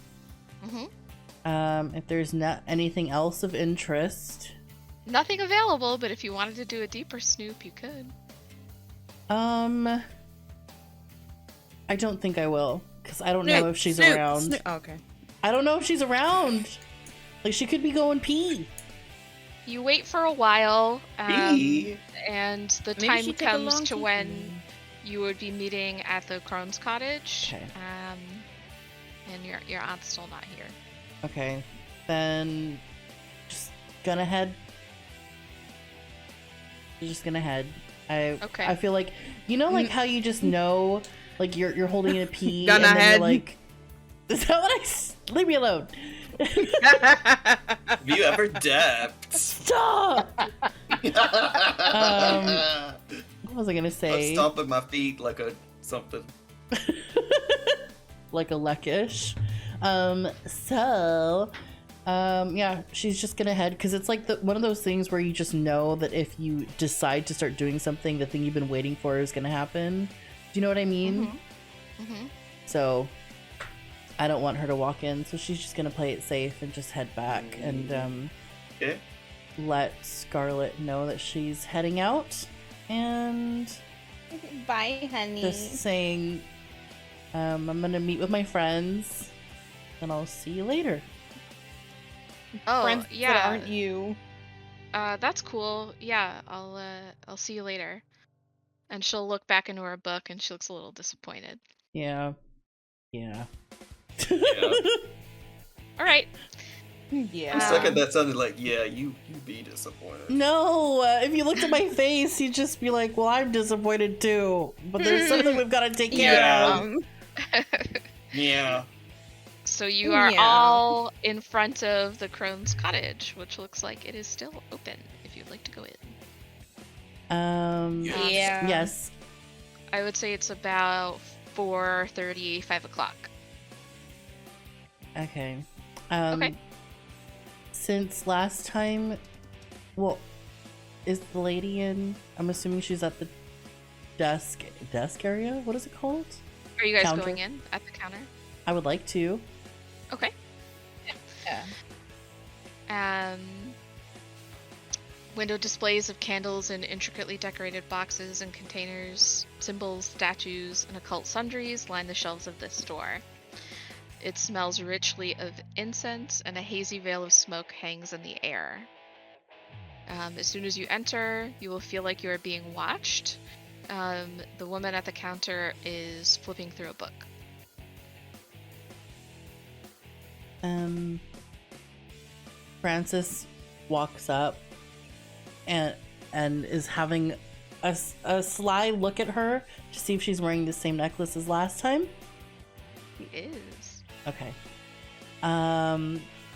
If there's not anything else of interest. Nothing available, but if you wanted to do a deeper snoop, you could. I don't think I will, because I don't know if she's around. Okay. I don't know if she's around. Like, she could be going pee. You wait for a while, Pee? and the Maybe time she took a comes long to pee. when you would be meeting at the Crone's cottage. Okay. And your aunt's still not here. Okay. Then just gonna head. Just gonna head. Okay. I feel like, you know, like how you just know, like you're holding a pee Gonna and then head. you're like, is that what leave me alone? Have you ever dapped? Stop. What was I gonna I'm say? stomping my feet like a something. Like a leckish. Yeah, she's just gonna head, because it's like one of those things where you just know that if you decide to start doing something, the thing you've been waiting for is gonna happen. Do you know what I mean? So I don't want her to walk in, so she's just gonna play it safe and just head back and Okay. let Scarlet know that she's heading out, and Bye, honey. just saying, I'm gonna meet with my friends and I'll see you later. Oh, Friends yeah. that aren't you. That's cool. Yeah, I'll see you later. And she'll look back into her book, and she looks a little disappointed. Yeah. Yeah. Yeah. All right. Yeah. The second that sounded like, yeah, you be disappointed. No, if you looked at my face, you'd just be like, well, I'm disappointed too. But there's something we've got to take care of. Yeah. So you are Yeah. all in front of the Crone's cottage, which looks like it is still open if you'd like to go in. Yeah. Yes. I would say it's about 4:30, 5 o'clock. Okay. Okay. Since last time, well, is the lady in? I'm assuming she's at the desk area. What is it called? Are you guys Counter? going in at the counter? I would like to. Okay. Yeah. Window displays of candles in intricately decorated boxes and containers, symbols, statues, and occult sundries line the shelves of this store. It smells richly of incense, and a hazy veil of smoke hangs in the air. As soon as you enter, you will feel like you are being watched. The woman at the counter is flipping through a book. Francis walks up and is having a sly look at her to see if she's wearing the same necklace as last time. He is. Okay.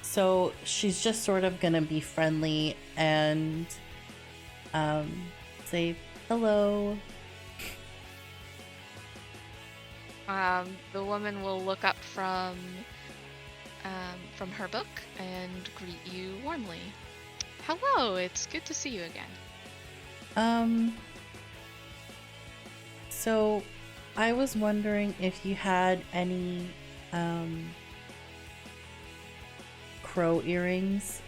So she's just sort of gonna be friendly and say hello. The woman will look up from her book and greet you warmly. Hello, it's good to see you again. So I was wondering if you had any crow earrings.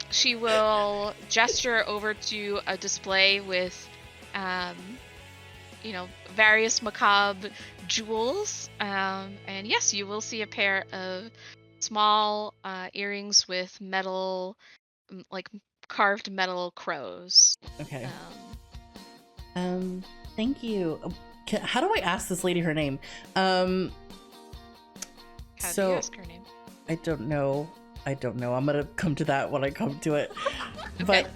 She will gesture over to a display with, various macabre jewels. And yes, you will see a pair of small earrings with metal, like carved metal crows. Okay. Thank you. How do I ask this lady her name? How do So you ask her name? I don't know. I don't know. I'm gonna come to that when I come to it. Okay. But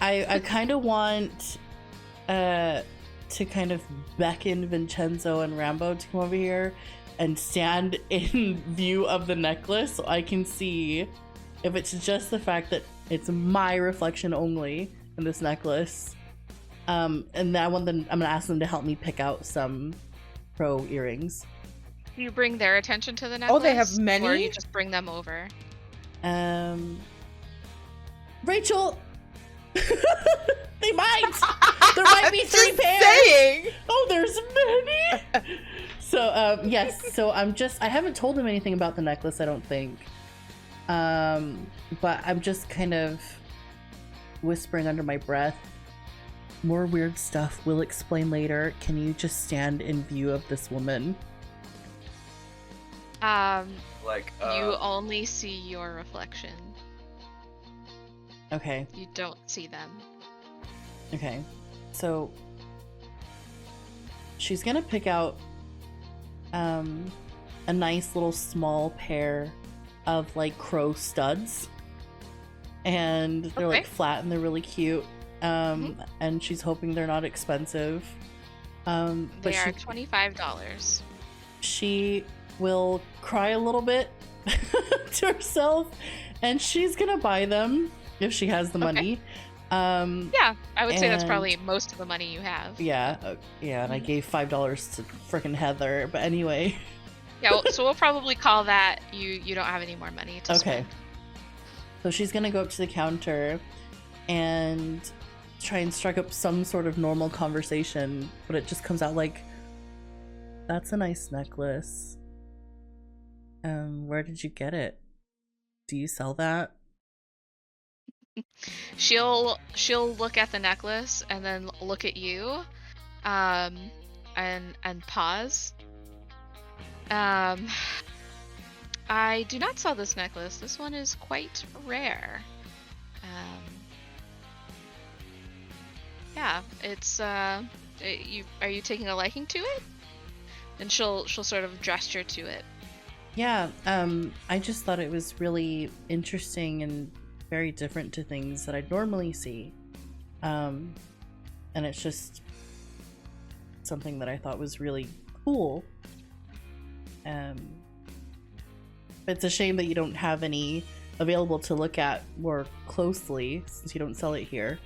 I kind of want to kind of beckon Vincenzo and Rambo to come over here and stand in view of the necklace so I can see if it's just the fact that it's my reflection only in this necklace. And then I'm gonna ask them to help me pick out some pro earrings. You bring their attention to the necklace? Oh, they have many? Or you just bring them over? Rachel! They might! There might be 3 Just pairs! saying. Oh, there's many! So, yes, so I haven't told him anything about the necklace, I don't think. But I'm just kind of whispering under my breath. More weird stuff. We'll explain later. Can you just stand in view of this woman? Like, You only see your reflection. Okay, You don't see them. okay. So, she's gonna pick out a nice little small pair of like crow studs. And they're like Okay. flat and they're really cute. And she's hoping they're not expensive. But They are $25. she will cry a little bit to herself, and she's gonna buy them if she has the money. Yeah, I would say that's And- probably most of the money you have. Yeah, and I gave $5 to frickin' Heather, but anyway. Yeah, so we'll probably call that you don't have any more money to Okay. spend. So she's gonna go up to the counter and try and strike up some sort of normal conversation, but it just comes out like, "That's a nice necklace. Where did you get it? Do you sell that?" She'll look at the necklace and then look at you, and pause. I do not sell this necklace. This one is quite rare. Yeah, it's are you taking a liking to it? And she'll sort of gesture to it. Yeah, I just thought it was really interesting and very different to things that I'd normally see. And it's just something that I thought was really cool. It's a shame that you don't have any available to look at more closely since you don't sell it here.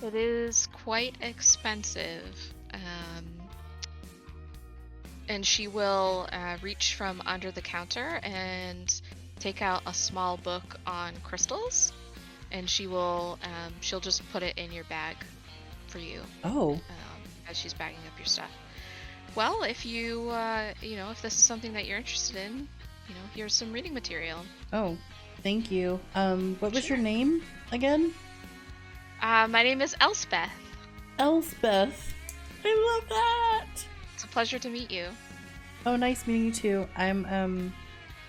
It is quite expensive. And she will reach from under the counter and take out a small book on crystals, and she'll just put it in your bag for you Oh, as she's bagging up your stuff. Well, if you if this is something that you're interested in, here's some reading material. oh, thank you. What was your Sure. name again? My name is Elspeth. Elspeth. I love that. It's a pleasure to meet you. Oh, nice meeting you too. I'm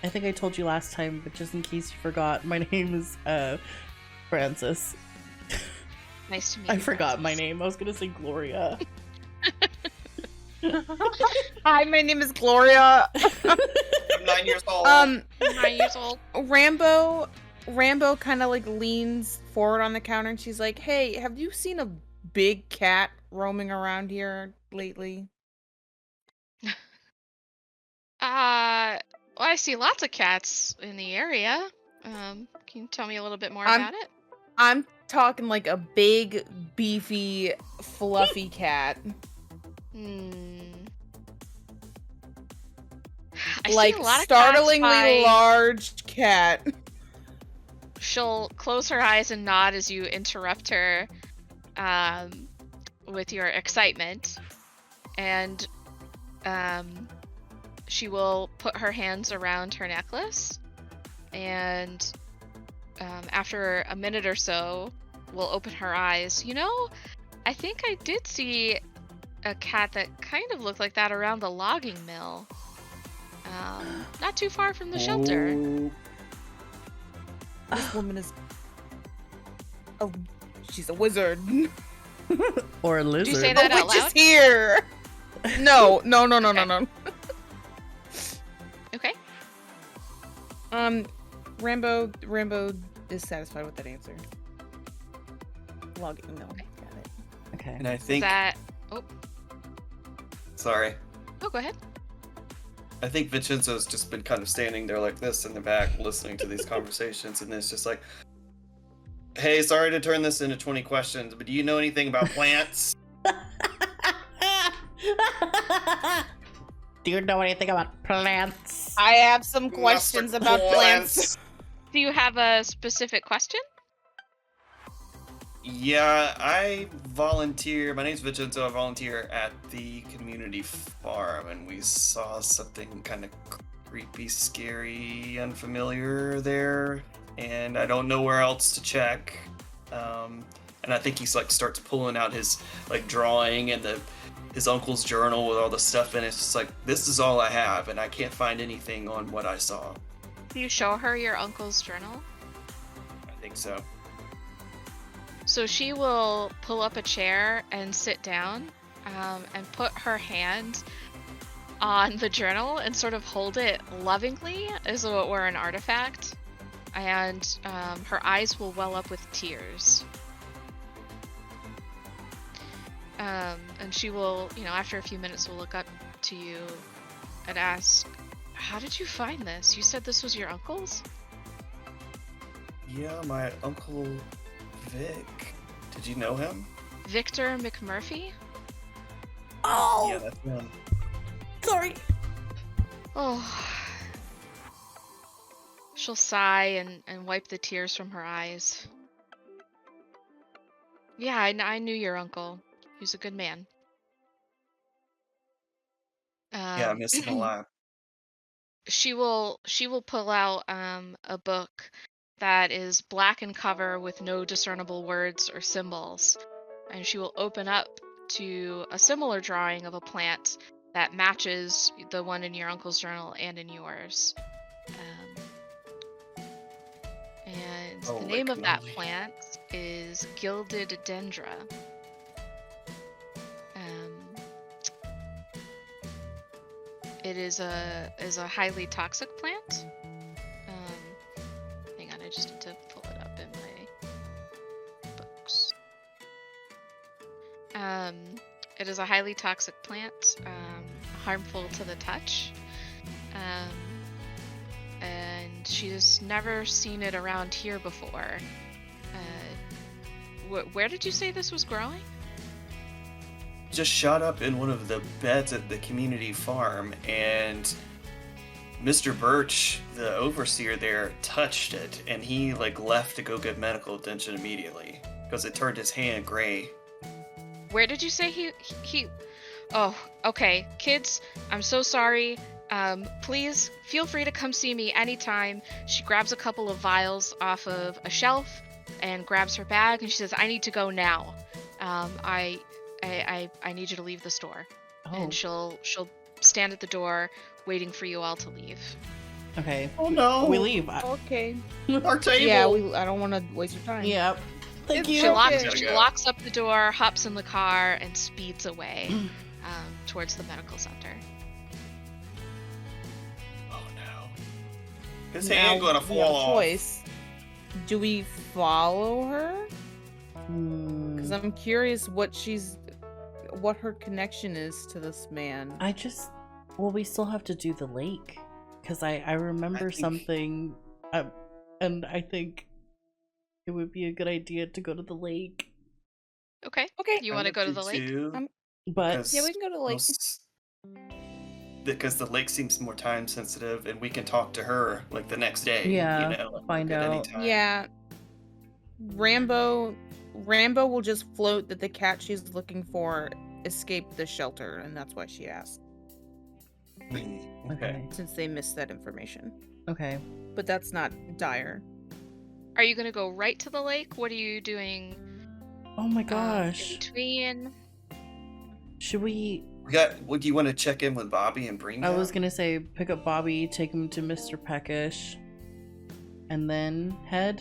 I think I told you last time, but just in case you forgot, my name is Francis. Nice to meet I you. forgot my Francis. name. I was gonna say Gloria. Hi, my name is Gloria. I'm 9 years old. 9 years old. Rambo kind of like leans forward on the counter and she's like, "Hey, have you seen a big cat roaming around here lately?" Well, I see lots of cats in the area. Can you tell me a little bit more about it? I'm talking like a big, beefy, fluffy cat. I see Like a lot of startlingly cats large cat. She'll close her eyes and nod as you interrupt her with your excitement, and she will put her hands around her necklace, and after a minute or so, will open her eyes. I think I did see a cat that kind of looked like that around the logging mill. Not too far from the shelter. Oh, This woman is. Oh, she's a wizard. Or a lizard. Did you say The that out witch is loud? here. No. Okay. Okay. Rambo is satisfied with that answer. Log email. Got it. Okay. And I Is think, that? Oh, sorry, oh, go ahead. I think Vincenzo's just been kind of standing there like this in the back, listening to these conversations, and it's just like, hey, sorry to turn this into 20 questions, but do you know anything about plants? Do you know anything about plants? I have some questions about plants. Do you have a specific question? Yeah, I volunteer. My name's Vincenzo. I volunteer at the community farm, and we saw something kind of creepy, scary, unfamiliar there, and I don't know where else to check. And I think he's like starts pulling out his like drawing and his uncle's journal with all the stuff in it. It's just like, this is all I have, and I can't find anything on what I saw. Do you show her your uncle's journal? I think so. So she will pull up a chair and sit down, and put her hand on the journal and sort of hold it lovingly as though it were an artifact. And her eyes will well up with tears. And she will, after a few minutes, will look up to you and ask, "How did you find this? You said this was your uncle's?" Yeah, my uncle Vic. Did you know him? Victor McMurphy? Oh, Yeah, that's him. sorry. Oh. She'll sigh and wipe the tears from her eyes. Yeah, I knew your uncle. He was a good man. Yeah, I miss him a lot. She will pull out a book that is black in cover with no discernible words or symbols, and she will open up to a similar drawing of a plant that matches the one in your uncle's journal and in yours. And the name of that moly. plant is gilded dendra. It is a highly toxic plant. Hang on, I just need to pull it up in my books. It is a highly toxic plant, harmful to the touch. And she's never seen it around here before. Where did you say this was growing? Just shot up in one of the beds at the community farm, and Mr. Birch, the overseer there, touched it, and he like left to go get medical attention immediately because it turned his hand gray. Where did you say he? Oh, okay, kids. I'm so sorry. Please feel free to come see me anytime. She grabs a couple of vials off of a shelf and grabs her bag, and she says, "I need to go now. I need you to leave the store." Oh, And she'll stand at the door waiting for you all to leave. okay. Oh no! We leave. Okay. Our table. Yeah, I don't want to waste your time. Yep. Thank It's you. She locks Gotta she go. locks up the door, hops in the car, and speeds away towards the medical center. Oh no! His Now hand gonna we have fall a off. choice. Do we follow her? Hmm. Because I'm curious what her connection is to this man. Well, we still have to do the lake because I remember think- something, and I think it would be a good idea to go to the lake. Okay. Okay. You want to go to the lake? But Yeah, we can go to the lake. Because the lake seems more time sensitive, and we can talk to her like the next day. Yeah, like, find at any out. time. Yeah. Rambo will just float that the cat she's looking for escaped the shelter, and that's why she asked, Okay. since they missed that information. Okay. But that's not dire. Are you going to go right to the lake? What are you doing Oh my in gosh. between? Should we? What do you want to check in with Bobby and bring? I was gonna say pick up Bobby, take him to Mr. Peckish, and then head.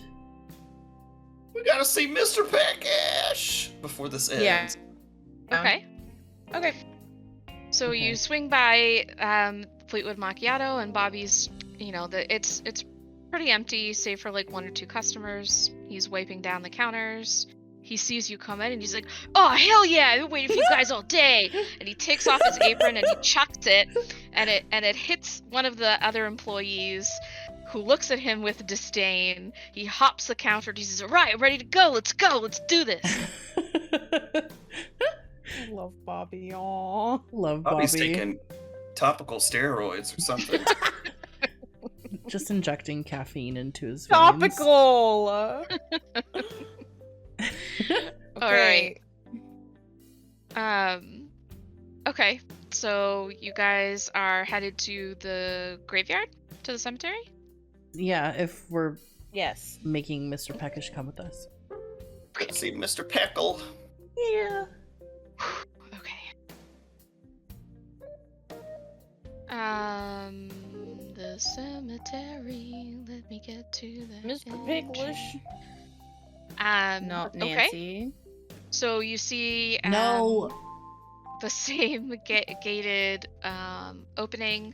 We gotta see Mr. Peckish before this ends. Yeah. Okay. Okay. So Okay. you swing by Fleetwood Macchiato, and Bobby's, it's Pretty empty, save for like one or two customers. He's wiping down the counters. He sees you come in and he's like, "Oh hell yeah! I've been waiting for you guys all day!" And he takes off his apron and he chucks it, and it hits one of the other employees, who looks at him with disdain. He hops the counter and he says, "All right, I'm ready to go. Let's go. Let's do this." I love Bobby. Aw. Love Bobby's Bobby. taking topical steroids or something. Just injecting caffeine into his veins. Topical. All right. Okay. So you guys are headed to the graveyard, to the cemetery. Yeah, if we're Yes. making Mr. Peckish come with us. Let's see, Mr. Peckle. Yeah. Okay. The cemetery. Let me get to the Mr. entry. Picklish. No, Okay. Nancy. So you see No. the same gated opening.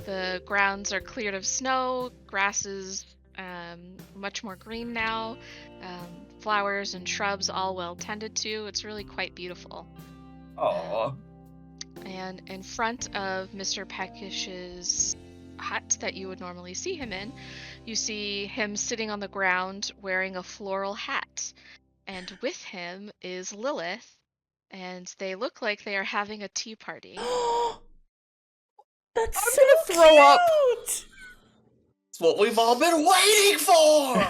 The grounds are cleared of snow. Grass is much more green now. Flowers and shrubs all well tended to. It's really quite beautiful. Aw. And in front of Mr. Peckish's hut that you would normally see him in, you see him sitting on the ground wearing a floral hat. And with him is Lilith, and they look like they are having a tea party. That's I'm so gonna throw up. cute! It's what we've all been waiting for!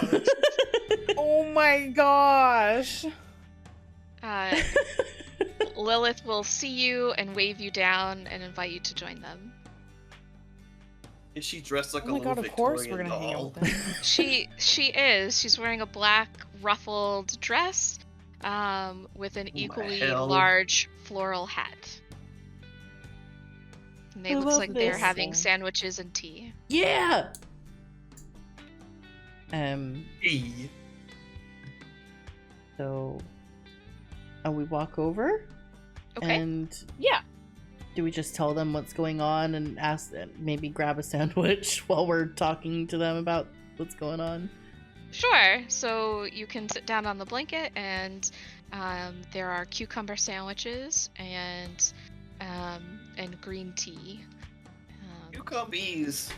Oh my gosh. Uh, Lilith will see you and wave you down and invite you to join them. Is she dressed like Oh a my little god, of course Victorian we're gonna hang doll? out with them. She is. She's wearing a black ruffled dress with an my equally hell. large floral hat. And they I looks love like they're this. having sandwiches and tea. Yeah. Hey. So we walk over, Okay. and Yeah. do we just tell them what's going on and ask, maybe grab a sandwich while we're talking to them about what's going on? Sure. So you can sit down on the blanket, and there are cucumber sandwiches and green tea. Cucumbies.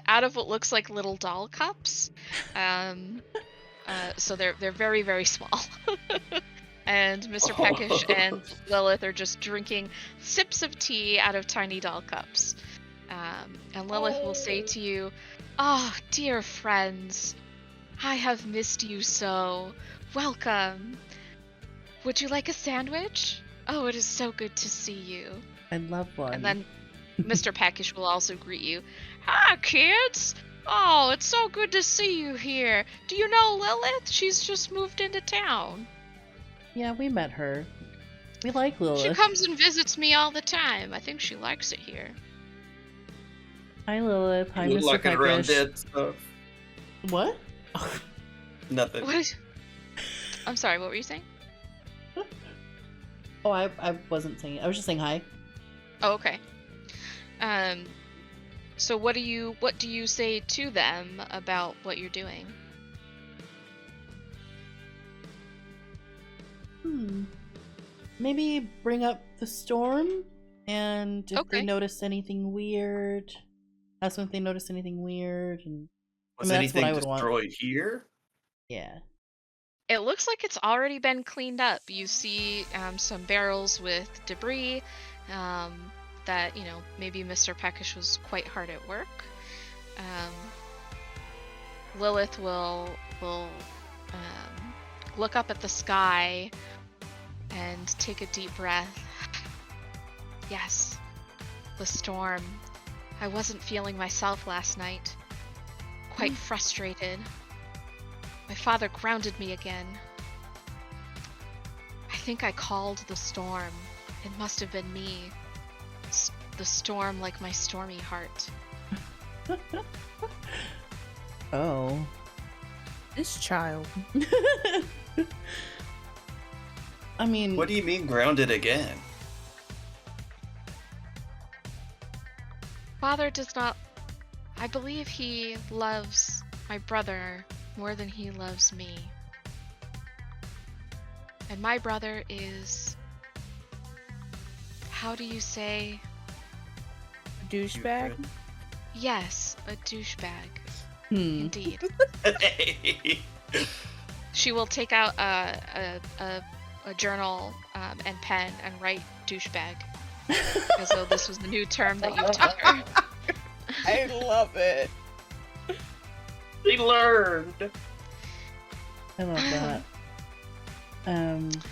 Out of what looks like little doll cups. So they're very, very small. And Mr. Peckish and Lilith are just drinking sips of tea out of tiny doll cups. And Lilith will say to you, "Oh, dear friends, I have missed you so. Welcome. Would you like a sandwich? Oh, it is so good to see you." I'd love one. And then Mr. Peckish will also greet you. "Hi, kids. Oh, it's so good to see you here. Do you know Lilith? She's just moved into town. Yeah, we met her. We like Lilith. She comes and visits me all the time. I think she likes it here." Hi, Lilith. Hi, You Mr. looking around Peckish. dead stuff. What? Nothing. What is... I'm sorry, what were you saying? Oh, I wasn't saying it. I was just saying hi. Oh, okay. So what do you say to them about what you're doing? Maybe bring up the storm, and if they Okay. notice anything weird, ask them if they notice anything weird, and Was that's what anything I would want. destroyed here? Yeah. It looks like it's already been cleaned up. You see some barrels with debris that, maybe Mr. Peckish was quite hard at work. Lilith will look up at the sky and take a deep breath. Yes, the storm. I wasn't feeling myself last night. Quite frustrated. My father grounded me again. I think I called the storm. It must have been me. The storm like my stormy heart. Oh. This child. I mean, What do you mean grounded again? Father does not I believe he loves my brother more than he loves me. And my brother is, how do you say? Douchebag. Yes, a douchebag. Hmm. Indeed. Hey. She will take out a journal and pen and write douchebag, as though this was the new term that you taught her. I love it. They learned. I love that.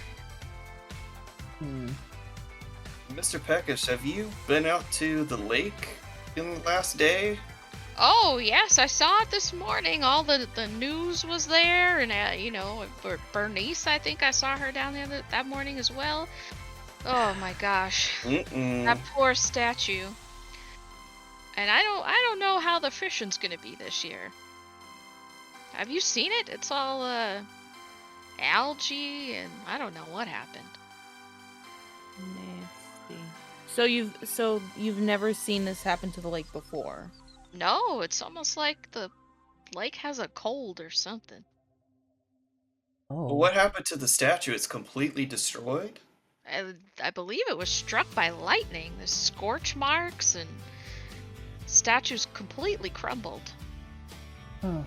Mr. Peckish, have you been out to the lake in the last day? Oh yes, I saw it this morning. All the news was there, and Bernice, I think I saw her down there that morning as well. Oh my gosh, that poor statue. And I don't know how the fishing's gonna be this year. Have you seen it? It's all algae, and I don't know what happened. Nasty. So you've never seen this happen to the lake before? No, it's almost like the lake has a cold or something. Well, Oh. what happened to the statue? It's completely destroyed? I believe it was struck by lightning. There's scorch marks and statue's completely crumbled. Huh.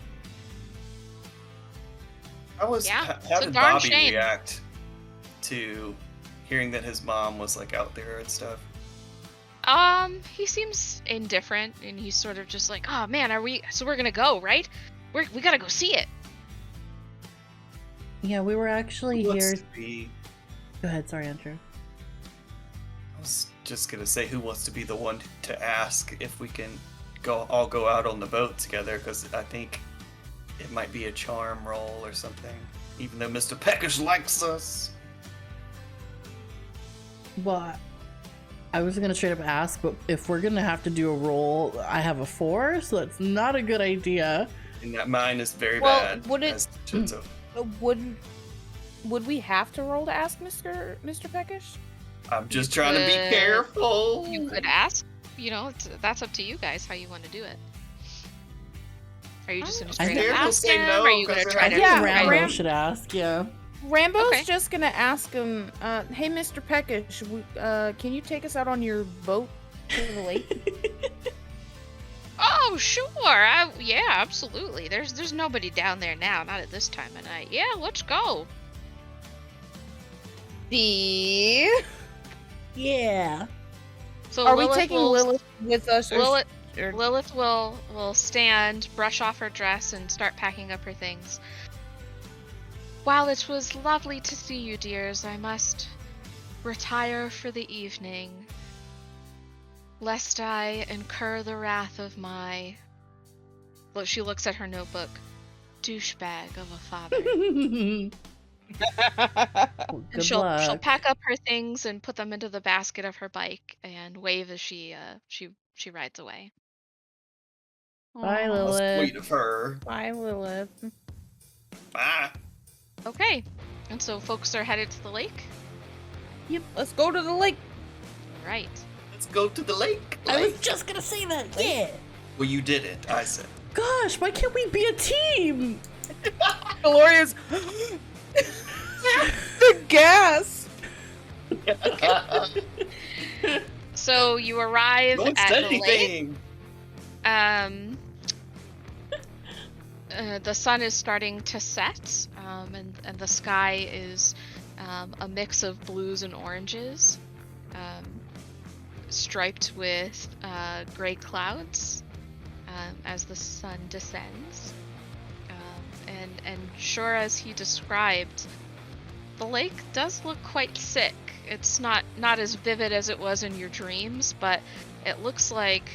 How It's a did darn Bobby shame. react to hearing that his mom was like out there and stuff? He seems indifferent, and he's sort of just like, oh man, we're gonna go, right? We gotta go see it. Yeah, we were actually Who here. wants to be- Go ahead, sorry, Andrew. I was just gonna say, who wants to be the one to ask if we can all go out on the boat together? Because I think it might be a charm roll or something. Even though Mr. Peckish likes us. Well, I was gonna straight up ask, but if we're gonna have to do a roll, I have a 4, so that's not a good idea. And that mine is very Well, bad. would it- as Shinzo. Would we have to roll to ask Mr. Peckish? I'm just trying to be could- careful. You could ask. That's up to you guys how you want to do it. Are you just gonna I straight think up we'll ask say him? no, Are you 'cause gonna they're try I to? think Yeah, Rambo Ram- should ask, yeah. Rambo's Okay. just gonna ask him, hey, Mr. Peckish, can you take us out on your boat to the lake? Oh, sure. Yeah, absolutely. There's nobody down there now. Not at this time of night. Yeah, let's go. Yeah. So Are we Lilith taking will, Lilith with us? Lilith will stand, brush off her dress, and start packing up her things. While it was lovely to see you, dears, I must retire for the evening, lest I incur the wrath of my. Look, she looks at her notebook. Douchebag of a father. Well, And good she'll luck. pack up her things and put them into the basket of her bike and wave as she rides away. Bye, Aw, How Lilith. sweet of her. Bye, Lilith. Bye. Okay, and so folks are headed to the lake. Let's go to the lake. Right. Let's go to the lake. I was Lake. just gonna say that, yeah. Well, you didn't. I said. Gosh, why can't we be a team? Gloria's the gas. So you arrive Don't at say the lake. anything. The sun is starting to set, and the sky is a mix of blues and oranges, striped with gray clouds as the sun descends. And sure as he described, the lake does look quite sick. It's not as vivid as it was in your dreams, but it looks like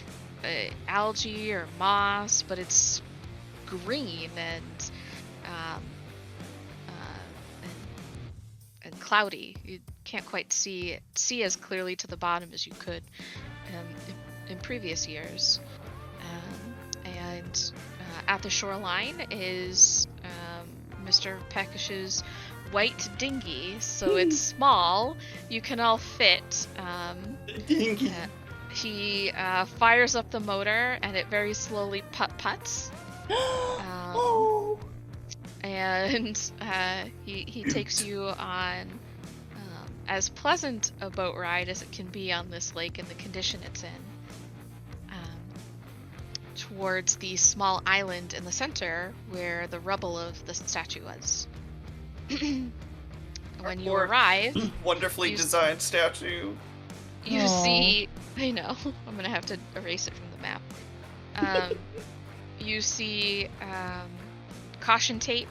algae or moss, but it's green and cloudy. You can't quite see as clearly to the bottom as you could in previous years. And at the shoreline is Mr. Peckish's white dinghy, so it's small. You can all fit. Dingy. He fires up the motor, and it very slowly putt-putts. Oh. And he takes you on as pleasant a boat ride as it can be on this lake in the condition it's in, towards the small island in the center where the rubble of the statue was. When you Or arrive, wonderfully you designed statue. you Aw. see. I know. I'm gonna have to erase it from the map. You see caution tape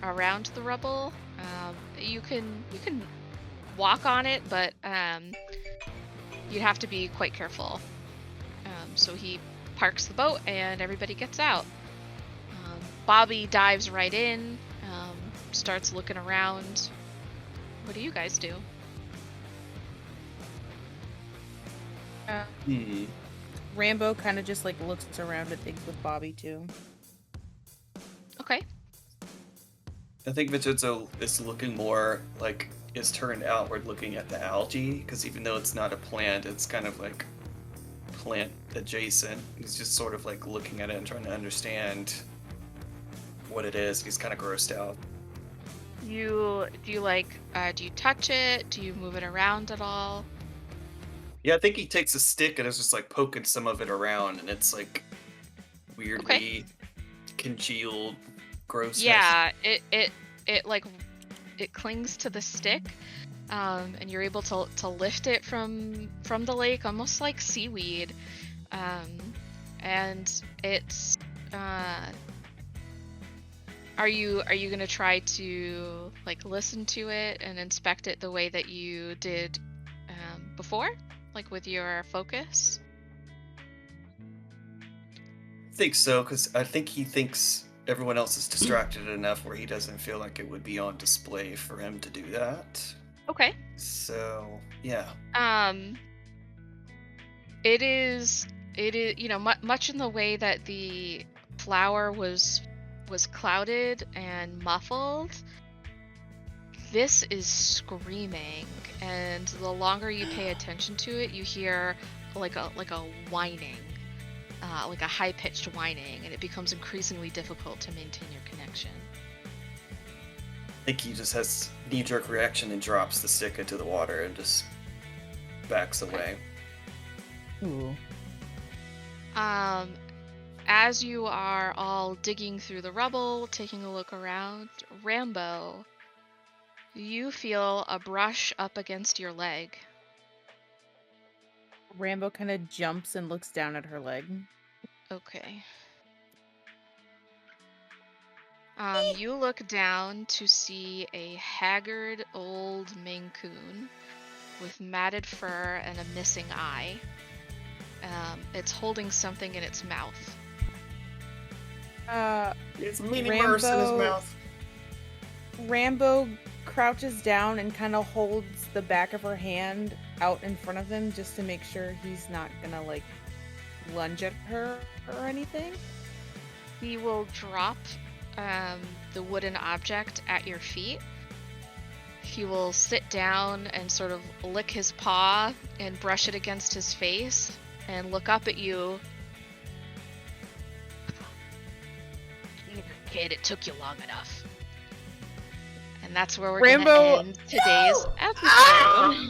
around the rubble. You can walk on it, but you'd have to be quite careful. So he parks the boat, and everybody gets out. Bobby dives right in, starts looking around. What do you guys do? Rambo kind of just like looks around and thinks with Bobby too. Okay. I think Vincenzo is looking more like is turned outward looking at the algae, because even though it's not a plant, it's kind of like plant adjacent. He's just sort of like looking at it and trying to understand what it is. He's kind of grossed out. Do you touch it? Do you move it around at all? Yeah, I think he takes a stick and is just like poking some of it around, and it's like weirdly congealed, gross. Yeah, it clings to the stick, and you're able to lift it from the lake, almost like seaweed, and it's. Are you gonna try to like listen to it and inspect it the way that you did before, like with your focus? I think so, because I think he thinks everyone else is distracted enough where he doesn't feel like it would be on display for him to do that. Okay. So, yeah. It is much in the way that the flower was clouded and muffled. This is screaming, and the longer you pay attention to it, you hear like a whining, like a high-pitched whining, and it becomes increasingly difficult to maintain your connection. I think he just has knee-jerk reaction and drops the stick into the water and just backs away. Ooh. As you are all digging through the rubble, taking a look around, Rambo, you feel a brush up against your leg. Rambo kind of jumps and looks down at her leg. Okay. You look down to see a haggard old Maine Coon with matted fur and a missing eye. It's holding something in its mouth. It's mini Merce in his mouth. Rambo crouches down and kind of holds the back of her hand out in front of him just to make sure he's not gonna like lunge at her or anything. He will drop the wooden object at your feet. He will sit down and sort of lick his paw and brush it against his face and look up at you. Kid, it took you long enough. And that's where we're Rambo- gonna end today's episode.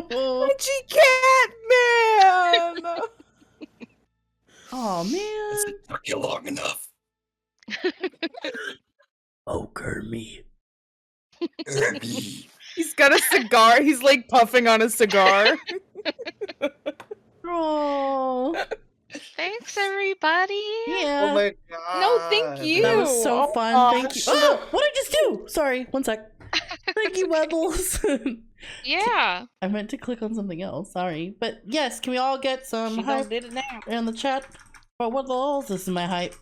No. Itchy cat man! Oh man. It took you long enough. Oh, Kermie. Herbie. He's got a cigar. He's like puffing on a cigar. Oh. Thanks, everybody. Yeah. Oh my god. No, thank you. That was so Oh, fun. Thank you. gosh. Oh, what did I just do? Sorry, one sec. Thank you, Webbles. Yeah. I meant to click on something else. Sorry. But yes, can we all get some She hype done did it now. in the chat? Oh, what the balls? This is my hype.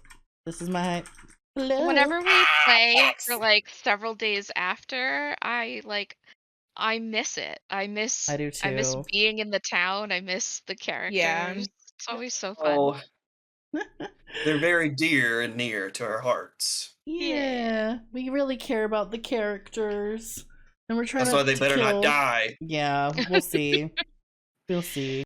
This is my hype. Hello. Whenever we play for like several days after, I miss it. I miss I do I miss too. being in the town. I miss the characters. Yeah. It's always so fun. Oh, They're very dear and near to our hearts. Yeah, we really care about the characters. And we're trying That's why not they to better not kill. die. Yeah, we'll see. We'll see.